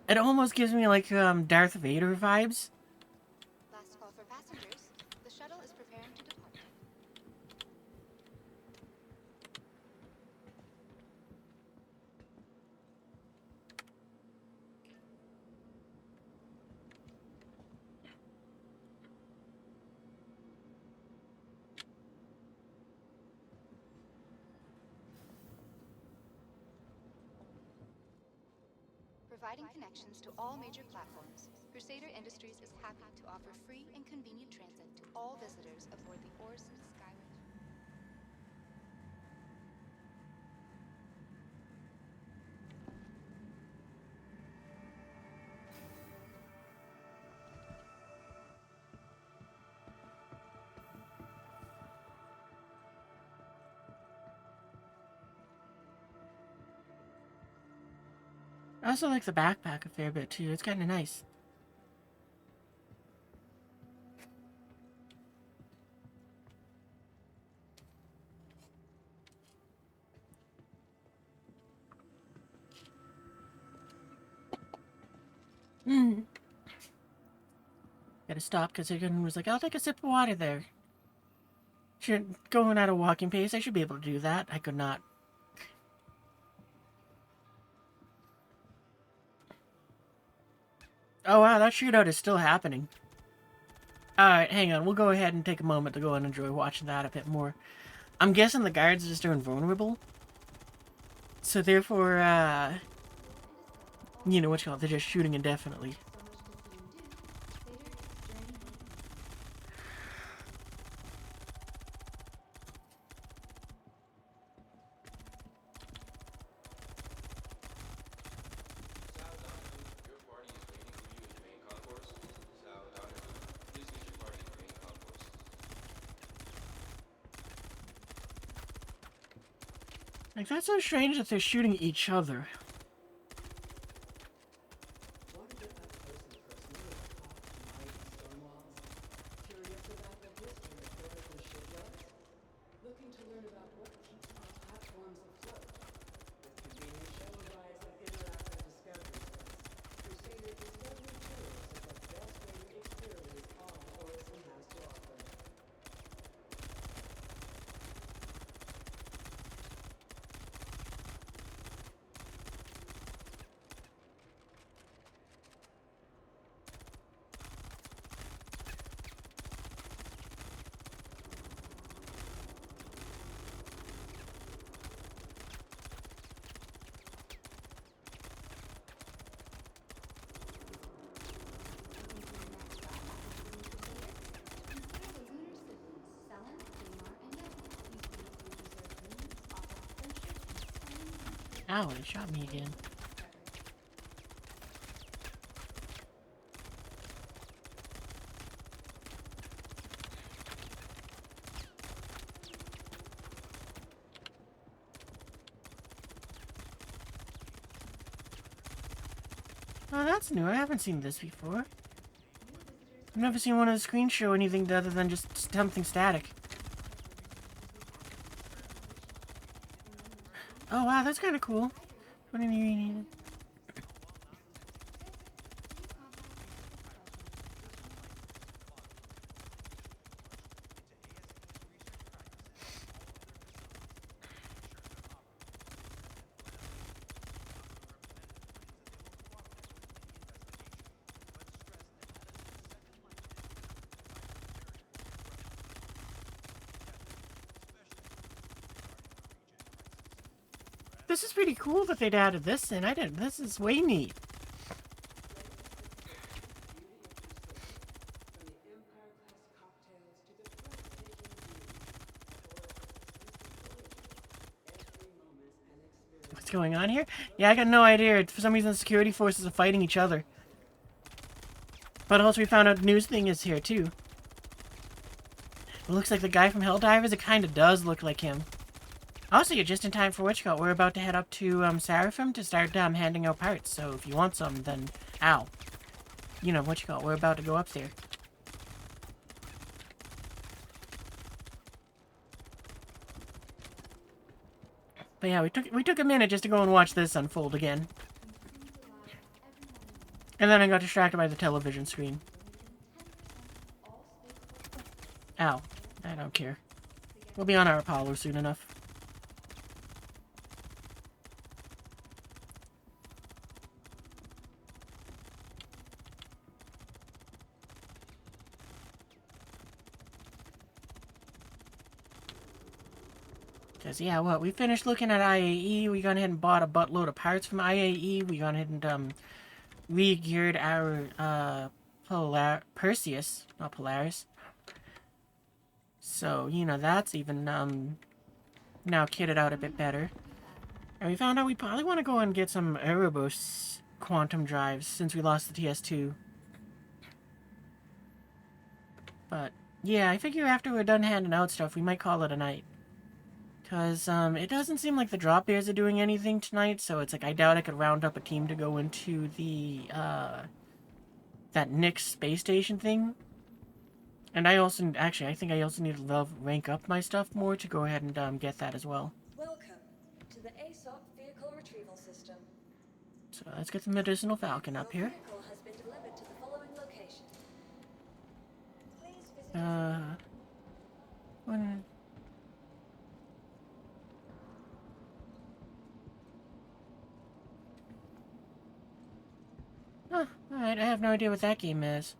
it almost gives me, like, Darth Vader vibes. Last call for passengers. The shuttle is preparing to depart. Providing connections to all major platforms, Crusader Industries is happy to offer free and convenient transit to all visitors aboard the Ors Skyway. I also like the backpack a fair bit too. It's kind of nice. Gotta stop because Higgin was like, I'll take a sip of water there. Going at a walking pace, I should be able to do that. I could not. Oh wow, that shootout is still happening. Alright, hang on. We'll go ahead and take a moment to go and enjoy watching that a bit more. I'm guessing the guards are just invulnerable. So therefore, you know what you call it, they're just shooting indefinitely. Like, that's so strange that they're shooting each other. Looking to learn about what keeps our platforms afloat. With convenient shuttle rides and interactive discovery quests, Crusader Discovery Tours is the best way to experience all Horizon has to offer. Ow, it shot me again. Oh, that's new. I haven't seen this before. I've never seen one of the screens show anything other than just something static. Oh wow, that's kind of cool. What do you need? This is pretty cool that they'd added this in. I didn't. This is way neat. What's going on here? Yeah, I got no idea. For some reason, the security forces are fighting each other. But also, we found out news thing is here too. It looks like the guy from Helldivers. It kind of does look like him. Also, you're just in time for what you got. We're about to head up to Seraphim to start handing out parts. So if you want some, then ow. You know what you got. We're about to go up there. But yeah, we took a minute just to go and watch this unfold again. And then I got distracted by the television screen. Ow. I don't care. We'll be on our Apollo soon enough. Because, yeah, what? We finished looking at IAE. We gone ahead and bought a buttload of parts from IAE. We gone ahead and, re-geared our, Perseus. Not Polaris. So, you know, that's even, now kitted out a bit better. And we found out we probably want to go and get some Erebus quantum drives since we lost the TS2. But, yeah, I figure after we're done handing out stuff, we might call it a night. Because, it doesn't seem like the drop bears are doing anything tonight, so it's like, I doubt I could round up a team to go into the, that Nyx space station thing. And I also, actually, I think I also need to rank up my stuff more to go ahead and, get that as well. Welcome to the ASOP vehicle retrieval system. So, let's get the medicinal falcon up here. Your vehicle has been delivered to the following location. Please visit One... Huh, alright, I have no idea what that game is.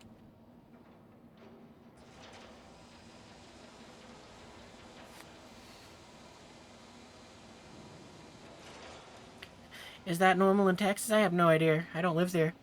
Is that normal in Texas? I have no idea. I don't live there.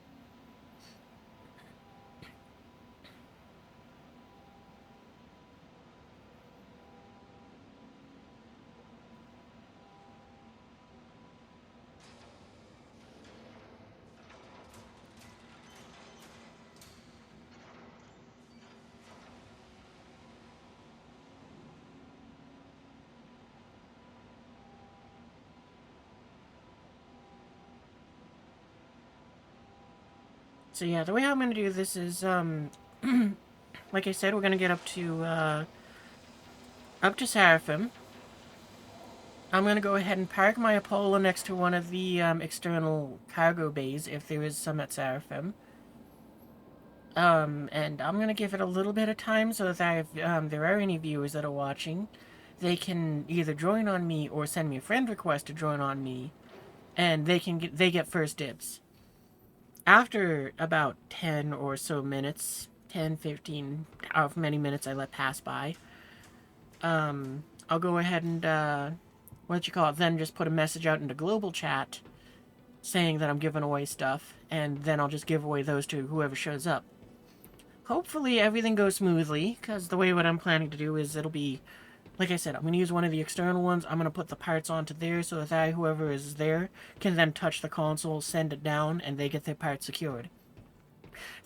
So yeah, the way I'm gonna do this is, like I said, we're gonna get up to Seraphim. I'm gonna go ahead and park my Apollo next to one of the, external cargo bays, if there is some at Seraphim. And I'm gonna give it a little bit of time so that if, there are any viewers that are watching, they can either join on me or send me a friend request to join on me, and they get first dibs. After about 10 or so minutes, 10, 15, however many minutes I let pass by, I'll go ahead and, then just put a message out into global chat saying that I'm giving away stuff, and then I'll just give away those to whoever shows up. Hopefully everything goes smoothly, because the way what I'm planning to do is it'll be, like I said, I'm going to use one of the external ones. I'm going to put the parts onto there so that whoever is there can then touch the console, send it down, and they get their parts secured.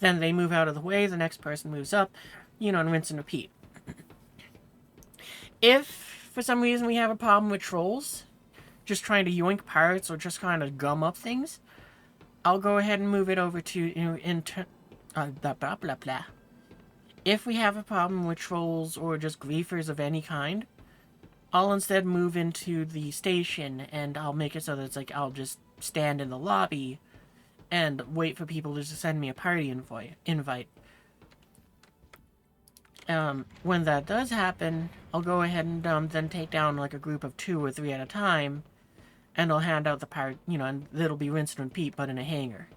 Then they move out of the way, the next person moves up, you know, and rinse and repeat. If, for some reason, we have a problem with trolls, just trying to yoink parts or just kind of gum up things, I'll go ahead and move it over to, you know, blah, blah, blah, blah. If we have a problem with trolls or just griefers of any kind, I'll instead move into the station and I'll make it so that it's like I'll just stand in the lobby and wait for people to just send me a party invite. When that does happen, I'll go ahead and then take down like a group of 2 or 3 at a time, and I'll hand out the part, you know, and it'll be rinse and repeat, but in a hangar.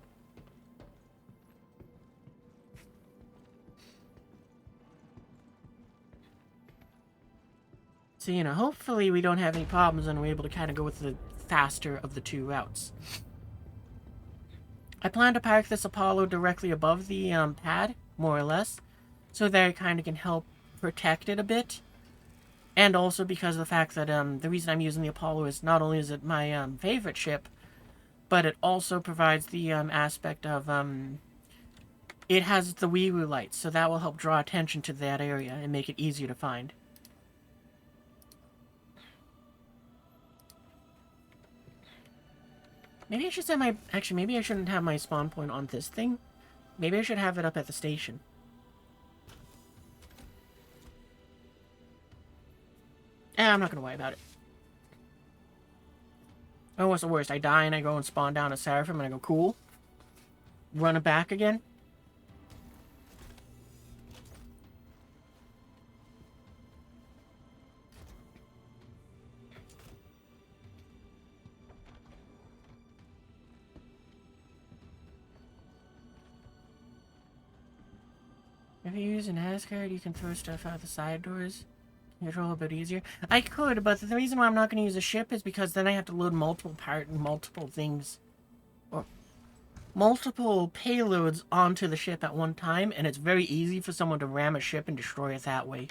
So, you know, hopefully we don't have any problems and we're able to kind of go with the faster of the 2 routes. I plan to park this Apollo directly above the pad, more or less, so that it kind of can help protect it a bit. And also because of the fact that the reason I'm using the Apollo is not only is it my favorite ship, but it also provides the aspect of it has the wee-woo lights, so that will help draw attention to that area and make it easier to find. Maybe I should set my... Actually, maybe I shouldn't have my spawn point on this thing. Maybe I should have it up at the station. I'm not going to worry about it. Oh, what's the worst? I die and I go and spawn down a Seraphim and I go, cool. Run it back again. If you use an AS card, you can throw stuff out the side doors. Control a bit easier. I could, but the reason why I'm not going to use a ship is because then I have to load multiple things. Or multiple payloads onto the ship at one time, and it's very easy for someone to ram a ship and destroy it that way.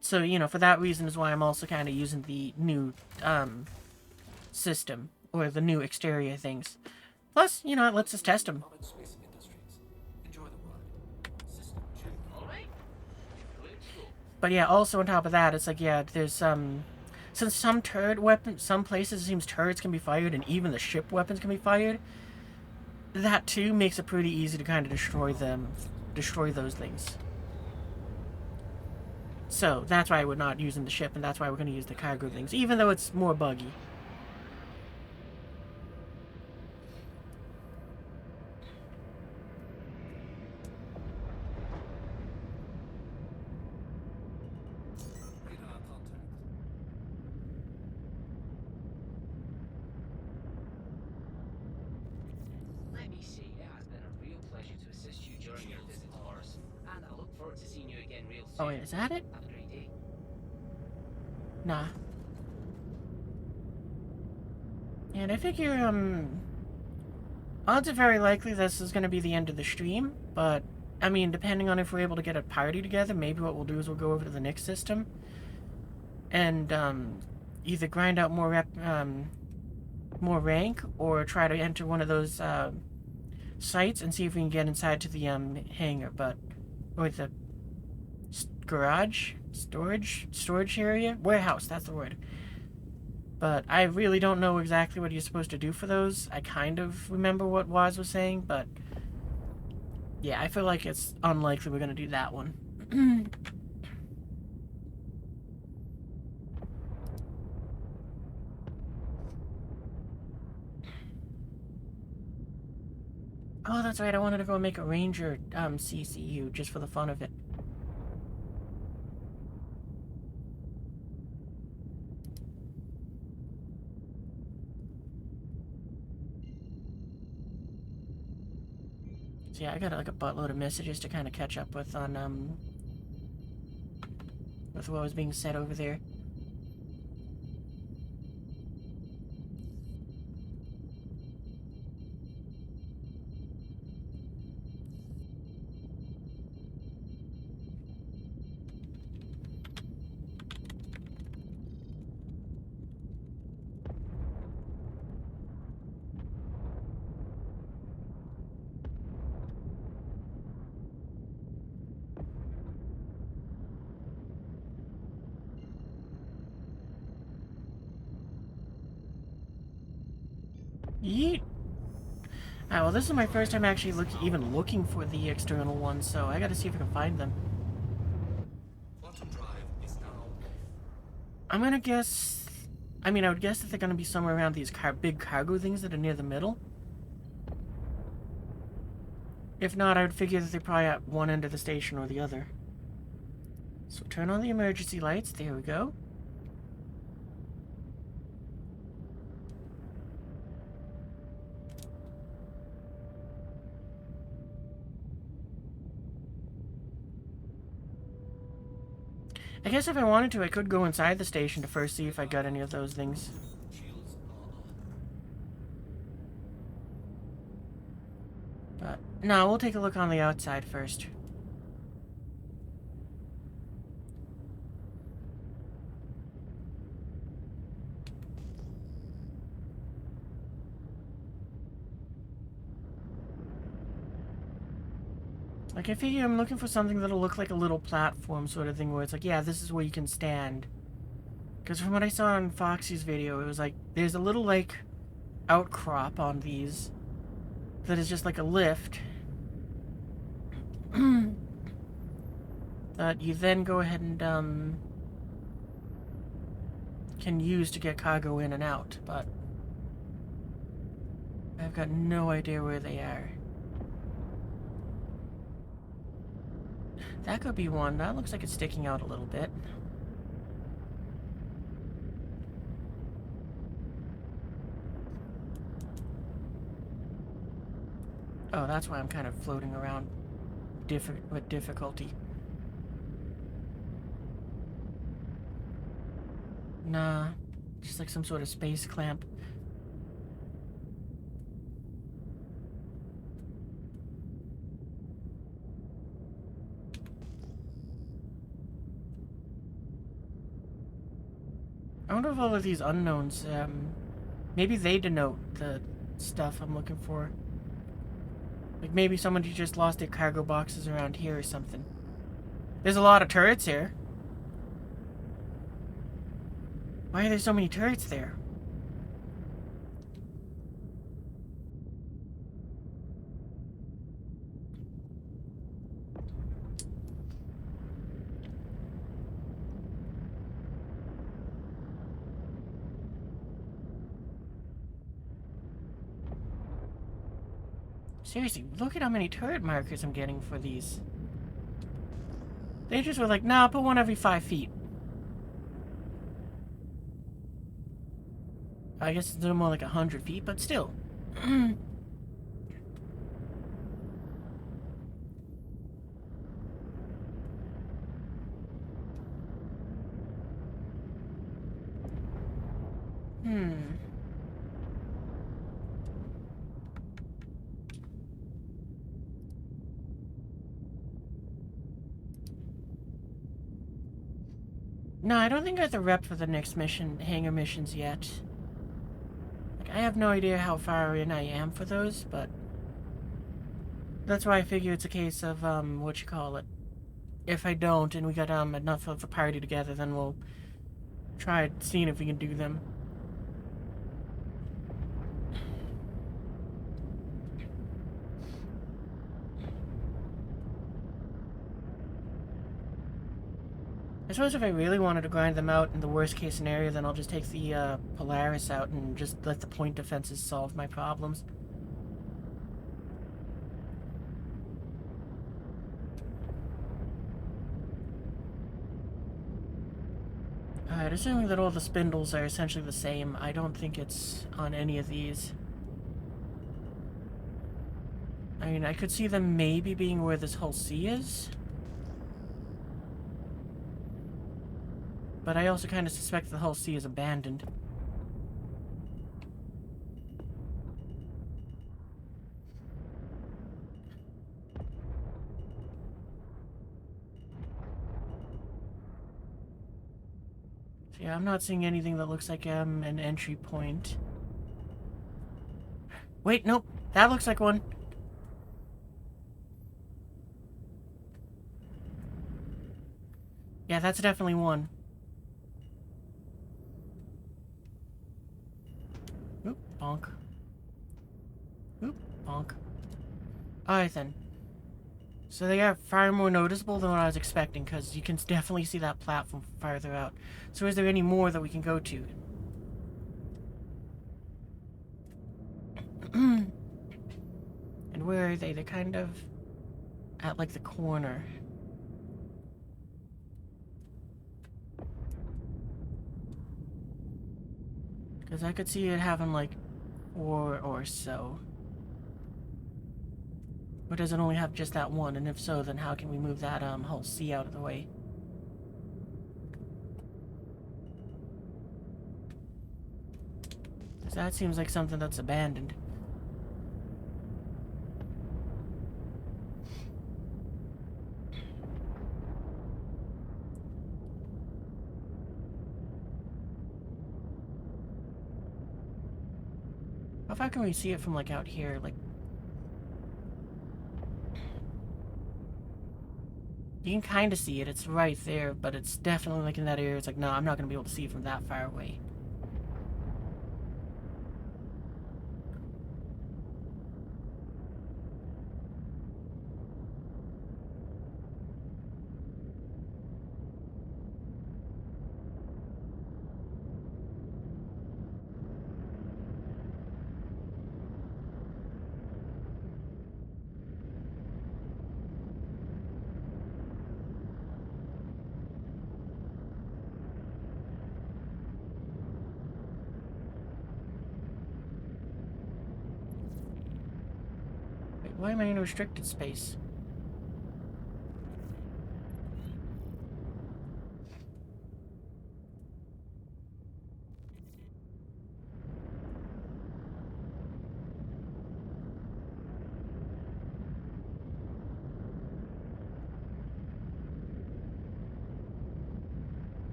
So, you know, for that reason is why I'm also kind of using the new, system. Or the new exterior things. Plus, you know, it lets us test them. But yeah, also on top of that, it's like, yeah, there's, since some turret weapons, some places it seems turrets can be fired, and even the ship weapons can be fired, that too makes it pretty easy to kind of destroy those things. So, that's why we're not using the ship, and that's why we're going to use the cargo things, even though it's more buggy. Let me say, it has been a real pleasure to assist you during your visit to Horus, and I look forward to seeing you again real soon. Oh wait, is that it? Have a great day. Nah. And I figure, odds are very likely this is going to be the end of the stream, but, I mean, depending on if we're able to get a party together, maybe what we'll do is we'll go over to the next system, and, either grind out more more rank, or try to enter one of those, sites and see if we can get inside to the, hangar, or the garage? Storage area? Warehouse, that's the word. But I really don't know exactly what you're supposed to do for those. I kind of remember what Waz was saying, but yeah, I feel like it's unlikely we're gonna do that one. Oh, that's right, I wanted to go make a Ranger CCU just for the fun of it. So yeah, I got like a buttload of messages to kind of catch up with on, with what was being said over there. Yeet. Ah, well, this is my first time actually even looking for the external ones, so I gotta see if I can find them. I'm gonna guess... I mean, I would guess that they're gonna be somewhere around these big cargo things that are near the middle. If not, I would figure that they're probably at one end of the station or the other. So turn on the emergency lights. There we go. I guess if I wanted to, I could go inside the station to first see if I got any of those things. But, no, we'll take a look on the outside first. Like, I figure I'm looking for something that'll look like a little platform sort of thing where it's like, yeah, this is where you can stand. Because from what I saw on Foxy's video, it was like, there's a little, like, outcrop on these that is just like a lift. That you then go ahead and, can use to get cargo in and out, but I've got no idea where they are. That could be one. That looks like it's sticking out a little bit. Oh, that's why I'm kind of floating around with difficulty. Nah, just like some sort of space clamp. I wonder if all of these unknowns, maybe they denote the stuff I'm looking for. Like maybe somebody just lost their cargo boxes around here or something. There's a lot of turrets here. Why are there so many turrets there? Seriously, look at how many turret markers I'm getting for these. They just were like, nah, put one every 5 feet. I guess it's a little more like 100 feet, but still. No, I don't think I have the rep for the next mission, hangar missions yet. Like, I have no idea how far in I am for those, but that's why I figure it's a case of, what you call it. If I don't, and we got, enough of a party together, then we'll try seeing if we can do them. I suppose if I really wanted to grind them out in the worst case scenario, then I'll just take the, Polaris out and just let the point defenses solve my problems. Alright, assuming that all the spindles are essentially the same, I don't think it's on any of these. I mean, I could see them maybe being where this whole sea is. But I also kind of suspect the whole sea is abandoned. So yeah, I'm not seeing anything that looks like an entry point. Wait, nope. That looks like one. Yeah, that's definitely one. Oop, bonk. Oop, bonk. Alright then. So they are far more noticeable than what I was expecting, because you can definitely see that platform farther out. So is there any more that we can go to? And where are they? They're kind of at, like, the corner. Because I could see it having, like, 4 or so. Or does it only have just that one? And if so, then how can we move that whole sea out of the way? Because that seems like something that's abandoned. How far can we see it from, like, out here? Like, you can kind of see it. It's right there, but it's definitely, like, in that area. It's like, no, I'm not going to be able to see it from that far away. Why am I in a restricted space?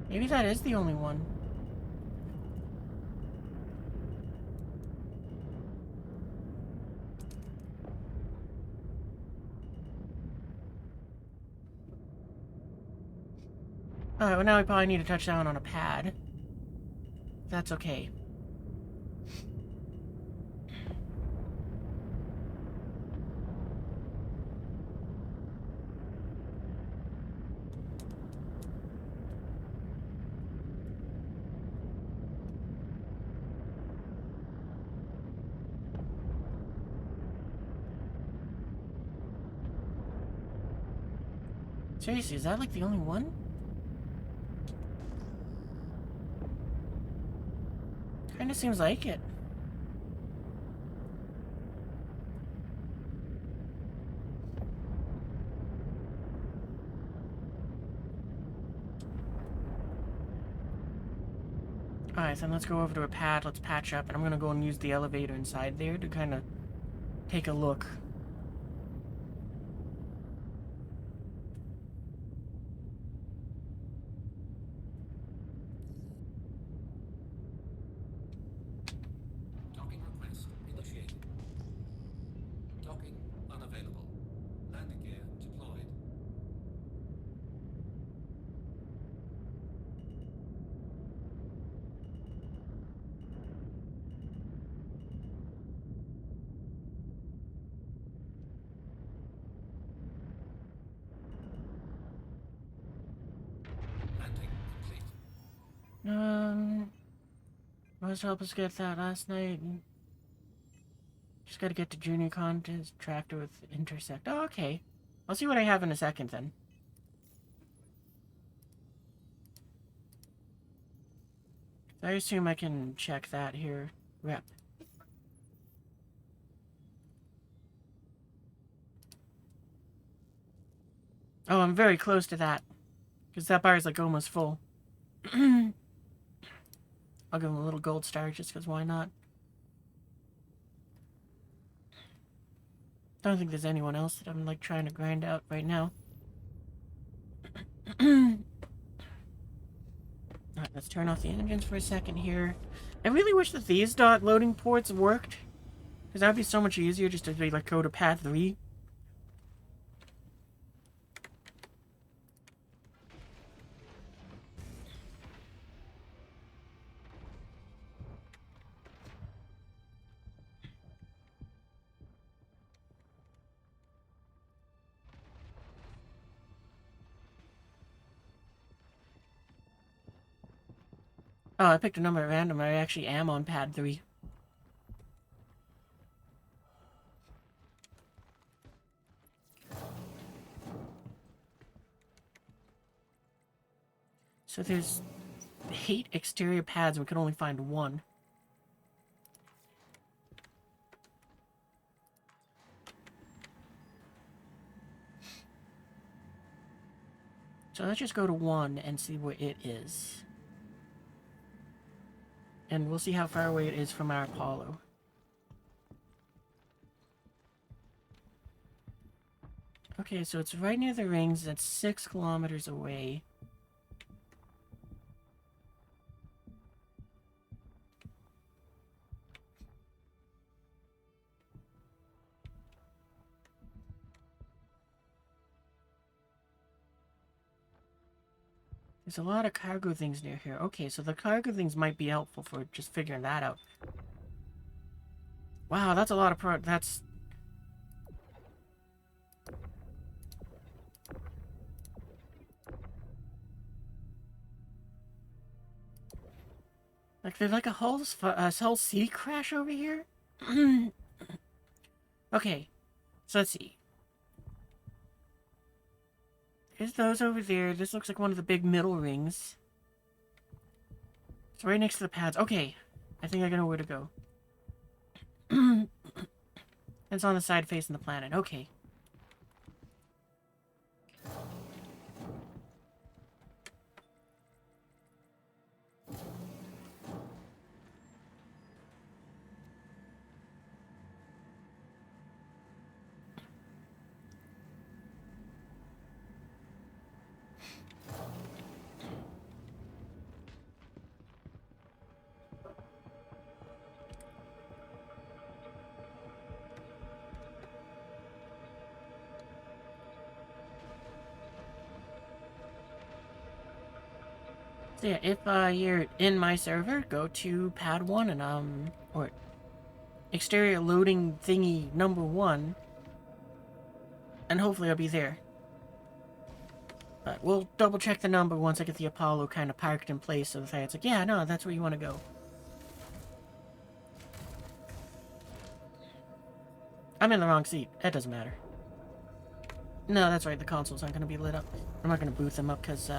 Maybe that is the only one. Alright, well now we probably need to touch down on a pad. That's okay. Seriously, is that like the only one? Kinda seems like it. Alright, then let's go over to a pad, let's patch up, and I'm gonna go and use the elevator inside there to kind of take a look. Docking request initiated. Docking unavailable. Landing gear deployed. Landing complete. Was help us get that last night. Just gotta get to junior contest tractor with intersect. Oh, okay. I'll see what I have in a second then. I assume I can check that here. Rep. Oh, I'm very close to that. Because that bar is like almost full. I'll give him a little gold star just because why not? Don't think there's anyone else that I'm like trying to grind out right now. Alright, let's turn off the engines for a second here. I really wish that these dot loading ports worked. Because that would be so much easier just to be like go to pad 3. Oh, I picked a number at random. I actually am on pad 3. So there's 8 exterior pads and we can only find 1. So let's just go to 1 and see where it is. And we'll see how far away it is from our Apollo. Okay, so it's right near the rings. That's 6 kilometers away. There's a lot of cargo things near here. Okay, so the cargo things might be helpful for just figuring that out. Wow, that's a lot of that's... Like, there's like a whole sea crash over here? Okay, so let's see. There's those over there. This looks like one of the big middle rings. It's right next to the pads. Okay, I think I know where to go. It's on the side facing the planet. Okay. So yeah, if you're in my server, go to pad 1 and or exterior loading thingy number 1, and hopefully I'll be there. But we'll double check the number once I get the Apollo kind of parked in place, so that it's like, yeah, no, that's where you want to go. I'm in the wrong seat. That doesn't matter. No, that's right, the consoles aren't going to be lit up. I'm not going to boot them up because,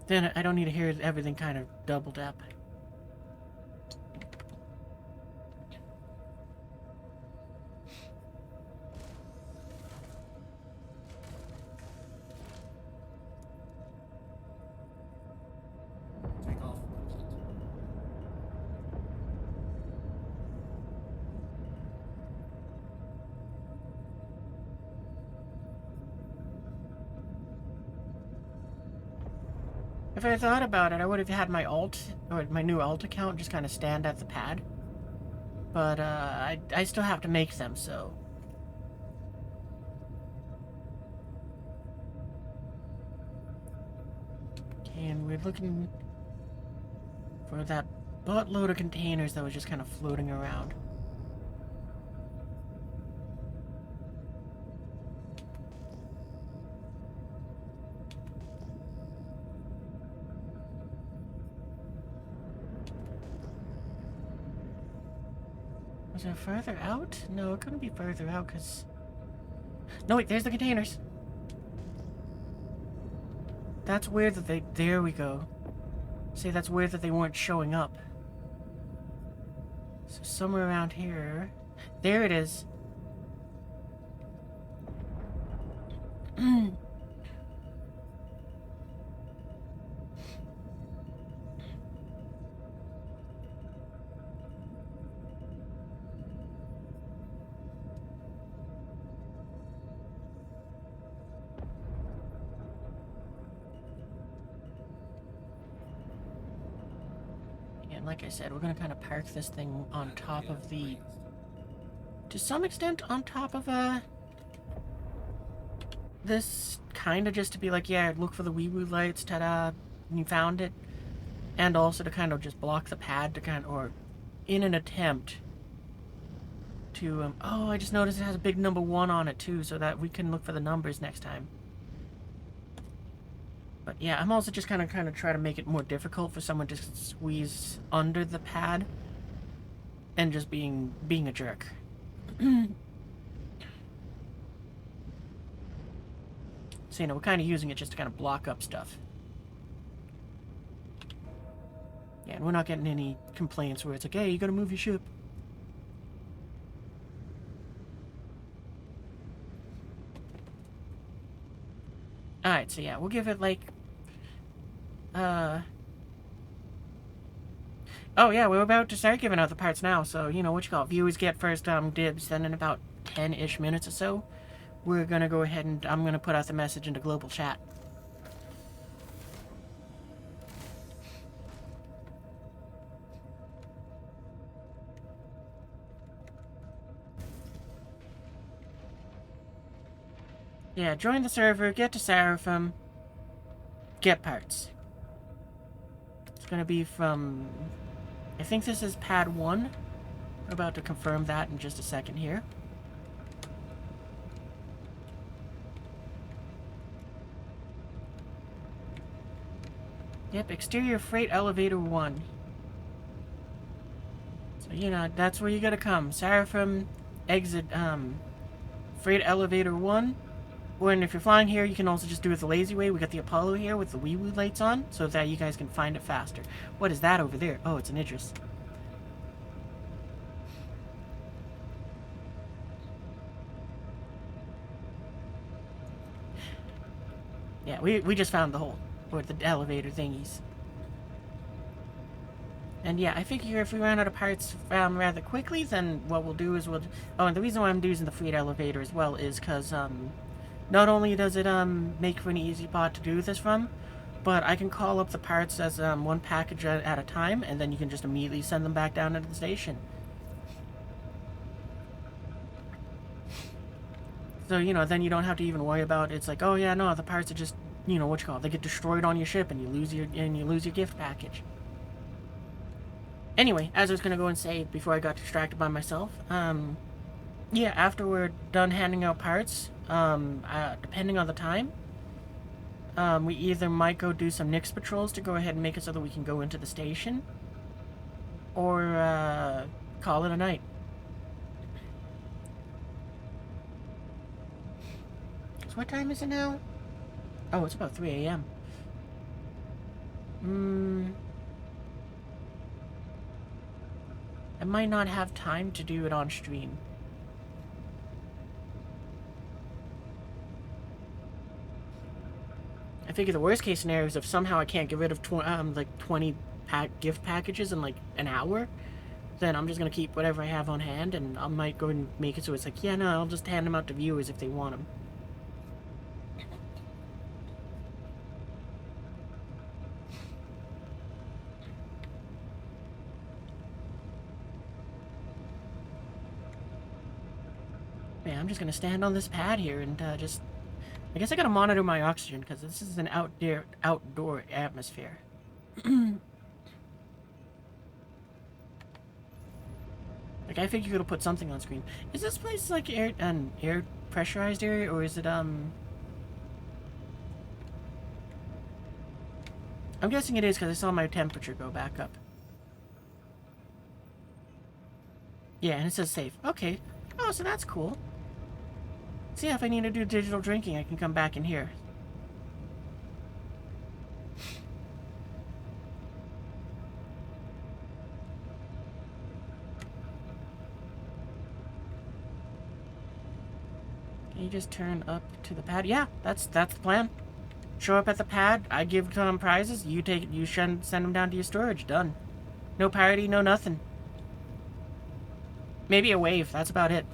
then I don't need to hear everything kind of doubled up. Take off complete. If I thought about it, I would have had my alt, or my new alt account, just kind of stand at the pad. But, I still have to make them, so... Okay, and we're looking for that buttload of containers that was just kind of floating around. Was it further out? No, it couldn't be further out, because... No, wait, there's the containers! That's weird that they... There we go. See, that's weird that they weren't showing up. So somewhere around here... There it is! And like I said, we're gonna kind of park this thing on top of the... To some extent, on top of, this kind of just to be like, yeah, look for the wee-woo lights, ta-da, you found it. And also to kind of just block the pad to kind of, or in an attempt to, oh, I just noticed it has a big number 1 on it too, so that we can look for the numbers next time. But yeah, I'm also just kind of try to make it more difficult for someone to squeeze under the pad and just being a jerk. So, you know, we're kind of using it just to kind of block up stuff. Yeah, and we're not getting any complaints where it's like, hey, you gotta move your ship. Alright, so yeah, we'll give it like... Oh yeah, we're about to start giving out the parts now, so, you know, what you call it, viewers get first dibs, then in about 10-ish minutes or so, we're gonna go ahead and I'm gonna put out the message into global chat. Yeah, join the server, get to Seraphim, get parts. It's gonna be from... I think this is pad 1. We're about to confirm that in just a second here. Yep, exterior freight elevator 1. So, you know, that's where you gotta come. Seraphim, exit, freight elevator 1. And if you're flying here, you can also just do it the lazy way. We got the Apollo here with the wee-woo lights on, so that you guys can find it faster. What is that over there? Oh, it's an Idris. Yeah, we just found the hole. With the elevator thingies. And yeah, I figure if we run out of parts rather quickly, then what we'll do is we'll... Oh, and the reason why I'm using the freight elevator as well is because, not only does it, make for an easy pod to do this from, but I can call up the parts as, one package at a time, and then you can just immediately send them back down into the station. So, you know, then you don't have to even worry about, it's like, oh yeah, no, the parts are just, you know, what you call it, they get destroyed on your ship and you lose your gift package. Anyway, as I was gonna go and say before I got distracted by myself, yeah, after we're done handing out parts, depending on the time, we either might go do some Nix patrols to go ahead and make it so that we can go into the station, or, call it a night. So what time is it now? Oh, it's about 3 a.m. I might not have time to do it on stream. I figure the worst case scenario is if somehow I can't get rid of 20 gift packages in like an hour, then I'm just gonna keep whatever I have on hand, and I might go and make it so it's like, yeah, no, I'll just hand them out to viewers if they want them. Man, I'm just gonna stand on this pad here and just... I guess I gotta monitor my oxygen, because this is an outdoor atmosphere. Like, I figured you could put something on screen. Is this place like an air pressurized area, or is it, I'm guessing it is, because I saw my temperature go back up. Yeah, and it says safe. Okay. Oh, so that's cool. See, if I need to do digital drinking, I can come back in here. Can you just turn up to the pad? Yeah, that's the plan. Show up at the pad, I give them prizes, you send them down to your storage. Done. No party, no nothing. Maybe a wave, that's about it.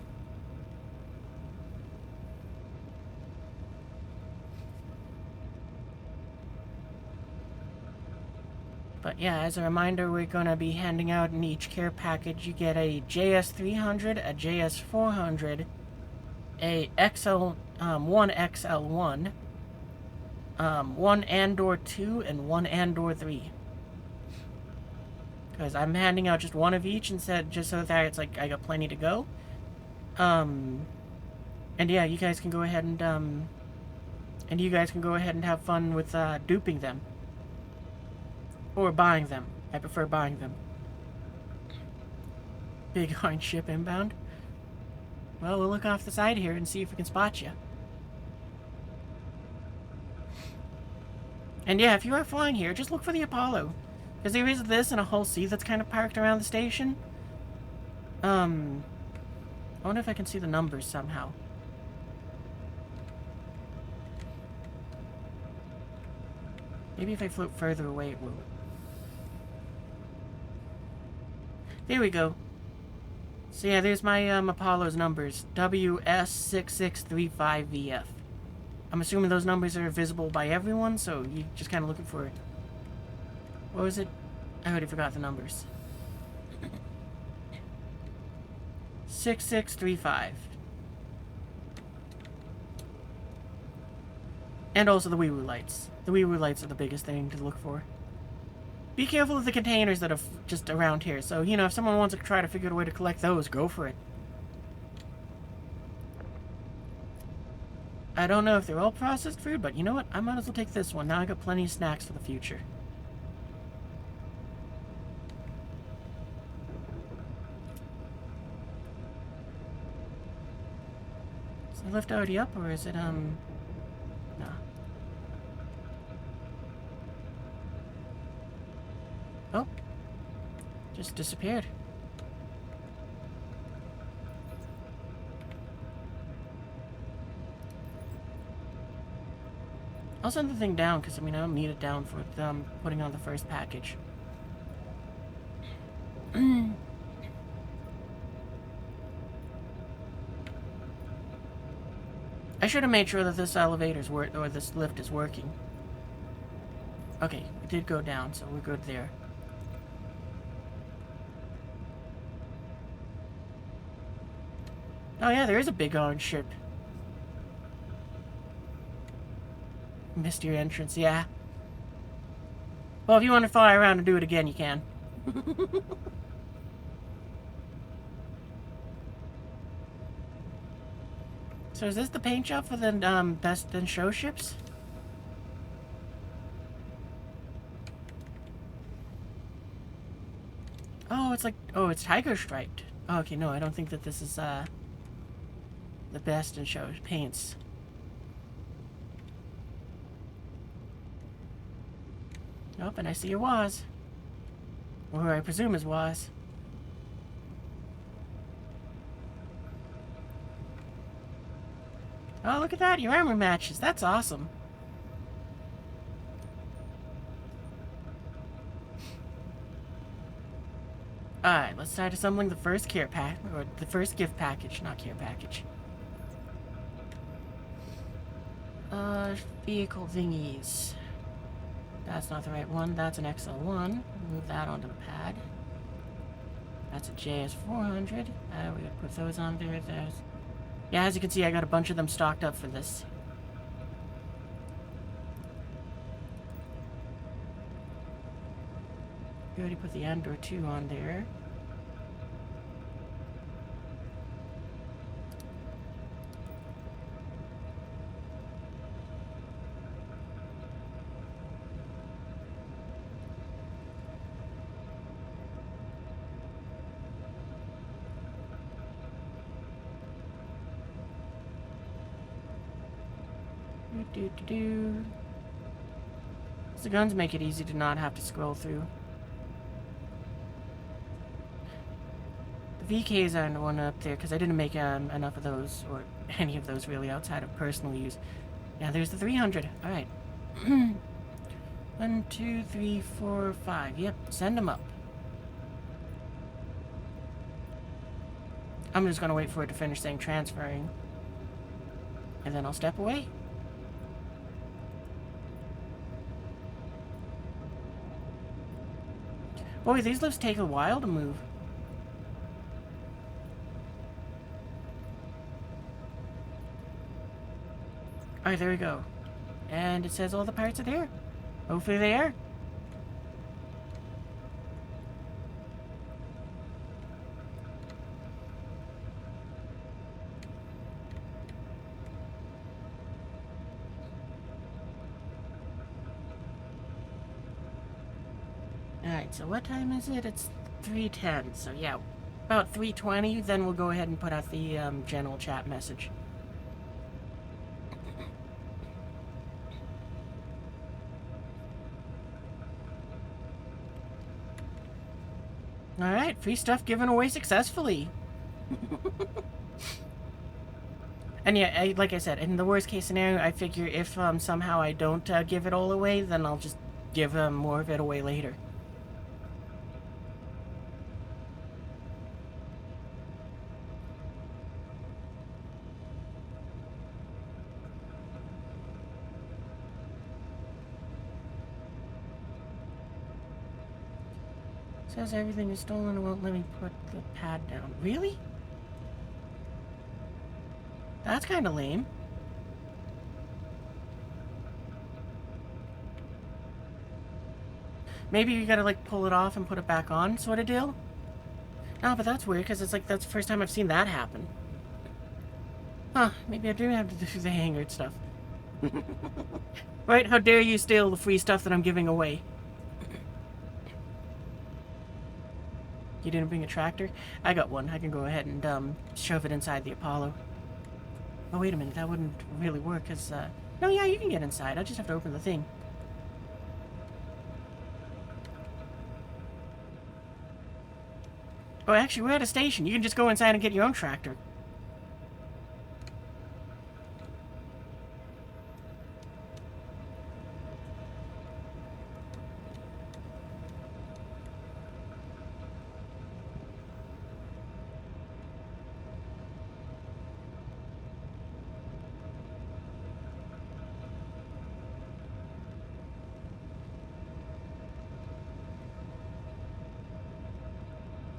But yeah, as a reminder, we're going to be handing out in each care package, you get a JS300, a JS400, a one XL1, one Andor 2, and one Andor 3. Because I'm handing out just one of each instead, just so that it's like I got plenty to go. And yeah, you guys can go ahead and have fun with duping them. Or buying them. I prefer buying them. Big orange ship inbound. Well, we'll look off the side here and see if we can spot you. And yeah, if you are flying here, just look for the Apollo. Because there is this and a whole sea that's kind of parked around the station. I wonder if I can see the numbers somehow. Maybe if I float further away it will. There we go. So yeah, there's my Apollo's numbers. WS6635VF. I'm assuming those numbers are visible by everyone, so you just kind of looking for... What was it? I already forgot the numbers. 6635. And also the wee-woo lights. The wee-woo lights are the biggest thing to look for. Be careful of the containers that are just around here. So, you know, if someone wants to try to figure out a way to collect those, go for it. I don't know if they're all processed food, but you know what? I might as well take this one. Now I got plenty of snacks for the future. Is the lift already up, or is it, no. Oh. Just disappeared. I'll send the thing down, because, I mean, I don't need it down for putting on the first package. I should have made sure that this elevator's or this lift is working. Okay, it did go down, so we're good there. Oh yeah, there is a big orange ship. Missed your entrance, yeah. Well, if you want to fly around and do it again, you can. So is this the paint job for the best in show ships? Oh, it's like, oh, it's tiger striped. Oh, okay, no, I don't think that this is the best in show paints. Nope, and I see your Waz. Or I presume is Waz. Oh, look at that, your armor matches. That's awesome. Alright, let's start assembling the first care pack, or the first gift package, not care package. Vehicle thingies. That's not the right one. That's an XL1. Move that onto the pad. That's a JS400. We gotta put those on there. There's... Yeah, as you can see, I got a bunch of them stocked up for this. We already put the Andor 2 on there. The guns make it easy to not have to scroll through. The VKs aren't the one up there because I didn't make enough of those, or any of those really, outside of personal use. Yeah, there's the 300. Alright. 1, 2, 3, 4, 5. Yep, send them up. I'm just gonna wait for it to finish saying transferring. And then I'll step away. Boy, these lifts take a while to move. Alright, there we go. And it says all the parts are there. Hopefully they are. Alright, so what time is it? It's 3:10, so yeah, about 3:20, then we'll go ahead and put out the general chat message. Alright, free stuff given away successfully. And yeah, like I said, in the worst case scenario, I figure if somehow I don't give it all away, then I'll just give more of it away later. Says everything is stolen and won't let me put the pad down. Really? That's kind of lame. Maybe you gotta, like, pull it off and put it back on, sort of deal? No, but that's weird, because it's like, that's the first time I've seen that happen. Huh, maybe I do have to do the hangar stuff. Right, how dare you steal the free stuff that I'm giving away? You didn't bring a tractor? I got one. I can go ahead and shove it inside the Apollo. Oh, wait a minute. That wouldn't really work, because... No, yeah, you can get inside. I just have to open the thing. Oh, actually, we're at a station. You can just go inside and get your own tractor.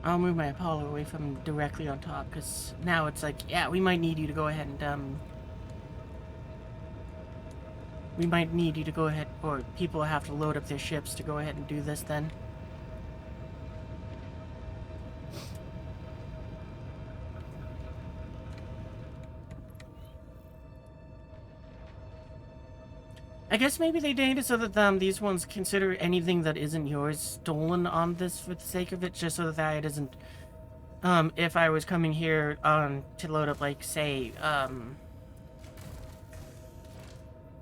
I'll move my Apollo away from directly on top, because now it's like, yeah, we might need you to go ahead and, we might need you to go ahead, or people have to load up their ships to go ahead and do this then. I guess maybe they did it so that these ones consider anything that isn't yours stolen on this for the sake of it, just so that it isn't, if I was coming here to load up, like, say,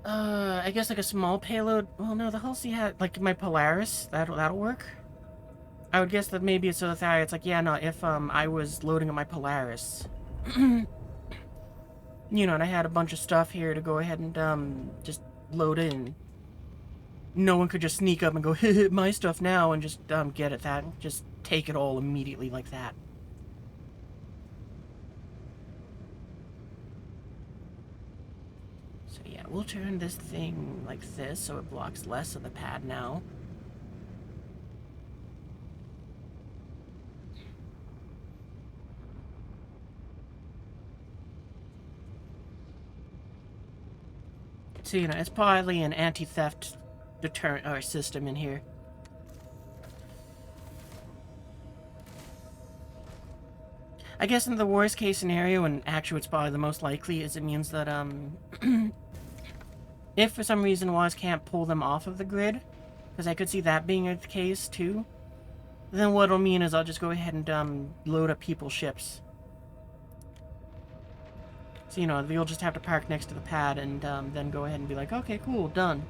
I guess like a small payload. Well, no, the Halsey had, like, my Polaris, that'll work. I would guess that maybe it's so that it's like, yeah, no, if, I was loading up my Polaris, you know, and I had a bunch of stuff here to go ahead and, just load in. No one could just sneak up and go, hit my stuff now, and just, get at that, and just take it all immediately like that. So yeah, we'll turn this thing like this, so it blocks less of the pad now. So, you know, it's probably an anti-theft deterrent or system in here. I guess in the worst case scenario, and actually it's probably the most likely, is it means that, if for some reason WAS can't pull them off of the grid, because I could see that being the case too, then what it'll mean is I'll just go ahead and, load up people's ships. So, you know, you'll just have to park next to the pad and, then go ahead and be like, okay, cool, done.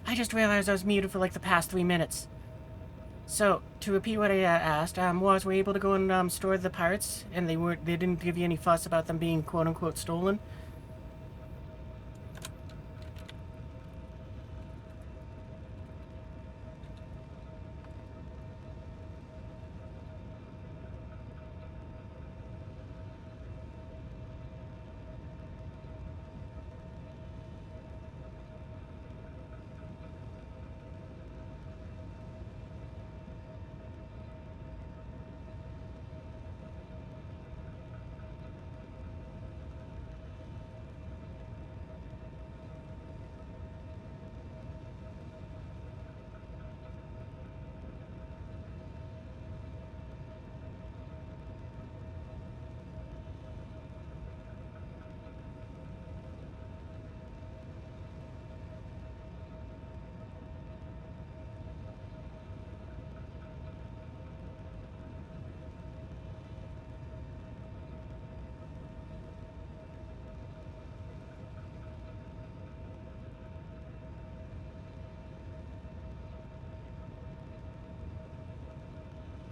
I just realized I was muted for like the past 3 minutes. So, to repeat what I asked, was we able to go and store the parts, and they didn't give you any fuss about them being quote-unquote stolen?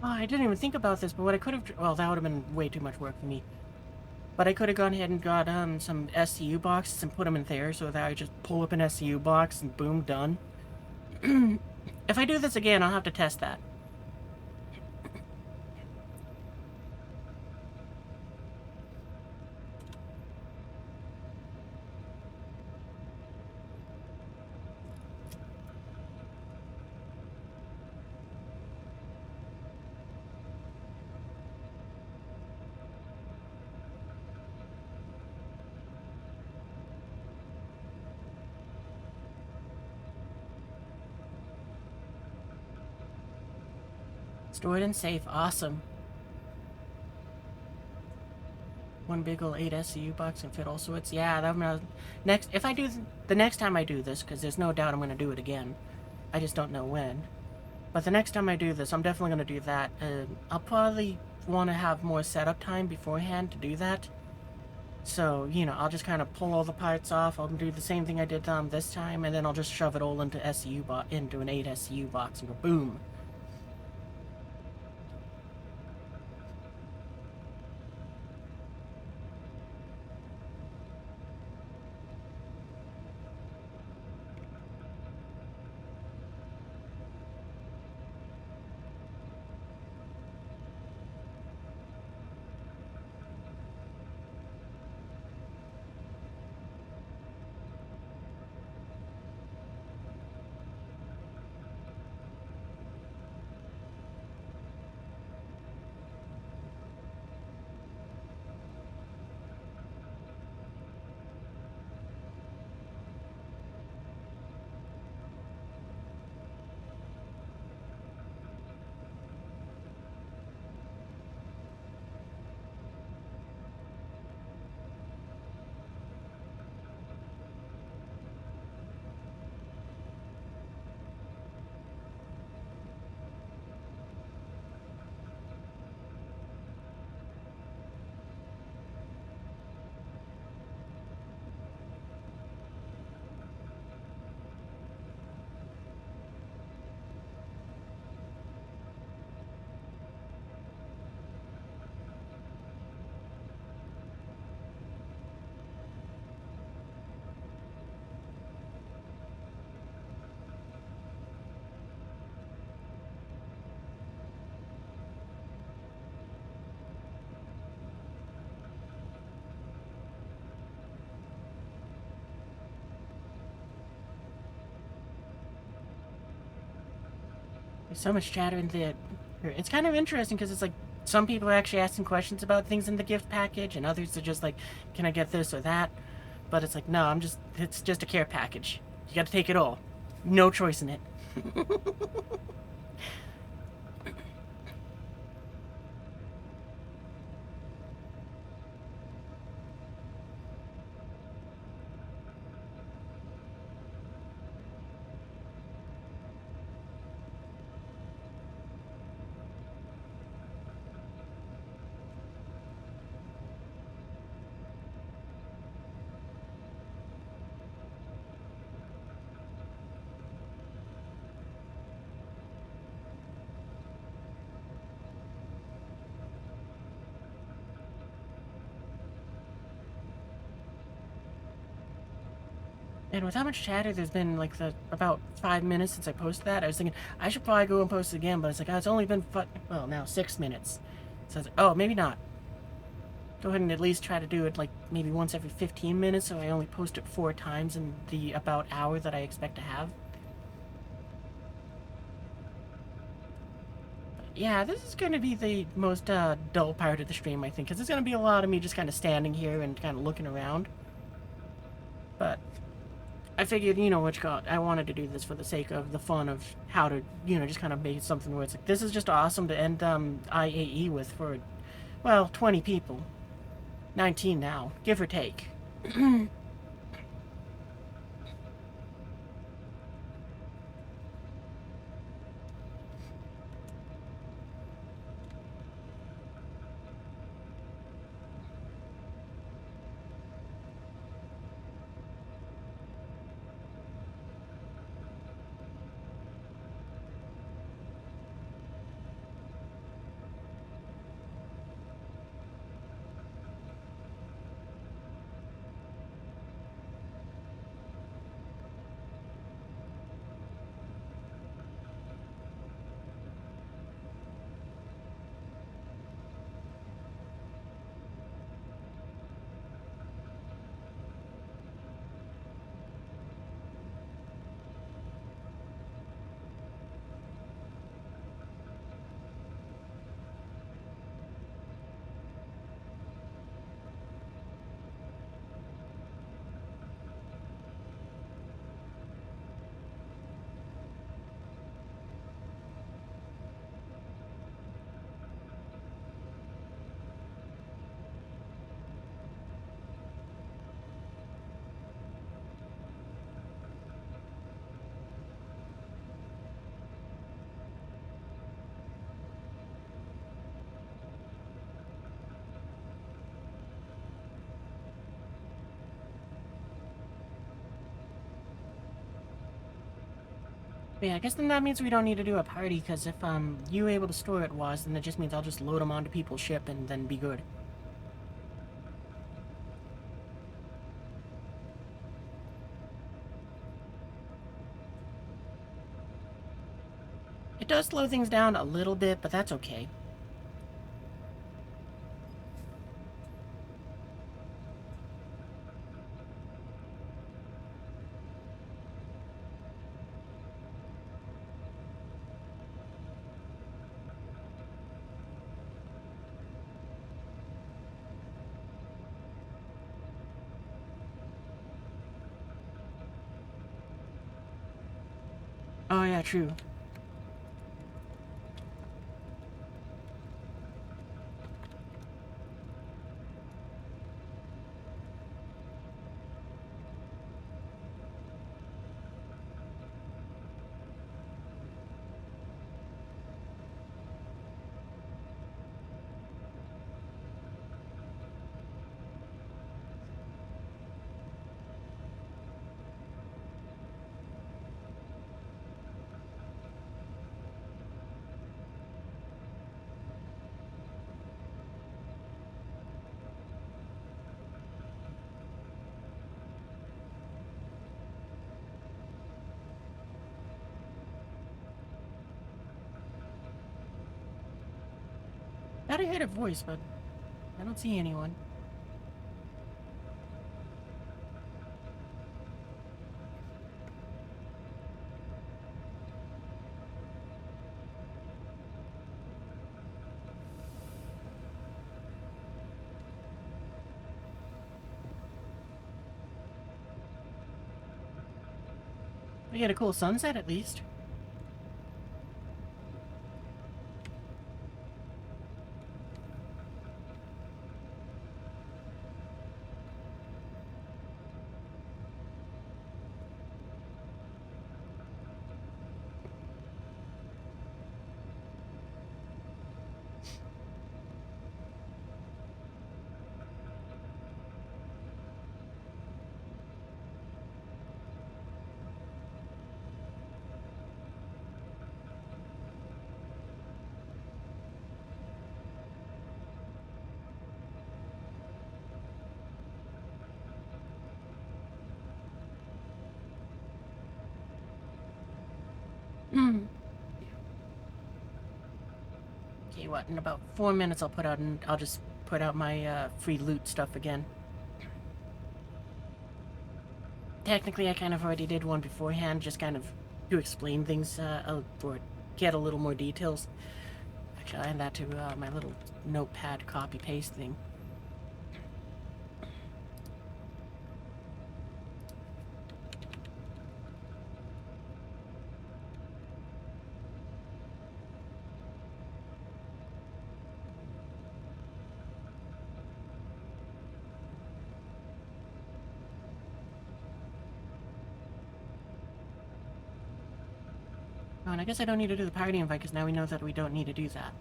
Oh, I didn't even think about this, but what I could have... Well, that would have been way too much work for me. But I could have gone ahead and got some SCU boxes and put them in there so that I just pull up an SCU box and boom, done. If I do this again, I'll have to test that. Stored and safe. Awesome. One big ol' 8 SCU box and fit all sorts. Yeah, that I'm next. If I do the next time I do this, because there's no doubt I'm gonna do it again. I just don't know when. But the next time I do this, I'm definitely gonna do that. I'll probably want to have more setup time beforehand to do that. So, you know, I'll just kind of pull all the parts off. I'll do the same thing I did this time, and then I'll just shove it all into into an 8 SCU box and go boom. There's so much chatter in the... It's kind of interesting because it's like some people are actually asking questions about things in the gift package, and others are just like, can I get this or that? But it's like, no, it's just a care package. You gotta take it all. No choice in it. And with how much chatter there's been, like, about 5 minutes since I posted that, I was thinking, I should probably go and post it again, but it's like, oh, it's only been, well, now 6 minutes. So I was like, oh, maybe not. Go ahead and at least try to do it, like, maybe once every 15 minutes, so I only post it 4 times in the about hour that I expect to have. Yeah, this is going to be the most dull part of the stream, I think, because it's going to be a lot of me just kind of standing here and kind of looking around. But I figured, you know, I wanted to do this for the sake of the fun of how to, you know, just kind of make something where it's like, this is just awesome to end IAE with for, well, 20 people. 19 now, give or take. Yeah, I guess then that means we don't need to do a party, because if you able to store it was, then that just means I'll just load them onto people's ship and then be good. It does slow things down a little bit, but that's okay. Oh yeah, true. Thought I heard a voice, but I don't see anyone. We get a cool sunset at least. Okay, what? In about 4 minutes, I'll just put out my free loot stuff again. Technically, I kind of already did one beforehand, just kind of to explain things or get a little more details. Actually, I add that to my little notepad copy paste thing. Oh, and I guess I don't need to do the party invite because now we know that we don't need to do that.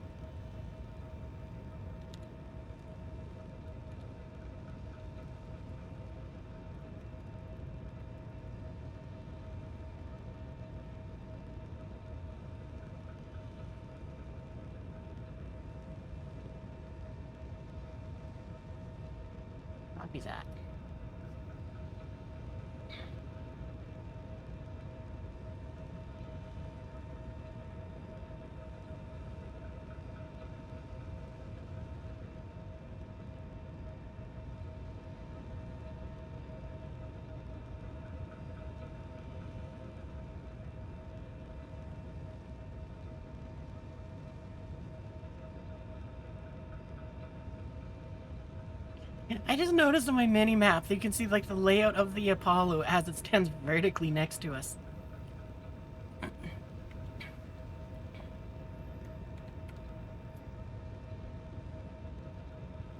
Copy that. I just noticed on my mini map that you can see like the layout of the Apollo as it stands vertically next to us.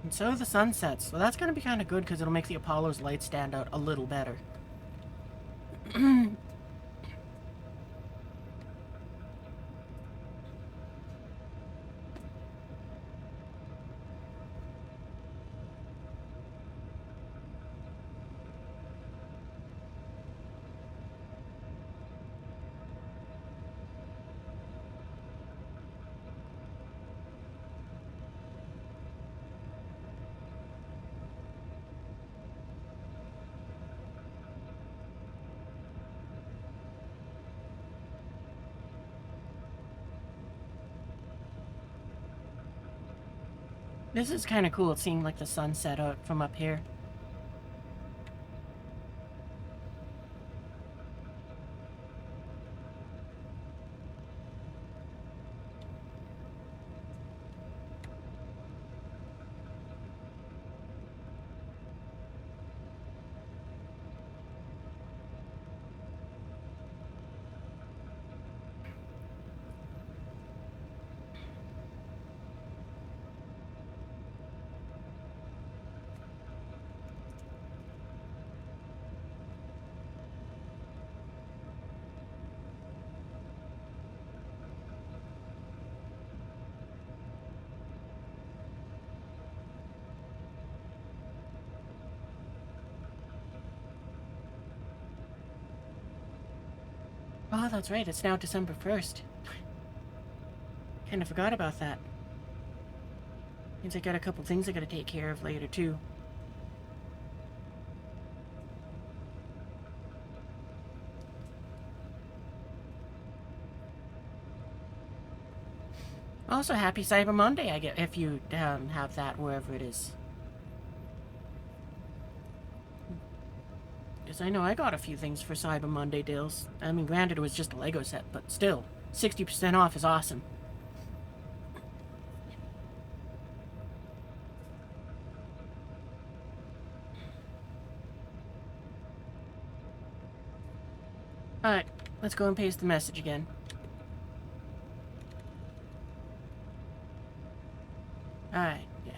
And so the sun sets. So that's going to be kind of good because it'll make the Apollo's light stand out a little better. This is kind of cool, seeing like the sunset out from up here. Oh, that's right. It's now December 1st. Kind of forgot about that. Means I got a couple things I gotta take care of later, too. Also, happy Cyber Monday, I get, if you have that wherever it is. Because I know I got a few things for Cyber Monday deals. I mean, granted, it was just a Lego set, but still, 60% off is awesome. Alright, let's go and paste the message again. Alright, yeah.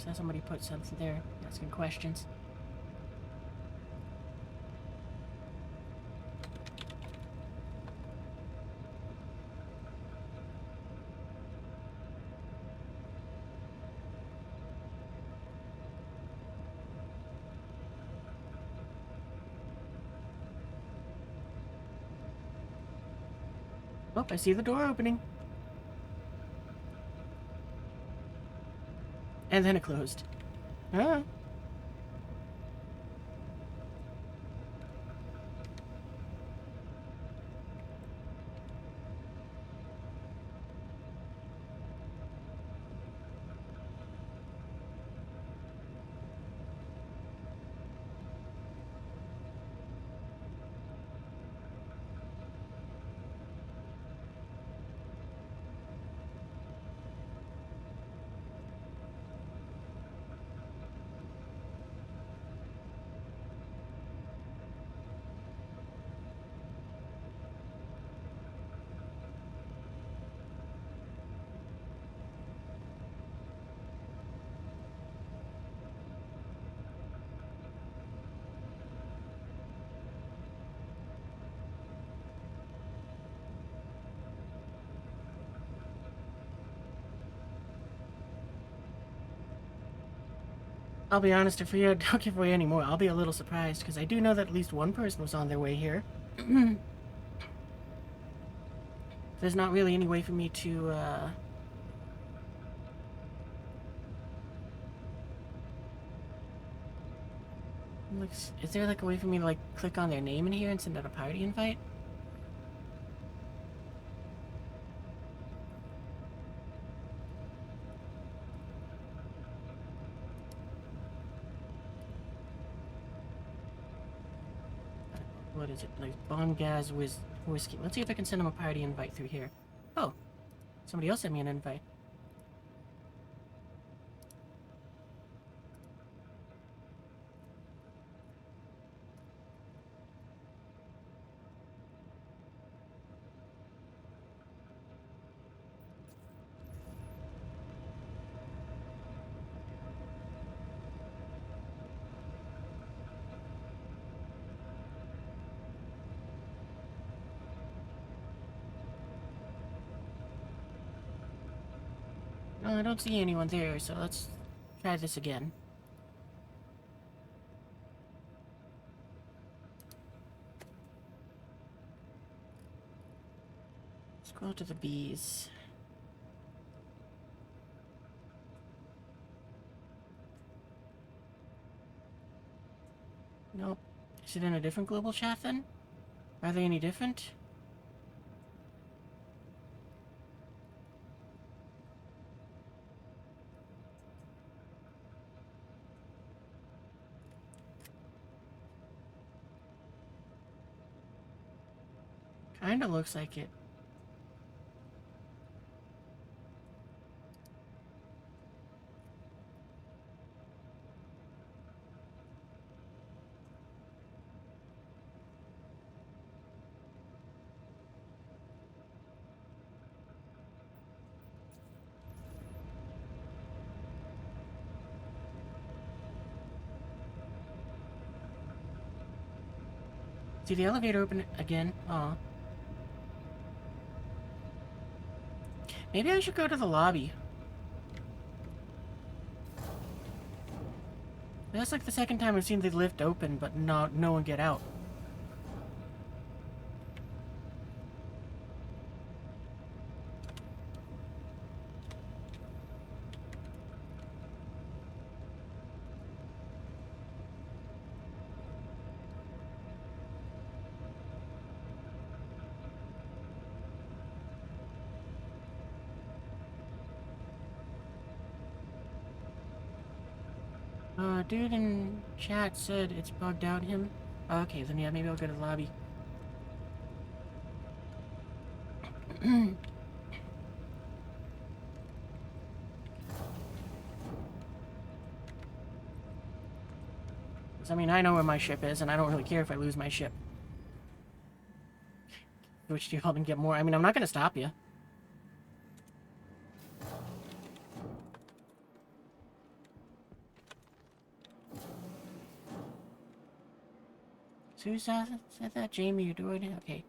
saw somebody put something there, asking questions. Oh, I see the door opening. And then it closed. Ah. I'll be honest, if we don't give away any more, I'll be a little surprised, because I do know that at least one person was on their way here. There's not really any way for me to, is there, like, a way for me to, like, click on their name in here and send out a party invite? What is it? Like, Bon Gaz Whiskey. Let's see if I can send them a party invite through here. Oh, somebody else sent me an invite. No, I don't see anyone there, so let's try this again. Scroll to the bees. Nope. Is it in a different global chat then? Are they any different? Kinda looks like it. See the elevator open again? Aw. Maybe I should go to the lobby. That's like the second time I've seen the lift open, but no one get out. Dude in chat said it's bugged out him. Oh, okay, then yeah, maybe I'll go to the lobby. I mean, I know where my ship is, and I don't really care if I lose my ship. Which do you help and get more? I mean, I'm not gonna stop you. So who said that? Jamie, you're doing it? Okay.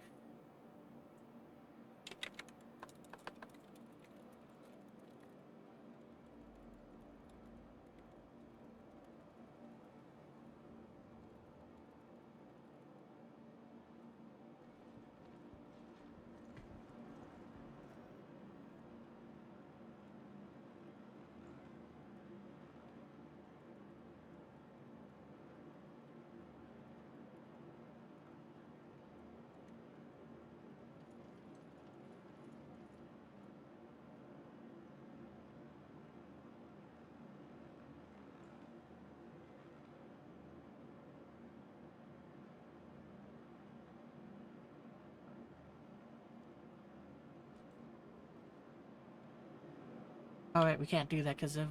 Alright, we can't do that because of,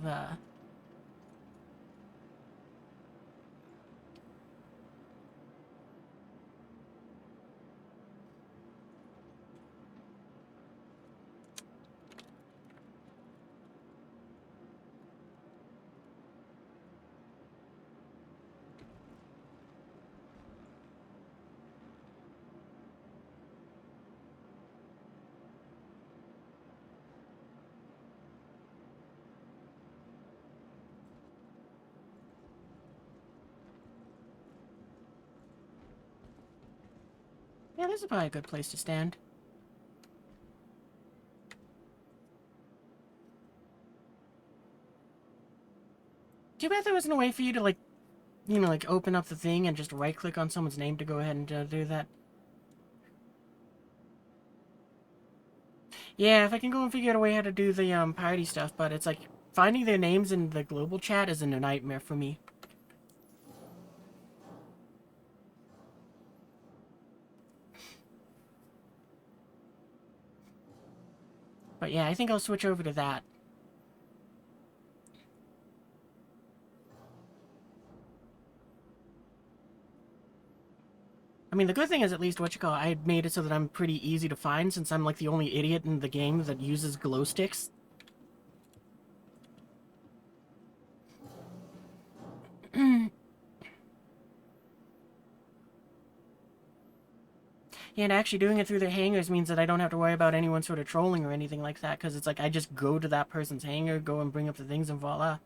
yeah, this is probably a good place to stand. Too bad there wasn't a way for you to, like, you know, like, open up the thing and just right-click on someone's name to go ahead and do that. Yeah, if I can go and figure out a way how to do the, party stuff, but it's like, finding their names in the global chat is a nightmare for me. But yeah, I think I'll switch over to that. I mean, the good thing is at least, I had made it so that I'm pretty easy to find since I'm like the only idiot in the game that uses glow sticks. Yeah, and actually doing it through their hangars means that I don't have to worry about anyone sort of trolling or anything like that, because it's like I just go to that person's hangar, go and bring up the things, and voila.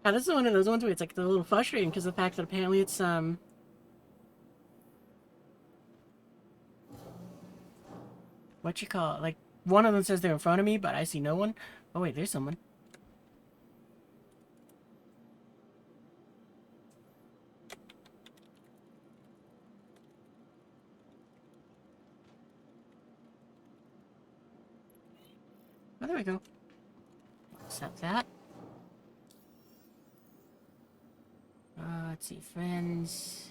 Now, this is one of those ones where it's like a little frustrating because of the fact that apparently it's, what you call it? Like, one of them says they're in front of me, but I see no one. Oh, wait, there's someone. Oh, there we go. Accept that. Let's see, friends.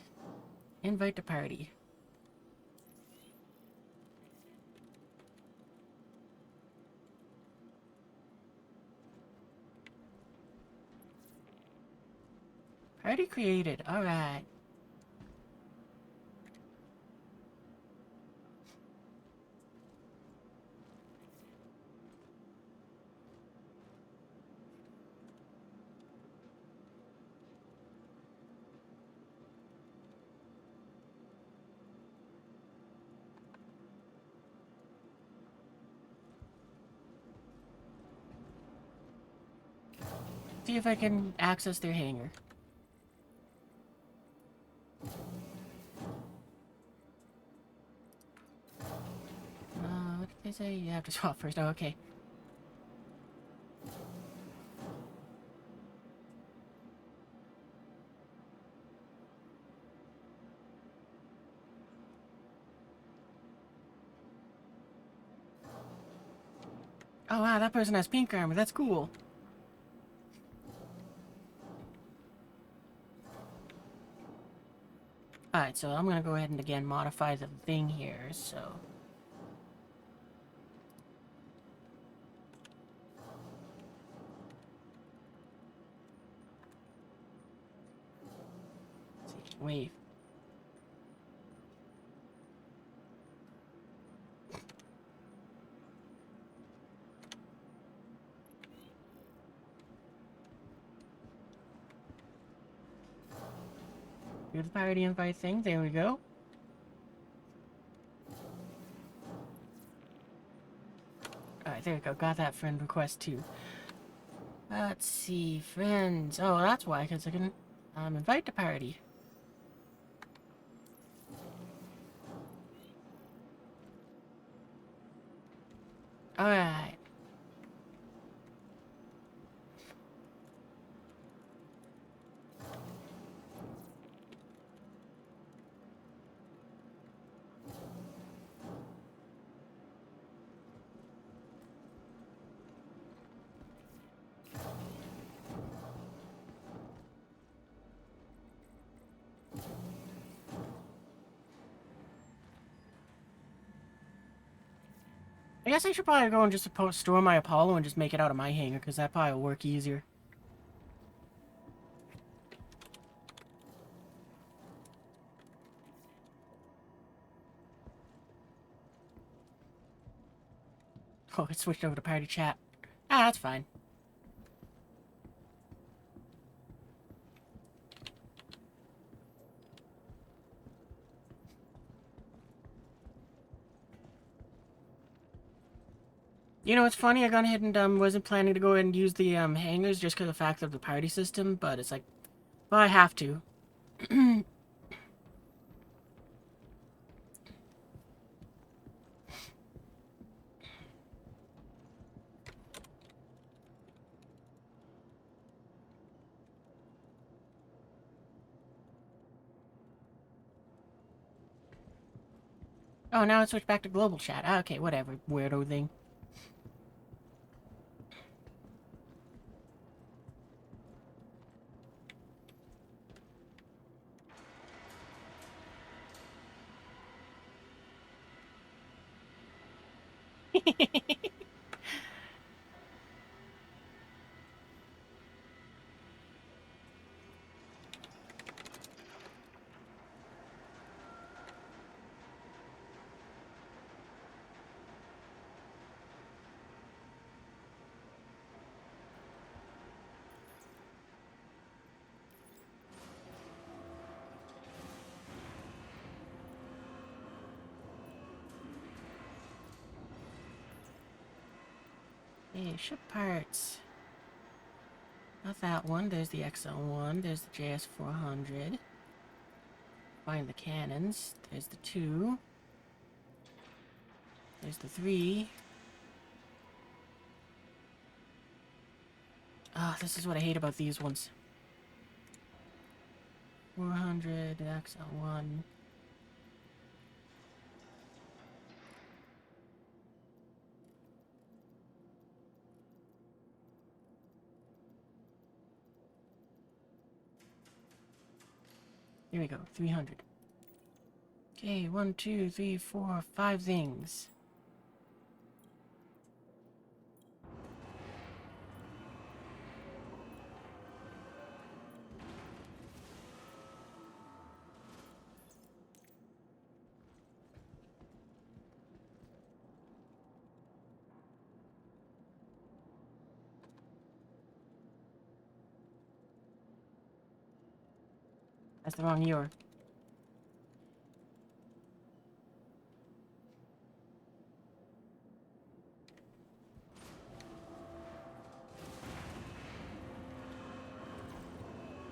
Invite to party. Party created. Alright. See if I can access their hangar. What did they say? You have to swap first. Oh, okay. Oh wow, that person has pink armor. That's cool. Alright, so I'm gonna go ahead and again modify the thing here, so... Let's see, wave. Do the party invite thing, there we go. Alright, there we go, got that friend request too. Let's see, friends. Oh, that's why, because I can invite the party. Alright. I guess I should probably go and just store my Apollo and just make it out of my hangar, because that probably will work easier. Oh, it switched over to party chat. Ah, that's fine. You know, it's funny, I gone ahead and wasn't planning to go ahead and use the hangars just because of the fact of the party system, but it's like, well, I have to. Oh, now it switched back to global chat. Ah, okay, whatever, weirdo thing. Hey, ship parts. Not that one. There's the XL1. There's the JS400. Find the cannons. There's the 2. There's the 3. Ah, this is what I hate about these ones. 400, XL1. There we go, 300. Okay, 1, 2, 3, 4, 5 things. That's the wrong year.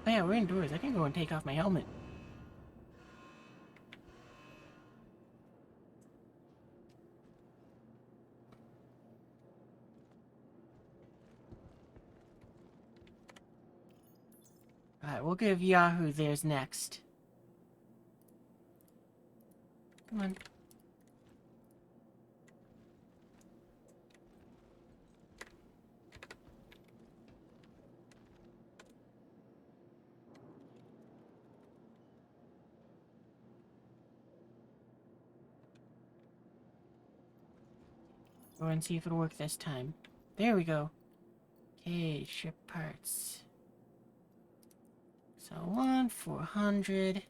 Oh yeah, we're indoors. I can go and take off my helmet. Alright, we'll give Yahoo theirs next. Come on. Go and see if it'll work this time. There we go. Okay, ship parts. So 1, 400.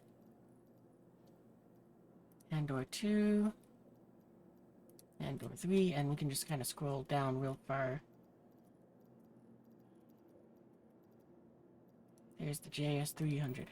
And/or 2. And/or 3. And we can just kind of scroll down real far. There's the JS300.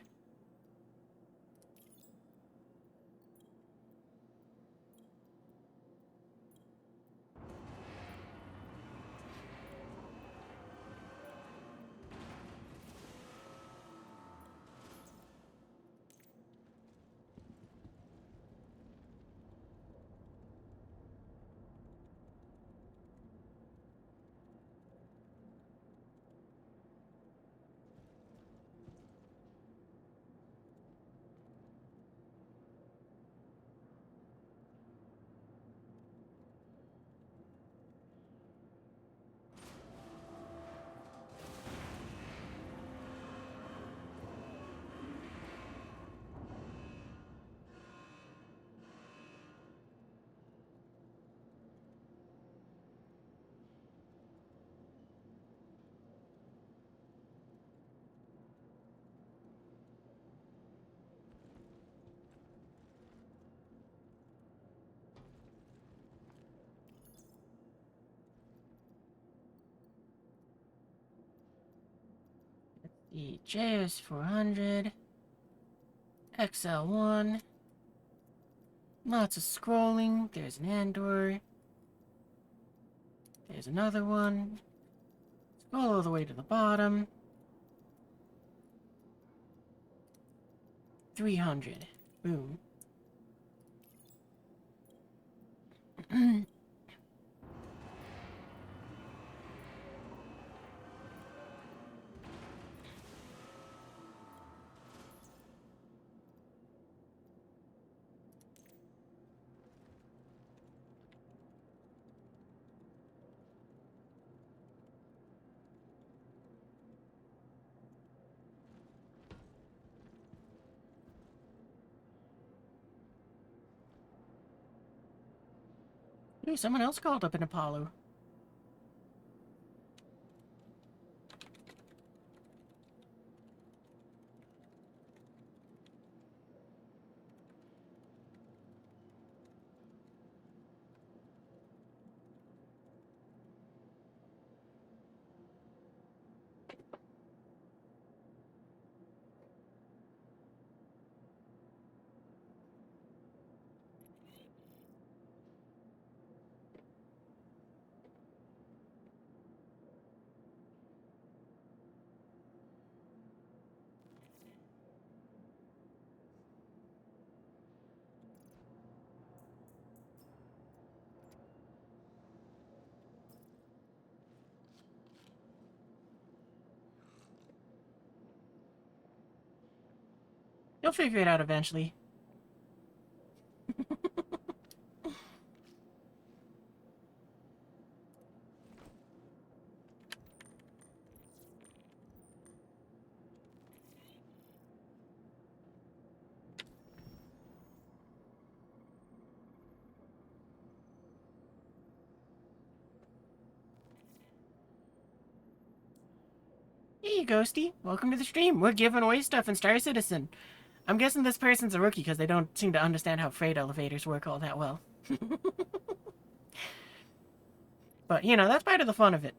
The JS400. XL1. Lots of scrolling. There's an Andor. There's another one. Scroll all the way to the bottom. 300. Boom. Ooh, someone else called up an Apollo. You'll figure it out eventually. Hey, Ghosty. Welcome to the stream. We're giving away stuff in Star Citizen. I'm guessing this person's a rookie because they don't seem to understand how freight elevators work all that well. But, you know, that's part of the fun of it.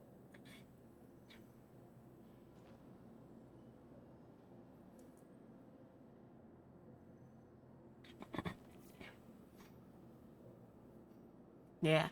Yeah.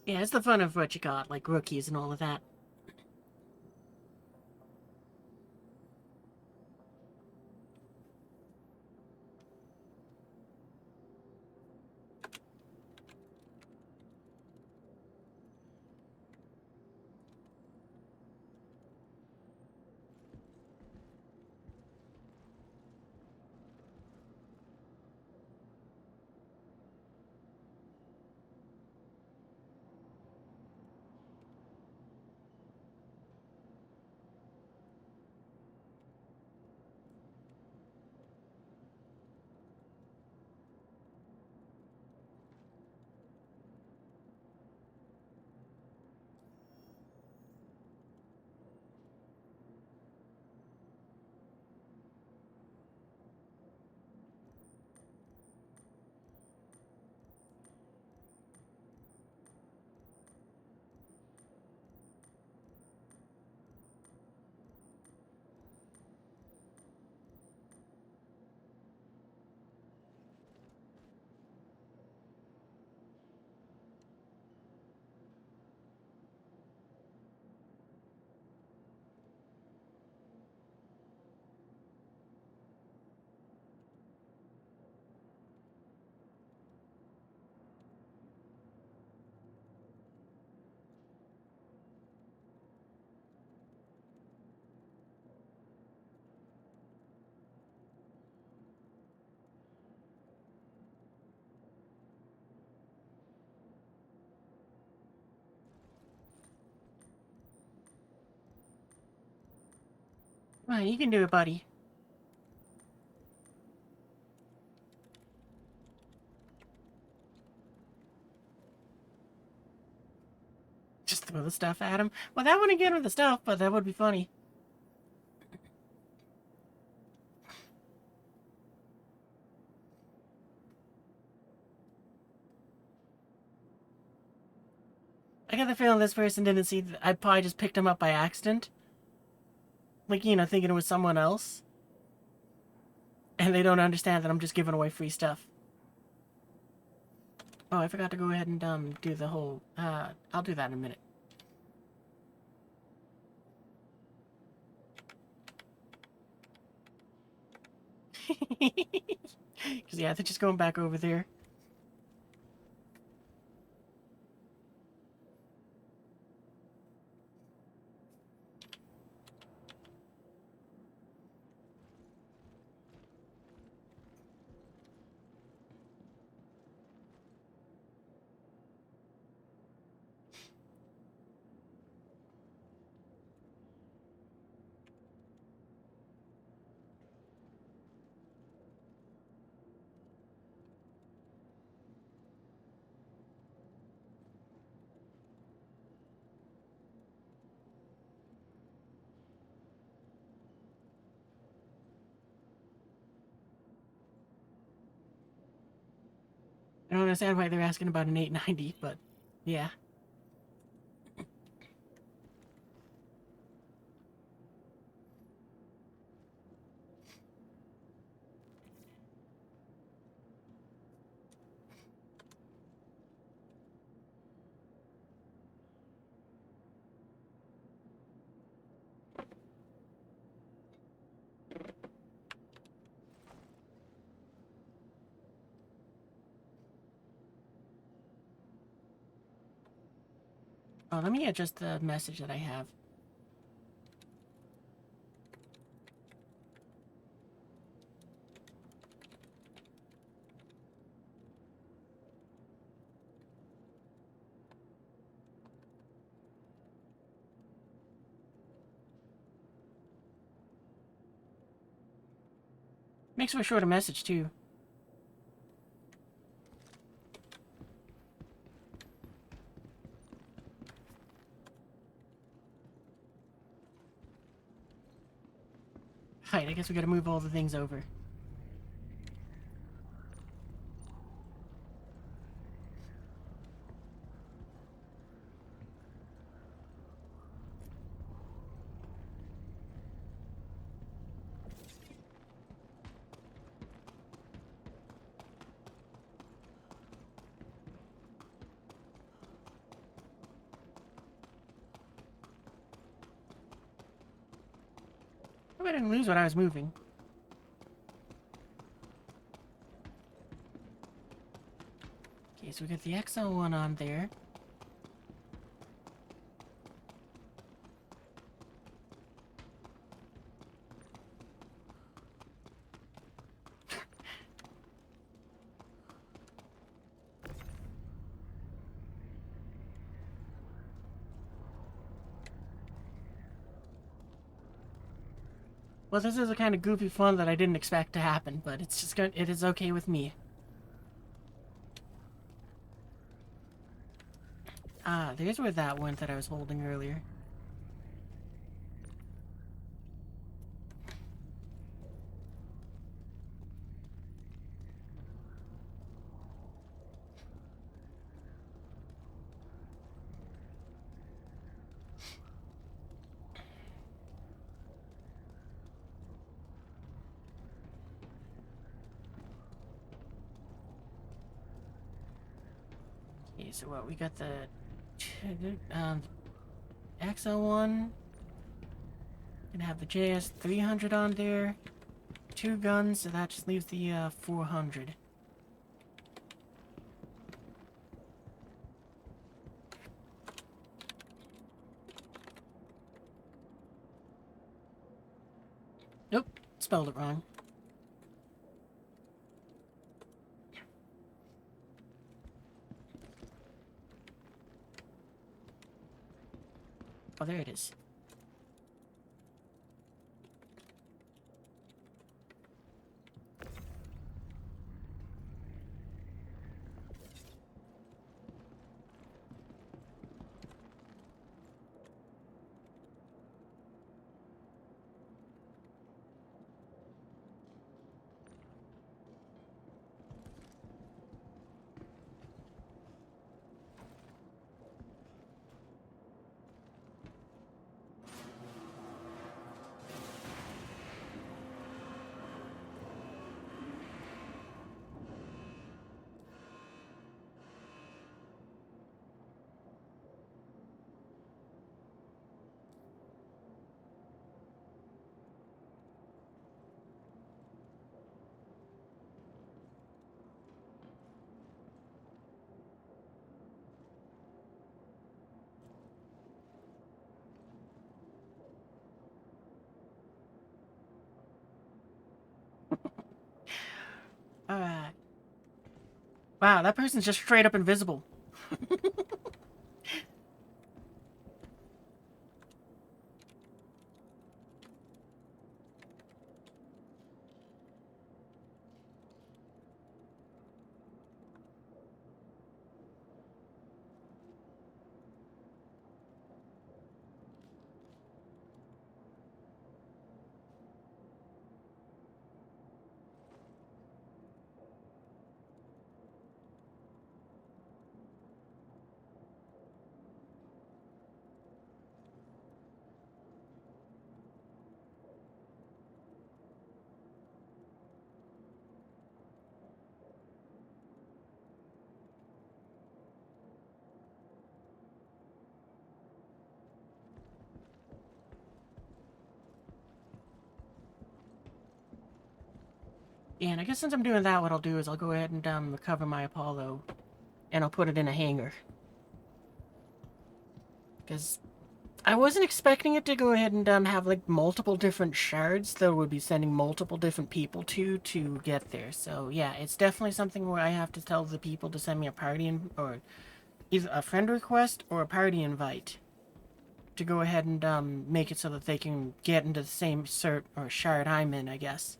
Yeah, it's the fun of what you got, like rookies and all of that. Right, you can do it, buddy. Just throw the stuff at him. Well, that wouldn't get him the stuff, but that would be funny. I got the feeling this person didn't see that I probably just picked him up by accident. Like, you know, thinking it was someone else. And they don't understand that I'm just giving away free stuff. Oh, I forgot to go ahead and do the whole... I'll do that in a minute. Because, yeah, they're just going back over there. I don't understand why they're asking about an 890, but yeah. Oh, let me adjust the message that I have. Makes for a shorter message, too. Right, I guess we gotta move all the things over. I didn't lose what I was moving. Okay, so we got the XL1 on there. Well, this is a kind of goofy fun that I didn't expect to happen, but it's just good. It is okay with me. Ah, there's where that went that I was holding earlier. Okay, so what, we got the XL1. Gonna have the JS 300 on there. 2 guns, so that just leaves the 400. Nope, spelled it wrong. Oh, there it is. Alright. Wow, that person's just straight up invisible. Yeah, and I guess since I'm doing that, what I'll do is I'll go ahead and recover my Apollo, and I'll put it in a hangar. Because I wasn't expecting it to go ahead and have like multiple different shards that would be sending multiple different people to get there. So yeah, it's definitely something where I have to tell the people to send me a party or either a friend request or a party invite to go ahead and make it so that they can get into the same cert or shard I'm in, I guess.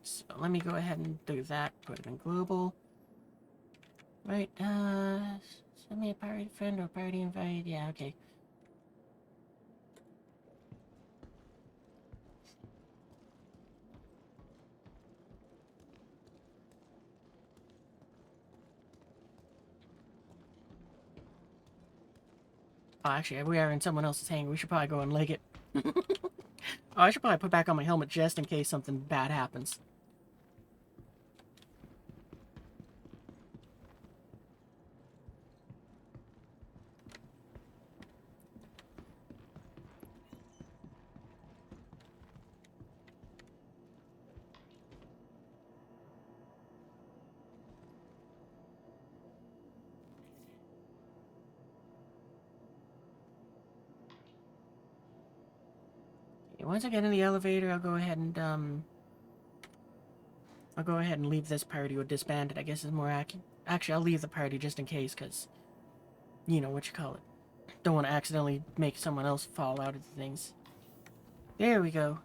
So let me go ahead and do that. Put it in global. Right, send me a party friend or party invite. Yeah, okay. Oh, actually, we are in someone else's hangar. We should probably go and leg it. Oh, I should probably put back on my helmet just in case something bad happens. Okay, once I get in the elevator, I'll go ahead and leave this party or disband it. I guess is more accurate. Actually, I'll leave the party just in case, because you know what you call it. Don't want to accidentally make someone else fall out of the things. There we go.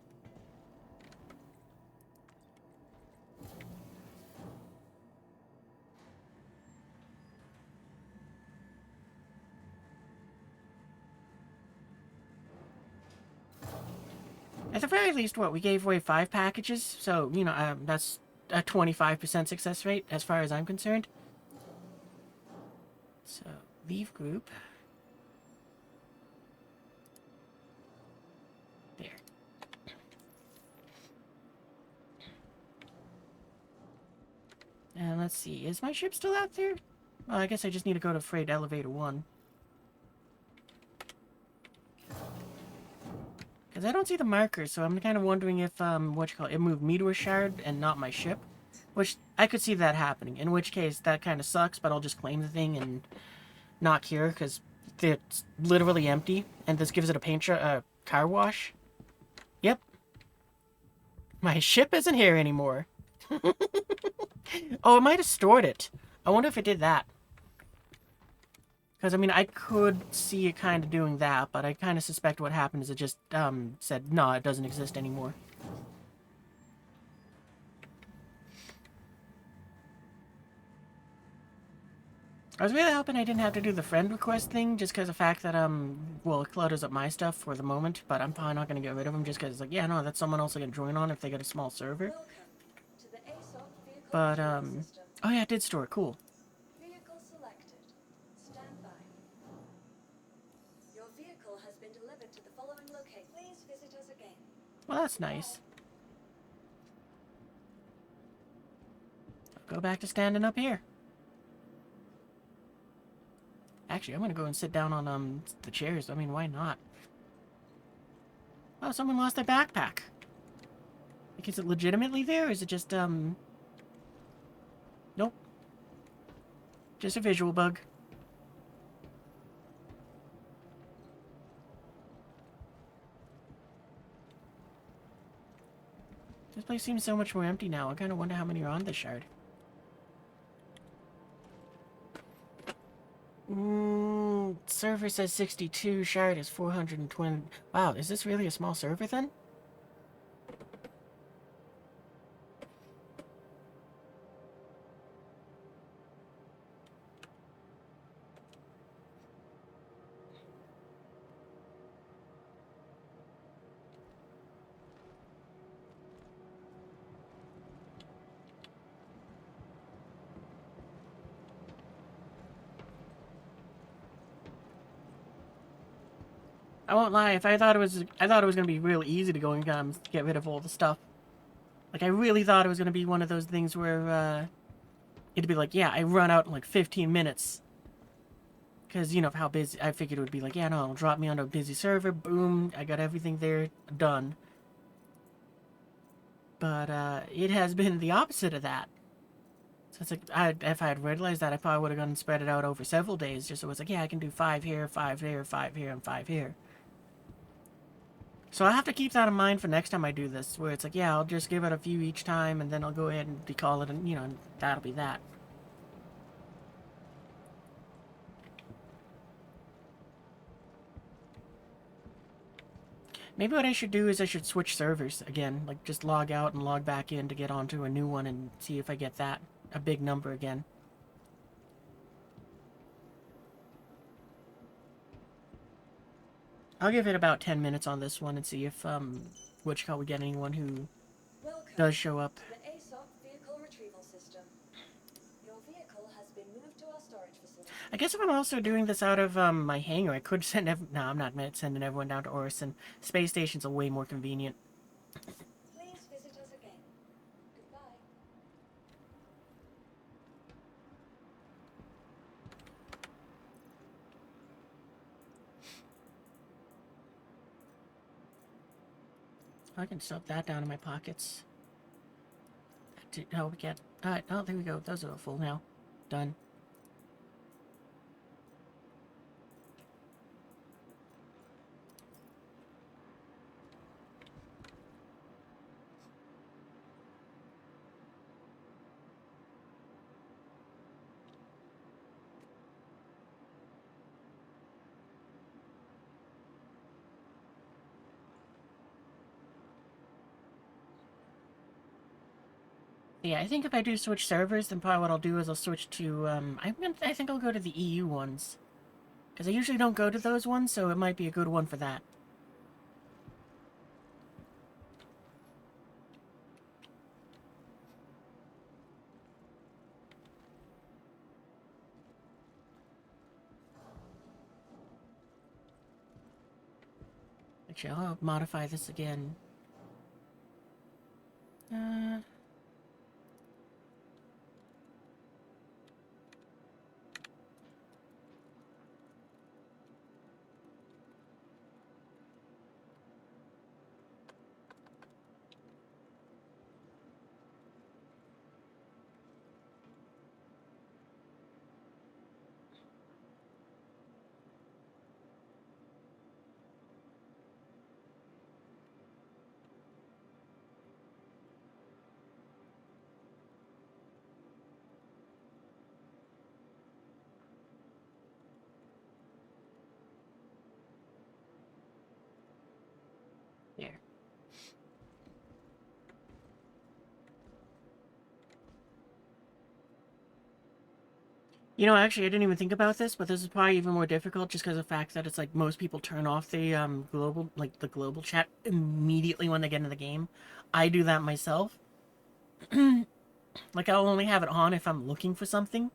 At the very least, what, we gave away 5 packages, so, you know, that's a 25% success rate, as far as I'm concerned. So, leave group. There. And let's see, is my ship still out there? Well, I guess I just need to go to freight elevator 1. Because I don't see the markers, so I'm kind of wondering if, it moved me to a shard and not my ship. Which, I could see that happening. In which case, that kind of sucks, but I'll just claim the thing and not cure, because it's literally empty. And this gives it a car wash. Yep. My ship isn't here anymore. Oh, it might have stored it. I wonder if it did that. Because, I mean, I could see it kind of doing that, but I kind of suspect what happened is it just, said, no, it doesn't exist anymore. I was really hoping I didn't have to do the friend request thing, just because of the fact that, well, it clutters up my stuff for the moment, but I'm probably not going to get rid of them, just because it's like, yeah, no, that's someone else I can join on if they get a small server. Welcome to the ASOP vehicle But, retrieval system. oh yeah, it did store, cool. Vehicle selected. Stand by. Your vehicle has been delivered to the following location. Please visit us again. Well, that's nice. I'll go back to standing up here. Actually, I'm gonna go and sit down on, the chairs. I mean, why not? Oh, someone lost their backpack. Like, is it legitimately there, or is it just, Nope. Just a visual bug. This place seems so much more empty now. I kind of wonder how many are on this shard. Server says 62, shard is 420. Wow, is this really a small server then? I won't lie, if I thought it was gonna be real easy to go and get rid of all the stuff. Like, I really thought it was gonna be one of those things where, it'd be like, yeah, I run out in like 15 minutes. Because, you know, of how busy, I figured it would be like, yeah, no, it'll drop me onto a busy server, boom, I got everything there, done. But, it has been the opposite of that. So it's like, if I had realized that, I probably would have gone and spread it out over several days, just so it was like, yeah, I can do 5 here, 5 here, 5 here, and 5 here. So I'll have to keep that in mind for next time I do this, where it's like, yeah, I'll just give it a few each time, and then I'll go ahead and decall it, and, you know, and that'll be that. Maybe what I should do is I should switch servers again, like just log out and log back in to get onto a new one and see if I get that, a big number again. I'll give it about 10 minutes on this one and see if, we get anyone who does show up. To the ASOP vehicle retrieval system. Your vehicle has been moved to our storage facility. I guess if I'm also doing this out of, my hangar, I could send no, I'm not sending everyone down to Orison. Space stations are way more convenient. Please visit us again. Goodbye. I can stuff that down in my pockets. Oh, we get... Alright, oh, there we go. Those are full now. Done. Yeah, I think if I do switch servers, then probably what I'll do is I'll switch to, I think I'll go to the EU ones. Because I usually don't go to those ones, so it might be a good one for that. Actually, I'll modify this again. There. You know, actually, I didn't even think about this, but this is probably even more difficult just because of the fact that it's like most people turn off the global chat immediately when they get into the game. I do that myself. Like, I'll only have it on if I'm looking for something.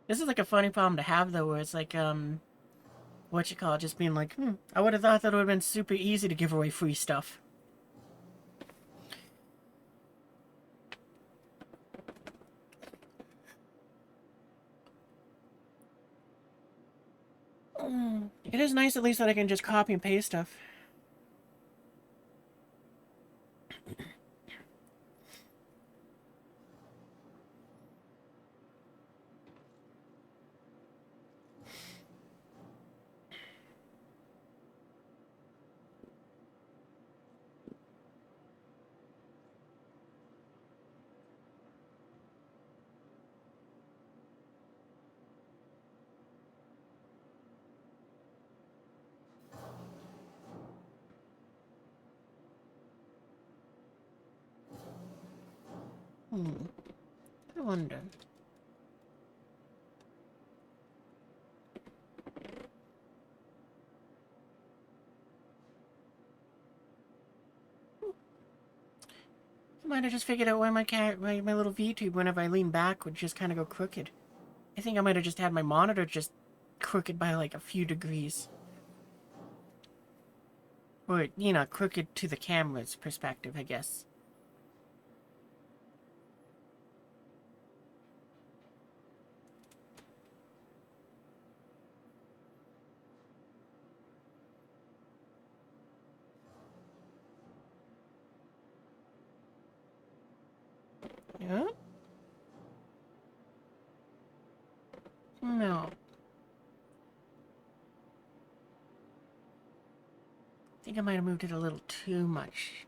This is like a funny problem to have though, where it's like, what you call it, just being like, I would have thought that it would have been super easy to give away free stuff. It is nice at least that I can just copy and paste stuff. I wonder. I might have just figured out why my little VTube, whenever I lean back, would just kind of go crooked. I think I might have just had my monitor just crooked by like a few degrees. Or, you know, crooked to the camera's perspective, I guess. Yeah? No. I think I might have moved it a little too much.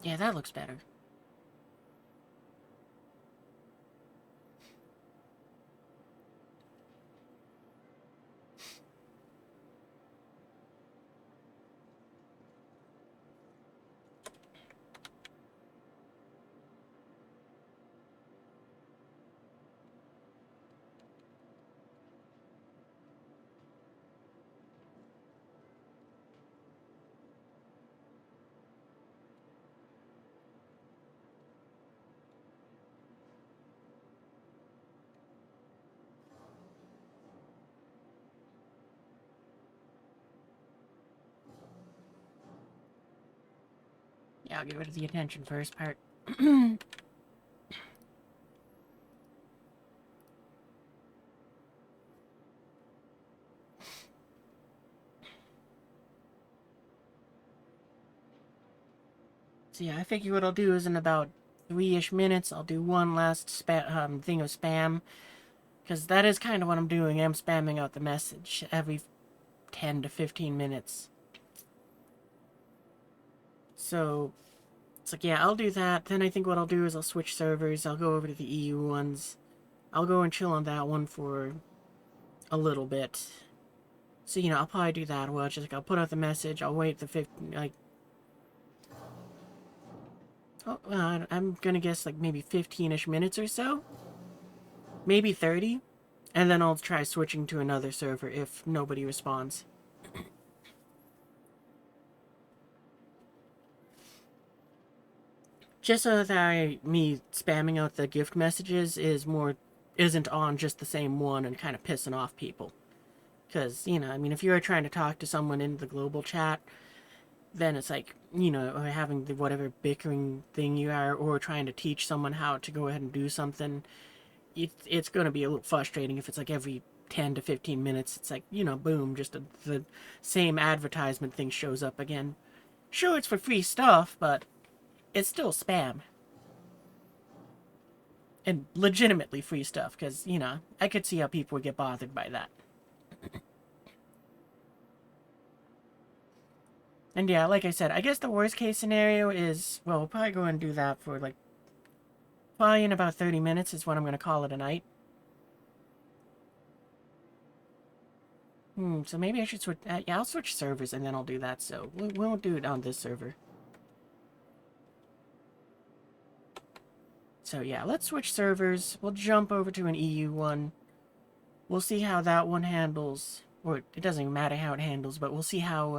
Yeah, that looks better. Yeah, I'll get rid of the attention first part. So yeah, I figure what I'll do is in about 3-ish minutes, I'll do one last thing of spam. Because that is kind of what I'm doing. I'm spamming out the message every 10 to 15 minutes. So, it's like, yeah, I'll do that. Then I think what I'll do is I'll switch servers. I'll go over to the EU ones. I'll go and chill on that one for a little bit. So, you know, I'll probably do that. Well, just like, I'll put out the message. I'll wait the 15, like... Oh, I'm gonna guess, like, maybe 15-ish minutes or so. Maybe 30. And then I'll try switching to another server if nobody responds. Just so that me spamming out the gift messages isn't on just the same one and kind of pissing off people. Because, you know, I mean, if you're trying to talk to someone in the global chat, then it's like, you know, or having the whatever bickering thing you are, or trying to teach someone how to go ahead and do something, it's going to be a little frustrating if it's like every 10 to 15 minutes, it's like, you know, boom, just the same advertisement thing shows up again. Sure, it's for free stuff, but it's still spam. And legitimately free stuff, because, you know, I could see how people would get bothered by that. And yeah, like I said, I guess the worst case scenario is, well, we'll probably go and do that for, like, probably in about 30 minutes is when I'm going to call it a night. So maybe I should switch, yeah, I'll switch servers and then I'll do that, so we won't do it on this server. So yeah, let's switch servers. We'll jump over to an EU one. We'll see how that one handles. Or it doesn't even matter how it handles, but we'll see how,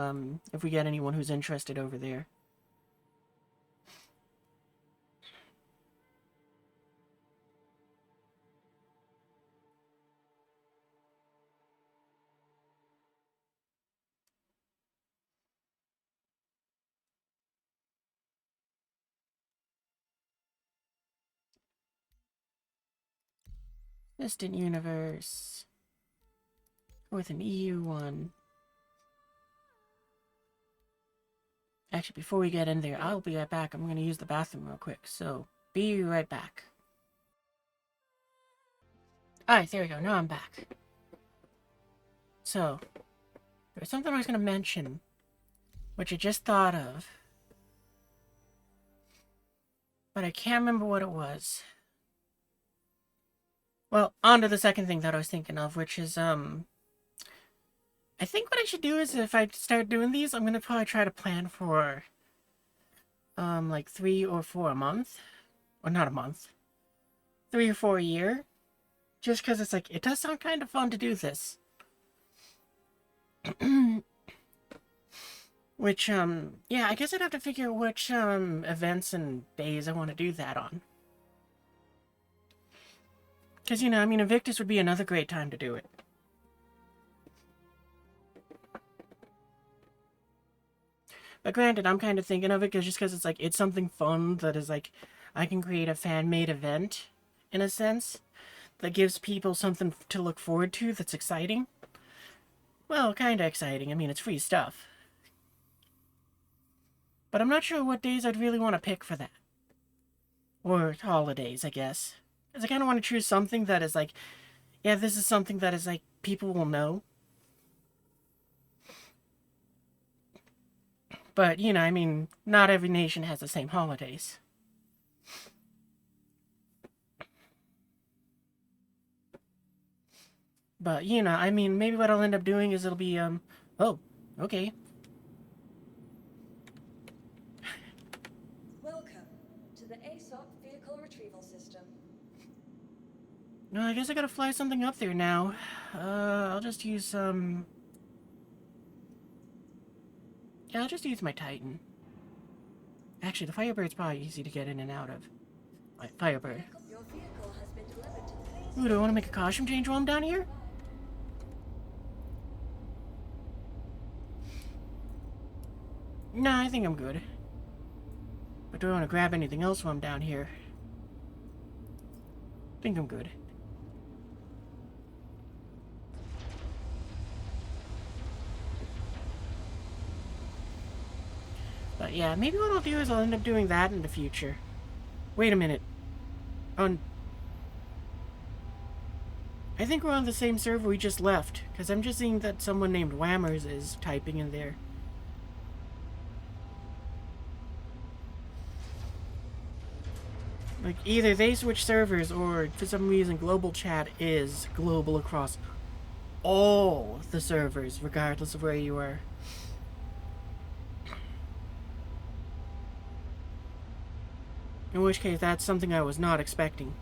if we get anyone who's interested over there. Distant universe. With an EU one. Actually, before we get in there, I'll be right back. I'm going to use the bathroom real quick, so be right back. Alright, there we go. Now I'm back. So, there's something I was going to mention, which I just thought of. But I can't remember what it was. Well, on to the second thing that I was thinking of, which is, I think what I should do is, if I start doing these, I'm gonna probably try to plan for, like 3 or 4 a month. Or not a month. 3 or 4 a year. Just because it's like, it does sound kind of fun to do this. Which, yeah, I guess I'd have to figure which, events and days I want to do that on. Because, you know, I mean, Invictus would be another great time to do it. But granted, I'm kind of thinking of it just because it's like, it's something fun that is like, I can create a fan-made event, in a sense, that gives people something to look forward to that's exciting. Well, kind of exciting. I mean, it's free stuff. But I'm not sure what days I'd really want to pick for that. Or holidays, I guess. Because I kind of want to choose something that is like, yeah, this is something that is like, people will know. But, you know, I mean, not every nation has the same holidays. But, you know, I mean, maybe what I'll end up doing is it'll be, oh, okay. Welcome to the ASOP Vehicle Retrieval System. No, I guess I gotta fly something up there now. I'll just use, yeah, I'll just use my Titan. Actually, the Firebird's probably easy to get in and out of. Right, Firebird. Your vehicle has been delivered to the Ooh, do I want to make a costume change while I'm down here? Nah, I think I'm good. But do I want to grab anything else while I'm down here? I think I'm good. But yeah, maybe what I'll do is I'll end up doing that in the future. Wait a minute. I think we're on the same server we just left, because I'm just seeing that someone named Whammers is typing in there. Like, either they switch servers, or for some reason global chat is global across all the servers, regardless of where you are. In which case, that's something I was not expecting.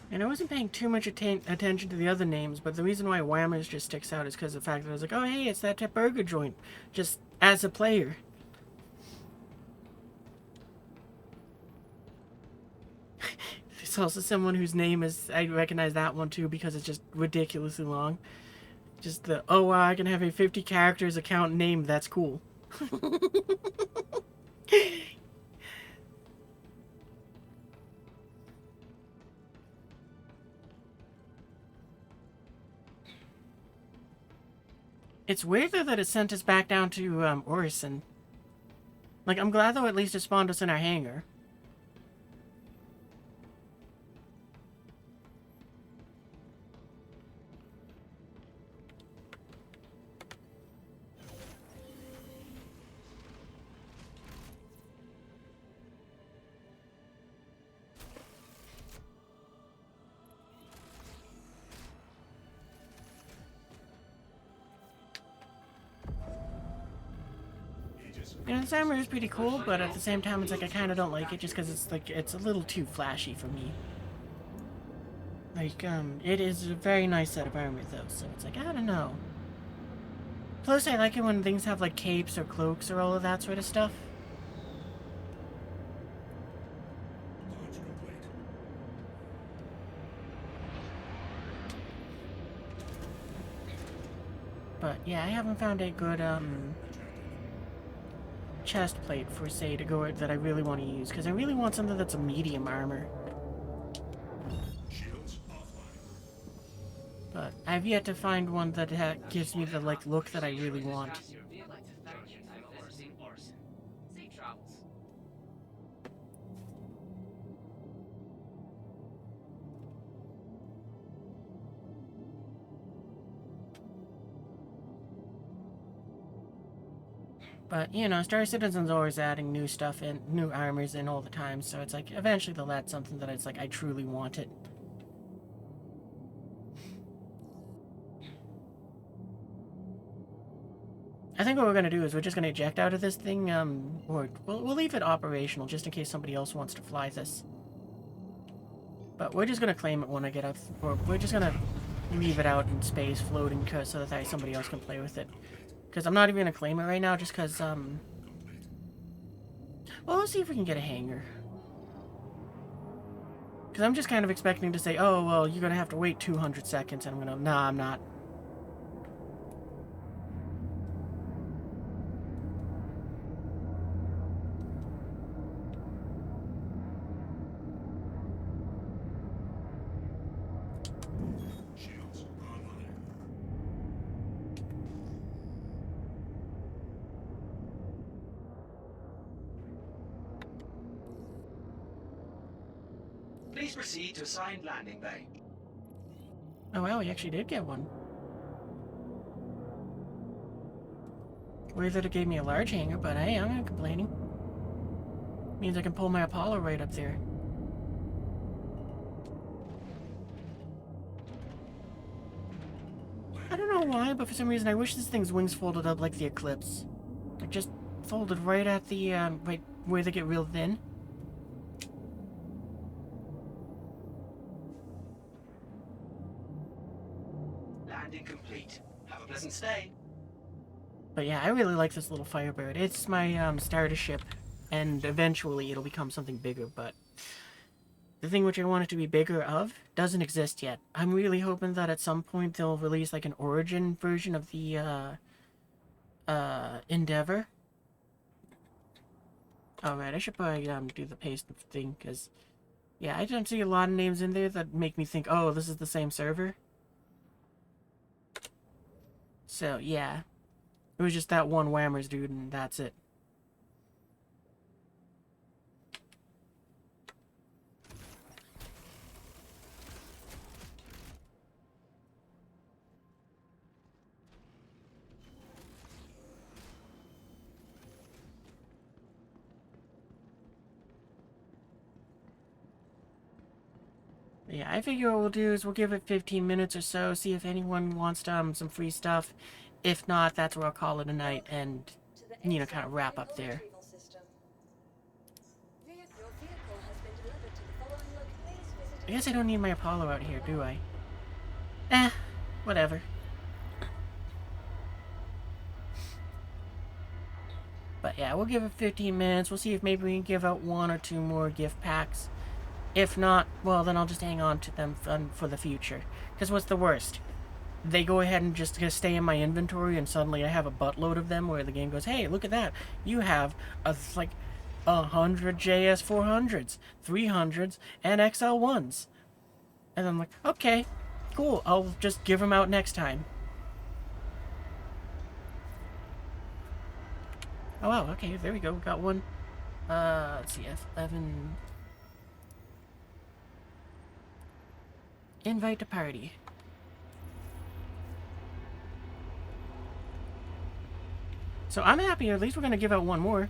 And I wasn't paying too much attention to the other names, but the reason why Whammers just sticks out is because of the fact that I was like, oh hey, it's that burger joint, just as a player. There's also someone whose name is, I recognize that one too because it's just ridiculously long. Just the, oh wow, I can have a 50 characters account name, that's cool. It's weird though that it sent us back down to Orison. Like, I'm glad though at least it spawned us in our hangar. You know, the armor is pretty cool, but at the same time, it's like I kind of don't like it just because it's like, it's a little too flashy for me. Like, it is a very nice set of armor though, so it's like, I don't know. Plus, I like it when things have like capes or cloaks or all of that sort of stuff. Launch complete. But yeah, I haven't found a good, chest plate for, say, to go that I really want to use, because I really want something that's a medium armor. Shields offline. But I've yet to find one that gives me the like look that I really want. I'd like to thank you for visiting Orison. Safe travels. But, you know, Star Citizen's always adding new stuff in, new armors in all the time, so it's like, eventually they'll add something that it's like, I truly want it. I think what we're gonna do is we're just gonna eject out of this thing, or we'll leave it operational just in case somebody else wants to fly this. But we're just gonna claim it when I get up, or we're just gonna leave it out in space floating so that somebody else can play with it. Because I'm not even going to claim it right now, just because, well, let's see if we can get a hangar. Because I'm just kind of expecting to say, oh, well, you're going to have to wait 200 seconds, and I'm going to, nah, I'm not. Shields online. Please proceed to assigned landing bay. Oh, well, we actually did get one. Weird that it gave me a large hangar, but hey, I'm not complaining. Means I can pull my Apollo right up there. I don't know why, but for some reason I wish this thing's wings folded up like the Eclipse. Like, just folded right at the, right where they get real thin. Landing complete. Have a pleasant stay. But yeah, I really like this little Firebird. It's my starter ship, and eventually it'll become something bigger, but the thing which I want it to be bigger of doesn't exist yet. I'm really hoping that at some point they'll release like an origin version of the Endeavor. Alright, I should probably do the paste thing, because yeah, I don't see a lot of names in there that make me think, oh, this is the same server. So yeah, it was just that one Whammers dude, and that's it. Yeah, I figure what we'll do is we'll give it 15 minutes or so, see if anyone wants some free stuff. If not, that's where I'll call it a night and, you know, kind of wrap up there. I guess I don't need my Apollo out here, do I? Whatever. But yeah, we'll give it 15 minutes. We'll see if maybe we can give out 1 or 2 more gift packs. If not, well, then I'll just hang on to them for the future. Because what's the worst? They go ahead and just stay in my inventory, and suddenly I have a buttload of them where the game goes, hey, look at that. You have, like, 100 JS400s, 300s, and XL1s. And I'm like, okay, cool. I'll just give them out next time. Oh, wow, okay, there we go. Got one. Let's see, F11... Invite to party. So I'm happy, at least we're gonna give out 1 more.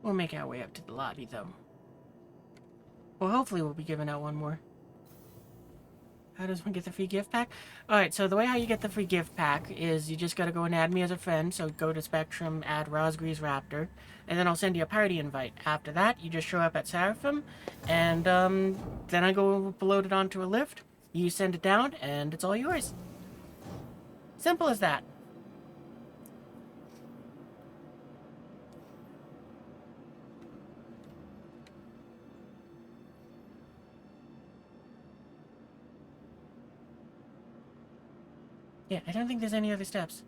We'll make our way up to the lobby, though. Well, hopefully we'll be giving out 1 more. How does one get the free gift pack? Alright, so the way how you get the free gift pack is you just gotta go and add me as a friend. So go to Spectrum, add RazgrizRaptor, and then I'll send you a party invite. After that, you just show up at Seraphim, and then I go load it onto a lift. You send it down, and it's all yours. Simple as that. Yeah, I don't think there's any other steps.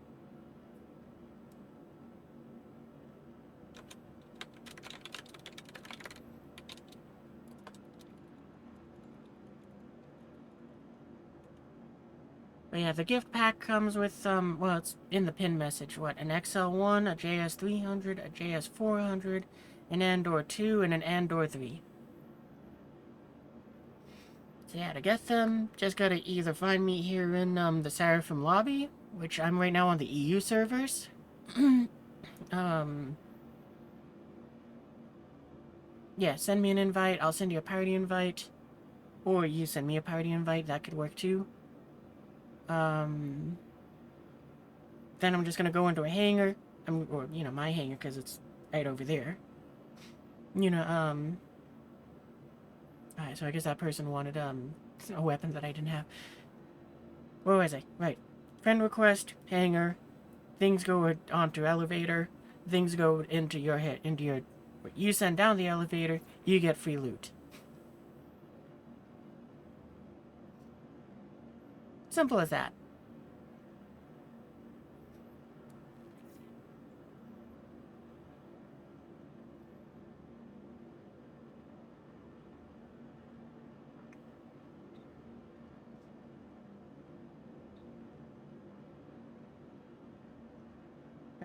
But yeah, the gift pack comes with, well, it's in the pin message, what, an XL1, a JS300, a JS400, an Andor 2, and an Andor 3. So yeah, to get them, just gotta either find me here in, the Seraphim lobby, which I'm right now on the EU servers. Yeah, send me an invite, I'll send you a party invite. Or you send me a party invite, that could work too. Then I'm just gonna go into a hangar, or, you know, my hangar, because it's right over there. You know, alright, so I guess that person wanted, a weapon that I didn't have. Where was I? Right. Friend request, hangar, things go onto elevator, things go into your head, you send down the elevator, you get free loot. Simple as that.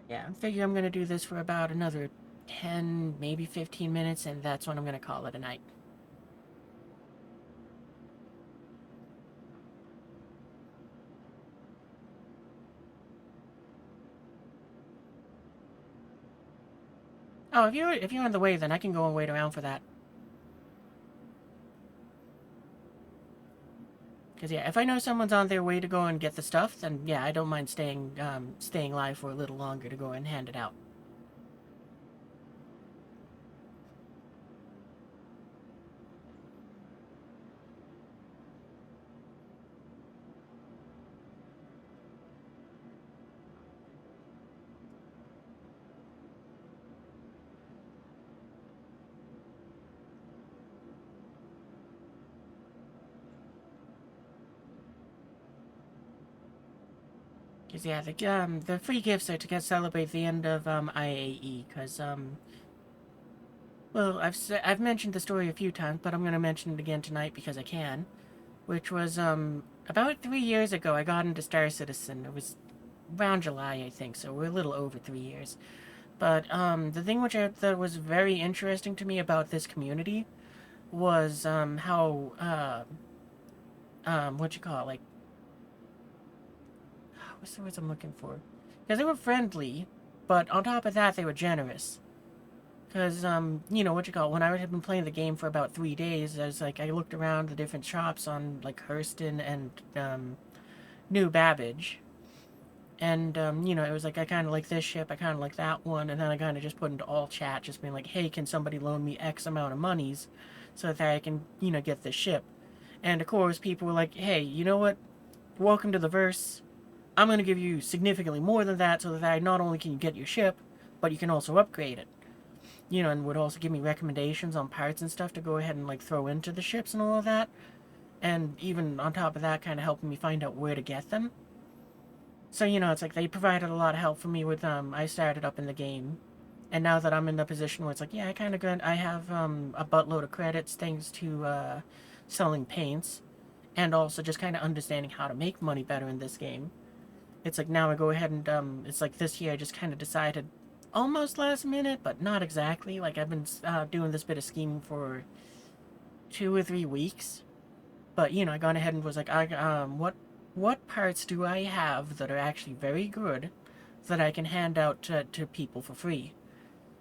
Yeah, I figure I'm gonna do this for about another 10, maybe 15 minutes, and that's when I'm gonna call it a night. Oh, if you're on the way, then I can go and wait around for that. Because, yeah, if I know someone's on their way to go and get the stuff, then, yeah, I don't mind staying live for a little longer to go and hand it out. Cause yeah, the free gifts are to celebrate the end of IAE. Cause well, I've mentioned the story a few times, but I'm gonna mention it again tonight because I can. Which was about 3 years ago. I got into Star Citizen. It was around July, I think. So we're a little over 3 years. But the thing which I thought was very interesting to me about this community was how what you call it, like, what's the words I'm looking for? Because they were friendly, but on top of that, they were generous. Because you know what you call it, when I had been playing the game for about 3 days, I was like, I looked around the different shops on like Hurston and New Babbage. And, you know, it was like, I kind of like this ship, I kind of like that one, and then I kind of just put into all chat, just being like, hey, can somebody loan me X amount of monies so that I can, you know, get this ship? And, of course, people were like, hey, you know what? Welcome to the verse. I'm going to give you significantly more than that so that I not only can you get your ship, but you can also upgrade it. You know, and would also give me recommendations on parts and stuff to go ahead and, like, throw into the ships and all of that. And even on top of that, kind of helping me find out where to get them. So, you know, it's like they provided a lot of help for me with, I started up in the game. And now that I'm in the position where it's like, yeah, I kind of got, I have, a buttload of credits thanks to, selling paints. And also just kind of understanding how to make money better in this game. It's like now I go ahead and, it's like this year I just kind of decided, almost last minute, but not exactly. Like I've been, doing this bit of scheming for 2 or 3 weeks. But, you know, I gone ahead and was like, what parts do I have that are actually very good that I can hand out to people for free?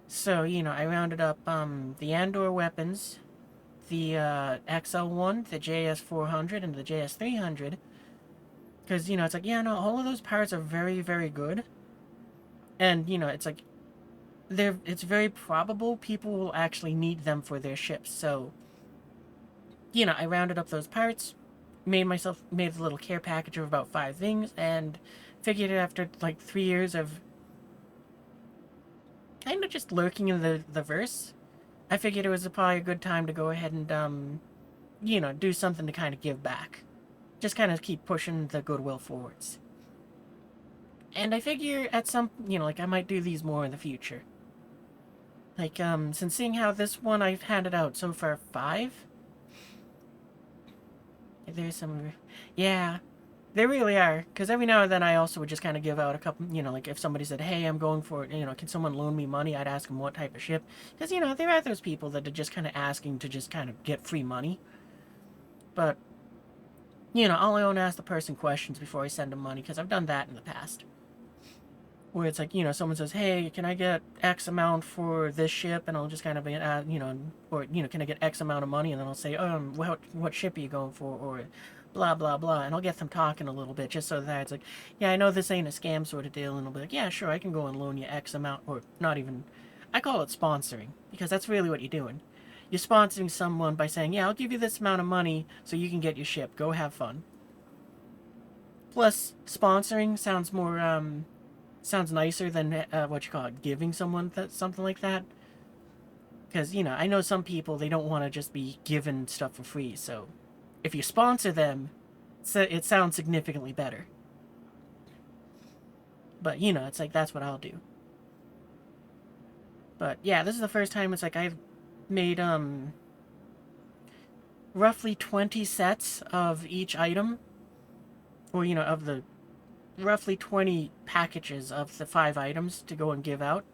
So, you know, I rounded up the Andor weapons, the XL1, the JS400, and the JS300. Because, you know, it's like, yeah, no, all of those parts are very, very good. And, you know, it's like, it's very probable people will actually need them for their ships. So, you know, I rounded up those parts, made a little care package of about 5 things, and figured after like 3 years of kind of just lurking in the verse, I figured it was probably a good time to go ahead and you know, do something to kind of give back, just kind of keep pushing the goodwill forwards. And I figure at some, you know, like I might do these more in the future. Like since seeing how this one I've handed out so far 5. There's some, yeah, they really are. Because every now and then I also would just kind of give out a couple, you know, like if somebody said, hey, I'm going for it, you know, can someone loan me money? I'd ask them what type of ship. Because, you know, there are those people that are just kind of asking to just kind of get free money. But, you know, I'll only ask the person questions before I send them money. Because I've done that in the past. Where it's like, you know, someone says, hey, can I get X amount for this ship? And I'll just kind of, you know, or, you know, can I get X amount of money? And then I'll say, what ship are you going for? Or blah, blah, blah. And I'll get them talking a little bit just so that it's like, yeah, I know this ain't a scam sort of deal. And I'll be like, yeah, sure, I can go and loan you X amount. Or not even, I call it sponsoring. Because that's really what you're doing. You're sponsoring someone by saying, yeah, I'll give you this amount of money so you can get your ship. Go have fun. Plus, sponsoring sounds more, sounds nicer than what you call it, giving someone something like that. Because, you know, I know some people, they don't want to just be given stuff for free. So if you sponsor them, it sounds significantly better. But, you know, it's like, that's what I'll do. But, yeah, this is the first time it's like I've made, roughly 20 sets of each item. Or, you know, of the roughly 20 packages of the 5 items to go and give out.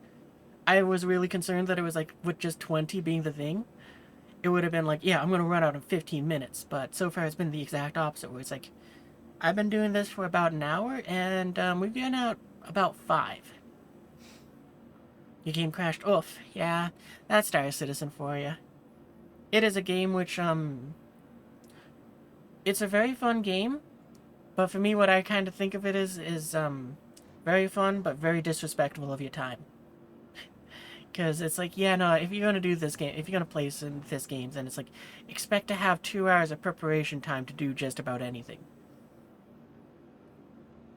I was really concerned that it was like, with just 20 being the thing, it would have been like, yeah, I'm going to run out in 15 minutes. But so far it's been the exact opposite, where it's like, I've been doing this for about an hour, and we've gotten out about 5. Your game crashed. Oof. Yeah, that's Star Citizen for you. It is a game which, it's a very fun game. But for me, what I kind of think of it is very fun, but very disrespectful of your time. Because it's like, yeah, no, if you're going to do this game, if you're going to play this game, then it's like, expect to have 2 hours of preparation time to do just about anything.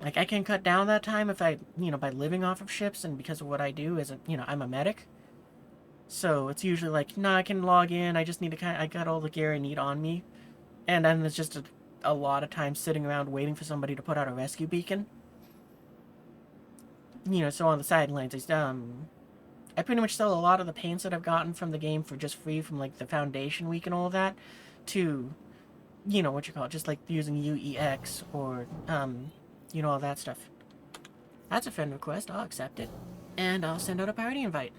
Like, I can cut down that time if I, you know, by living off of ships, and because of what I do is, you know, I'm a medic. So it's usually like, no, I can log in, I just need to I got all the gear I need on me. And then there's just a lot of time sitting around waiting for somebody to put out a rescue beacon. so on the sidelines, I pretty much sell a lot of the paints that I've gotten from the game for just free from, like, the Foundation Week and all that to, just, like, using UEX or, all that stuff. That's a friend request. I'll accept it. And I'll send out a party invite.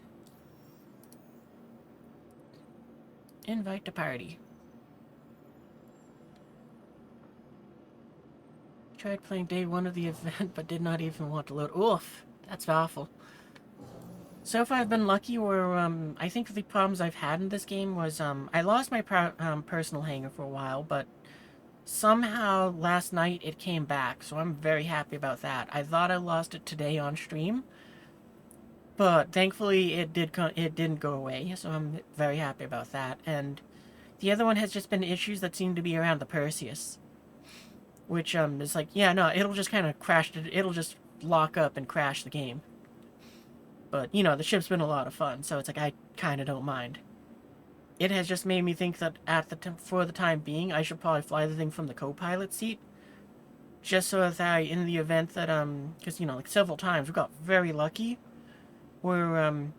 Invite to party. Tried playing day 1 of the event, but did not even want to load. Oof, that's awful. So far I've been lucky where, I think the problems I've had in this game was, I lost my personal hanger for a while, but somehow last night it came back, so I'm very happy about that. I thought I lost it today on stream, but thankfully it didn't go away, so I'm very happy about that. And the other one has just been issues that seem to be around the Perseus, which is like, yeah, no, it'll just kind of crash. It'll just lock up and crash the game. But the ship's been a lot of fun, so it's like I kind of don't mind. It has just made me think that for the time being, I should probably fly the thing from the co-pilot seat, just so that in the event that because like several times we got very lucky. Well,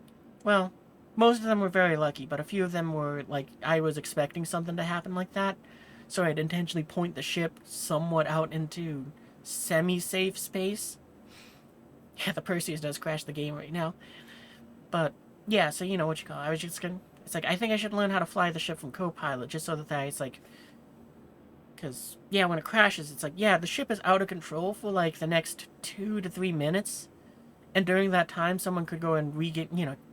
most of them were very lucky, but a few of them were, like, I was expecting something to happen like that, so I'd intentionally point the ship somewhat out into semi-safe space. Yeah, the Perseus does crash the game right now. But, yeah, so I was just gonna... It's like, I think I should learn how to fly the ship from co-pilot, just so that it's like... Because, yeah, when it crashes, it's like, yeah, the ship is out of control for, like, the next 2 to 3 minutes. And during that time, someone could go and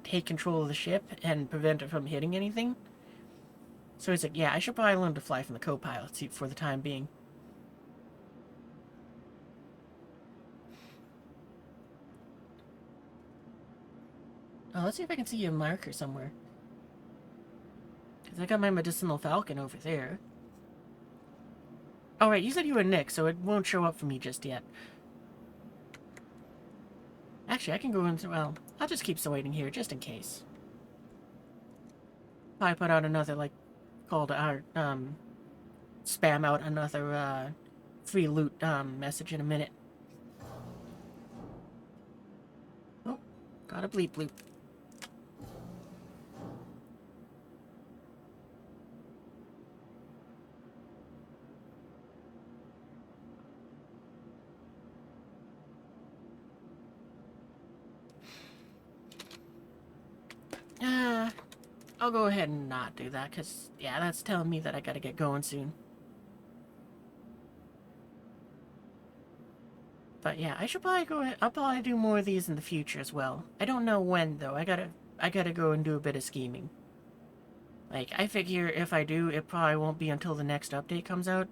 take control of the ship and prevent it from hitting anything. So it's like, yeah, I should probably learn to fly from the co-pilot seat for the time being. Oh, let's see if I can see a marker somewhere. Because I got my medicinal falcon over there. Oh, right, you said you were Nick, so it won't show up for me just yet. Actually, I can go into... Well, I'll just keep waiting here, just in case. Probably put out another, like, call to our, spam out another, free loot, message in a minute. Oh, got a bleep bloop. I'll go ahead and not do that, because, yeah, that's telling me that I gotta get going soon. But yeah, I should probably I'll probably do more of these in the future as well. I don't know when, though. I gotta go and do a bit of scheming. Like, I figure if I do, it probably won't be until the next update comes out.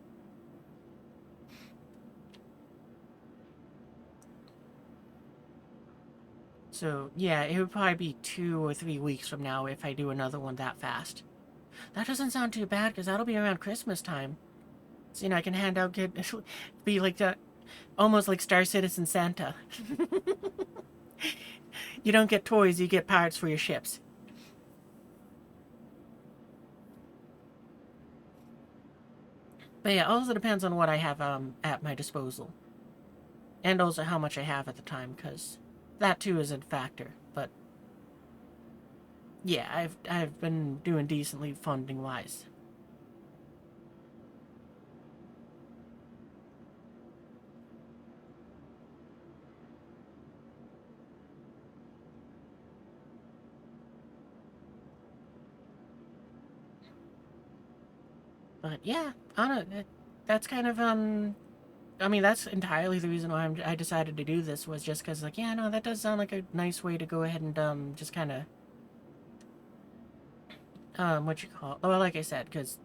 So, yeah, it would probably be 2 or 3 weeks from now if I do another one that fast. That doesn't sound too bad, because that'll be around Christmas time. So, I can hand out be like that, almost like Star Citizen Santa. You don't get toys, you get parts for your ships. But yeah, also depends on what I have at my disposal. And also how much I have at the time, because that too is a factor. But yeah, I've been doing decently funding-wise. But yeah, that's kind of, I mean, that's entirely the reason why I decided to do this, was just because, like, yeah, no, that does sound like a nice way to go ahead and, just kind of, well, like I said, because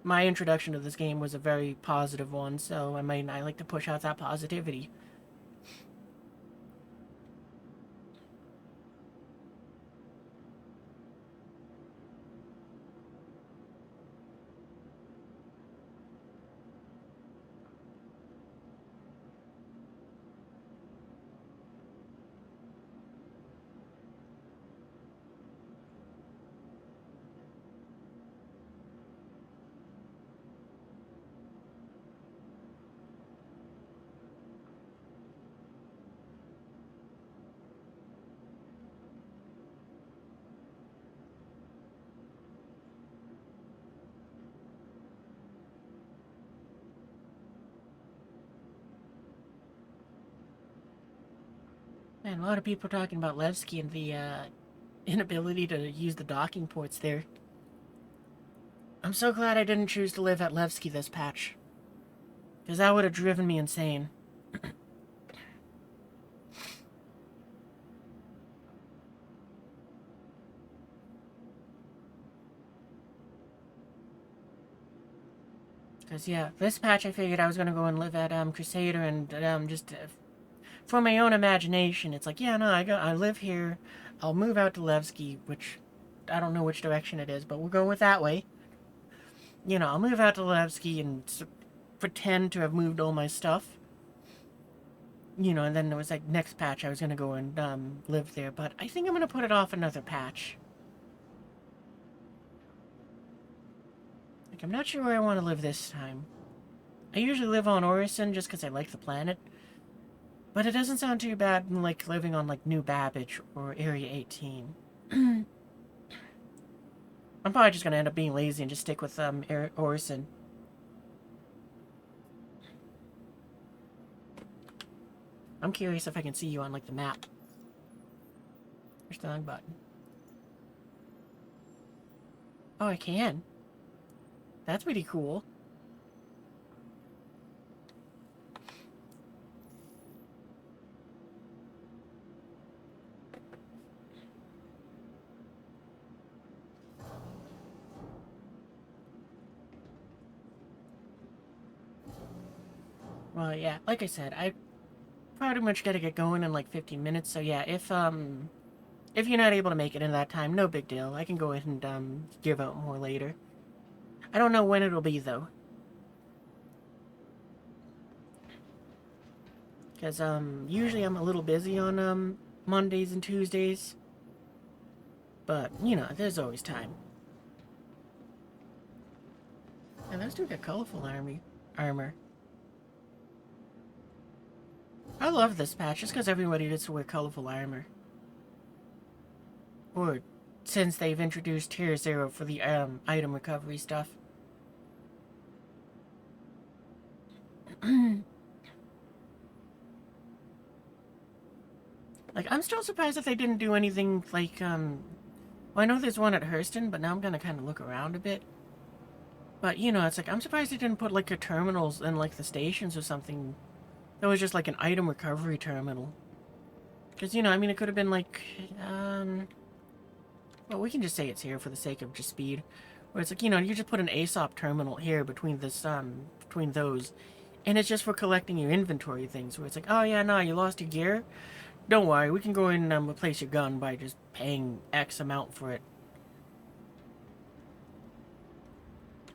my introduction to this game was a very positive one, so I like to push out that positivity. Man, a lot of people are talking about Levski and the inability to use the docking ports there. I'm so glad I didn't choose to live at Levski this patch. Because that would have driven me insane. Because, yeah, this patch I figured I was going to go and live at Crusader and just for my own imagination, it's like, yeah, no, I live here. I'll move out to Levski, which I don't know which direction it is, but we'll go with that way. You know, I'll move out to Levski and pretend to have moved all my stuff. You know, and then it was like next patch I was going to go and live there, but I think I'm going to put it off another patch. Like, I'm not sure where I want to live this time. I usually live on Orison just because I like the planet. But it doesn't sound too bad like living on like New Babbage or Area 18. I'm probably just going to end up being lazy and just stick with Orison. I'm curious if I can see you on like the map. Push the wrong button. Oh, I can. That's pretty cool. Well, yeah, like I said, I pretty much gotta get going in like 15 minutes, so yeah, if you're not able to make it in that time, no big deal. I can go ahead and, give out more later. I don't know when it'll be, though. Because, usually I'm a little busy on, Mondays and Tuesdays. But, you know, there's always time. And those two got colorful armor. I love this patch just because everybody gets to wear colorful armor. Or since they've introduced Tier 0 for the item recovery stuff. Like, I'm still surprised that they didn't do anything like, well, I know there's one at Hurston, but now I'm gonna kind of look around a bit. But, you know, it's like, I'm surprised they didn't put, like, a terminals in, like, the stations or something. That was just, like, an item recovery terminal. Because, you know, I mean, it could have been, like, well, we can just say it's here for the sake of just speed. Where it's like, you know, you just put an ASOP terminal here between this, between those. And it's just for collecting your inventory things. Where it's like, oh, yeah, no, you lost your gear? Don't worry, we can go in and replace your gun by just paying X amount for it.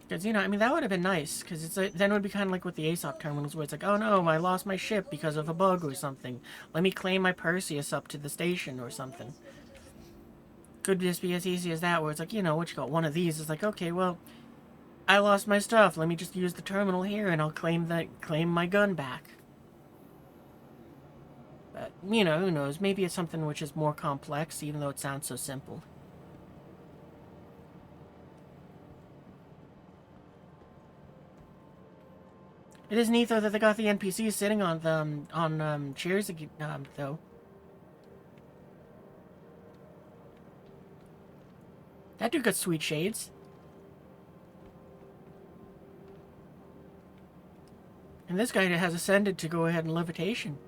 Because, you know, I mean, that would have been nice. Because it's then it would be kind of like with the ASOP terminals where it's like, oh no, I lost my ship because of a bug or something. Let me claim my Perseus up to the station or something. Could just be as easy as that, where it's like, you know, what you got, one of these is like, okay, well, I lost my stuff. Let me just use the terminal here and I'll claim my gun back. But, you know, who knows? Maybe it's something which is more complex, even though it sounds so simple. It is neat, though, that they got the NPCs sitting on the, chairs, though. That dude got sweet shades. And this guy has ascended to go ahead and levitation.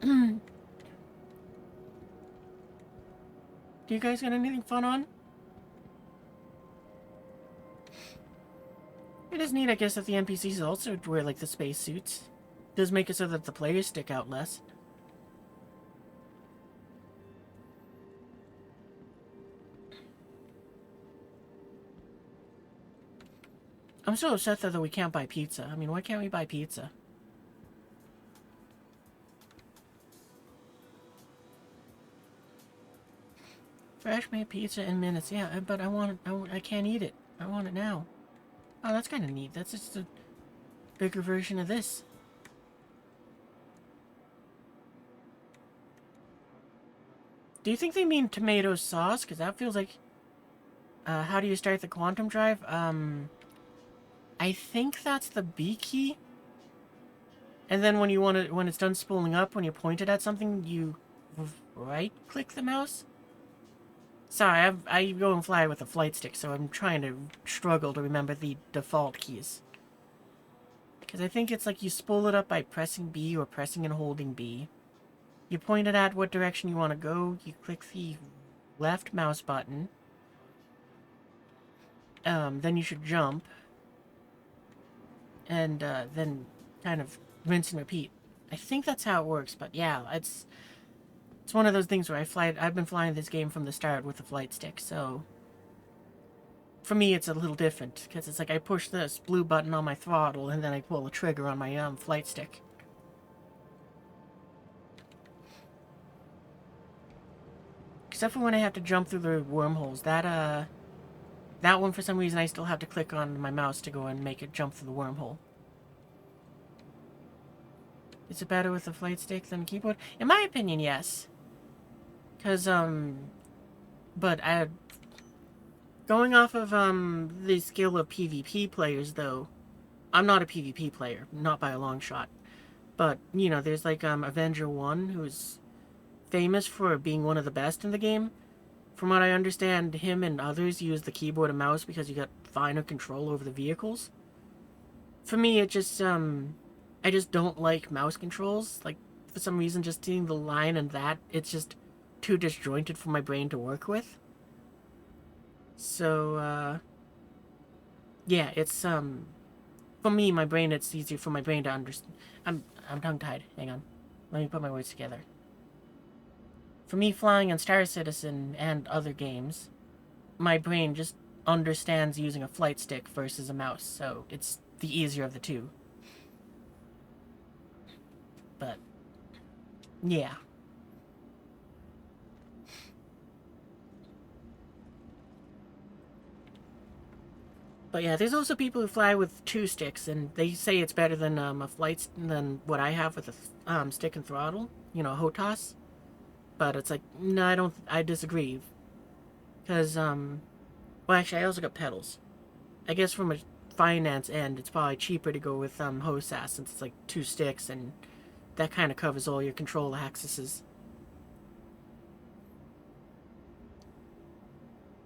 Do you guys got anything fun on? It is neat, I guess, that the NPCs also wear, like, the space suits. It does make it so that the players stick out less. I'm so upset, though, that we can't buy pizza. I mean, why can't we buy pizza? Fresh made pizza in minutes. Yeah, but I want it. I can't eat it. I want it now. Oh, that's kind of neat. That's just a bigger version of this. Do you think they mean tomato sauce? Because that feels like... how do you start the quantum drive? I think that's the B key. And then when you want to, when it's done spooling up, when you point it at something, you right-click the mouse. Sorry, I go and fly with a flight stick, so I'm trying to struggle to remember the default keys. Because I think it's like you spool it up by pressing B or pressing and holding B. You point it at what direction you want to go. You click the left mouse button. Then you should jump. And then kind of rinse and repeat. I think that's how it works, but yeah, it's one of those things where I've been flying this game from the start with a flight stick, so for me it's a little different, because it's like I push this blue button on my throttle and then I pull the trigger on my flight stick. Except for when I have to jump through the wormholes. That one, for some reason, I still have to click on my mouse to go and make it jump through the wormhole. Is it better with the flight stick than keyboard? In my opinion, yes. Because, but going off of, the skill of PvP players, though, I'm not a PvP player, not by a long shot. But, you know, there's like, Avenger 1, who's famous for being one of the best in the game. From what I understand, him and others use the keyboard and mouse because you got finer control over the vehicles. For me, it just, I just don't like mouse controls. Like, for some reason, just seeing the line and that, it's just too disjointed for my brain to work with. So, yeah, it's, for me, my brain, it's easier for my brain to understand. I'm tongue-tied. Hang on. Let me put my words together. For me, flying on Star Citizen and other games, my brain just understands using a flight stick versus a mouse, so it's the easier of the two. But, yeah. But yeah, there's also people who fly with two sticks, and they say it's better than than what I have with a stick and throttle. You know, HOTAS. But it's like, no, I disagree. Because, well, actually, I also got pedals. I guess from a finance end, it's probably cheaper to go with HOSAS, since it's like two sticks, and that kind of covers all your control axes.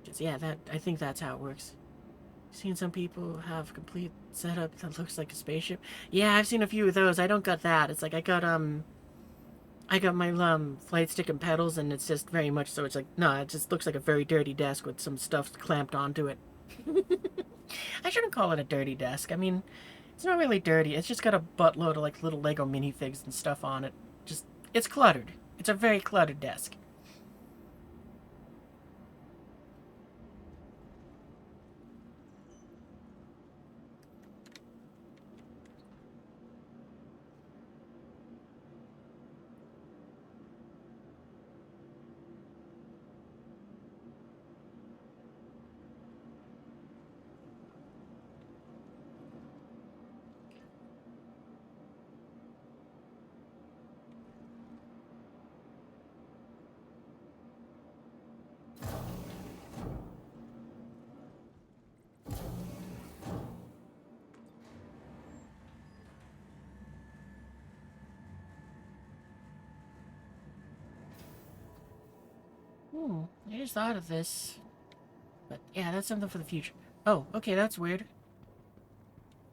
Just, yeah, I think that's how it works. Seen some people have complete setup that looks like a spaceship. Yeah, I've seen a few of those. I don't got that. It's like I got my flight stick and pedals, and it's just very much so. It's like, no, it just looks like a very dirty desk with some stuff clamped onto it. I shouldn't call it a dirty desk. I mean, it's not really dirty. It's just got a buttload of like little Lego minifigs and stuff on it. Just, it's cluttered. It's a very cluttered desk. I just thought of this. But yeah, that's something for the future. Oh, okay, that's weird.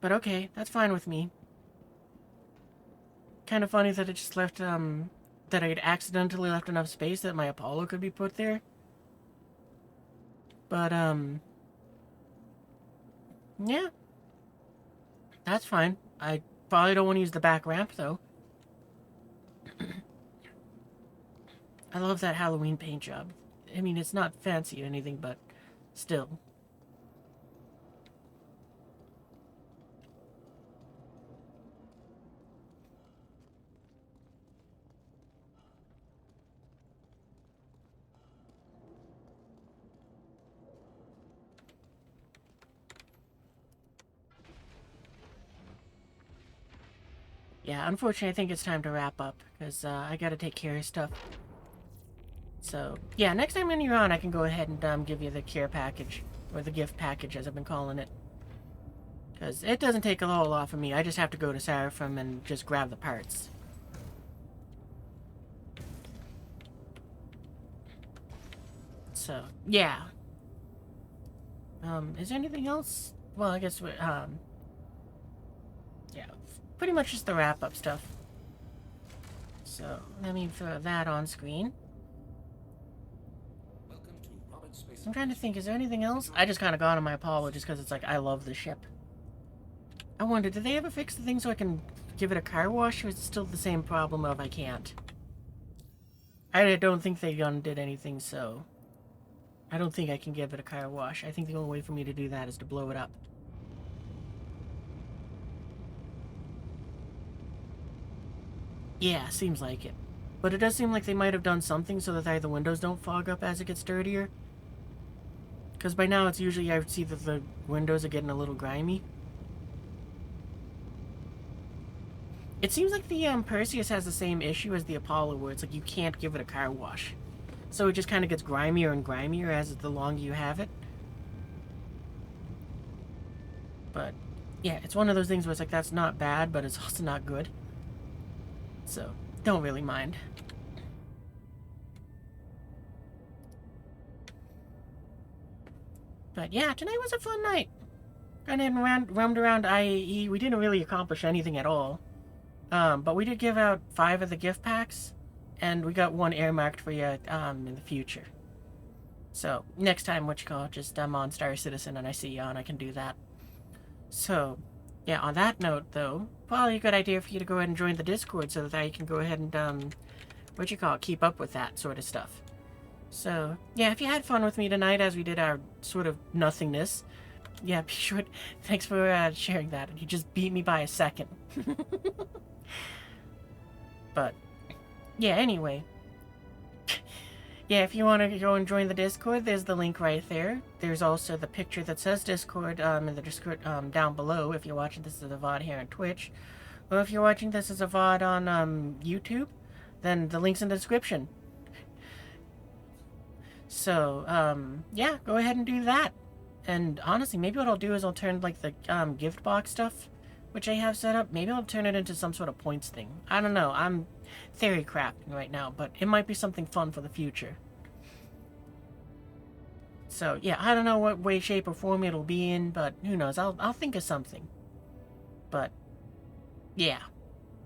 But okay, that's fine with me. Kind of funny that it just left, that I had accidentally left enough space that my Apollo could be put there. But, yeah. That's fine. I probably don't want to use the back ramp, though. I love that Halloween paint job. I mean, it's not fancy or anything, but still. Yeah, unfortunately, I think it's time to wrap up, because I gotta take care of stuff. So, yeah, next time when you're on, I can go ahead and give you the care package, or the gift package, as I've been calling it. Because it doesn't take a whole lot for me. I just have to go to Seraphim and just grab the parts. So, yeah. Is there anything else? Well, I guess, yeah. Pretty much just the wrap-up stuff. So, let me throw that on screen. I'm trying to think, is there anything else? I just kind of got on my Apollo just because it's like, I love the ship. I wonder, did they ever fix the thing so I can give it a car wash, or is it still the same problem of I can't? I don't think they undid anything, so... I don't think I can give it a car wash. I think the only way for me to do that is to blow it up. Yeah, seems like it. But it does seem like they might have done something so that the windows don't fog up as it gets dirtier. Because by now it's usually, I see that the windows are getting a little grimy. It seems like the Perseus has the same issue as the Apollo, where it's like you can't give it a car wash. So it just kind of gets grimier and grimier as the longer you have it. But, yeah, it's one of those things where it's like, that's not bad, but it's also not good. So, don't really mind. But yeah, tonight was a fun night. Kind of roamed around IAE. We didn't really accomplish anything at all. But we did give out 5 of the gift packs. And we got 1 earmarked for you in the future. So, next time, just I'm on Star Citizen and I see you on, I can do that. So, yeah, on that note, though, probably a good idea for you to go ahead and join the Discord so that you can go ahead and, keep up with that sort of stuff. So, yeah, if you had fun with me tonight as we did our sort of nothingness, yeah, be sure thanks for sharing that. You just beat me by a second. But, yeah, anyway. Yeah, if you want to go and join the Discord, there's the link right there. There's also the picture that says Discord in the Discord down below if you're watching this as a VOD here on Twitch. Or if you're watching this as a VOD on YouTube, then the link's in the description. So, yeah, go ahead and do that. And honestly, maybe what I'll do is I'll turn, like, the gift box stuff, which I have set up, maybe I'll turn it into some sort of points thing. I don't know, I'm theory crafting right now, but it might be something fun for the future. So, yeah, I don't know what way, shape, or form it'll be in, but who knows, I'll think of something. But, yeah.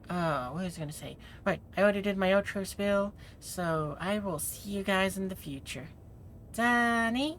What was I gonna say? Right, I already did my outro spiel, so I will see you guys in the future. Danny?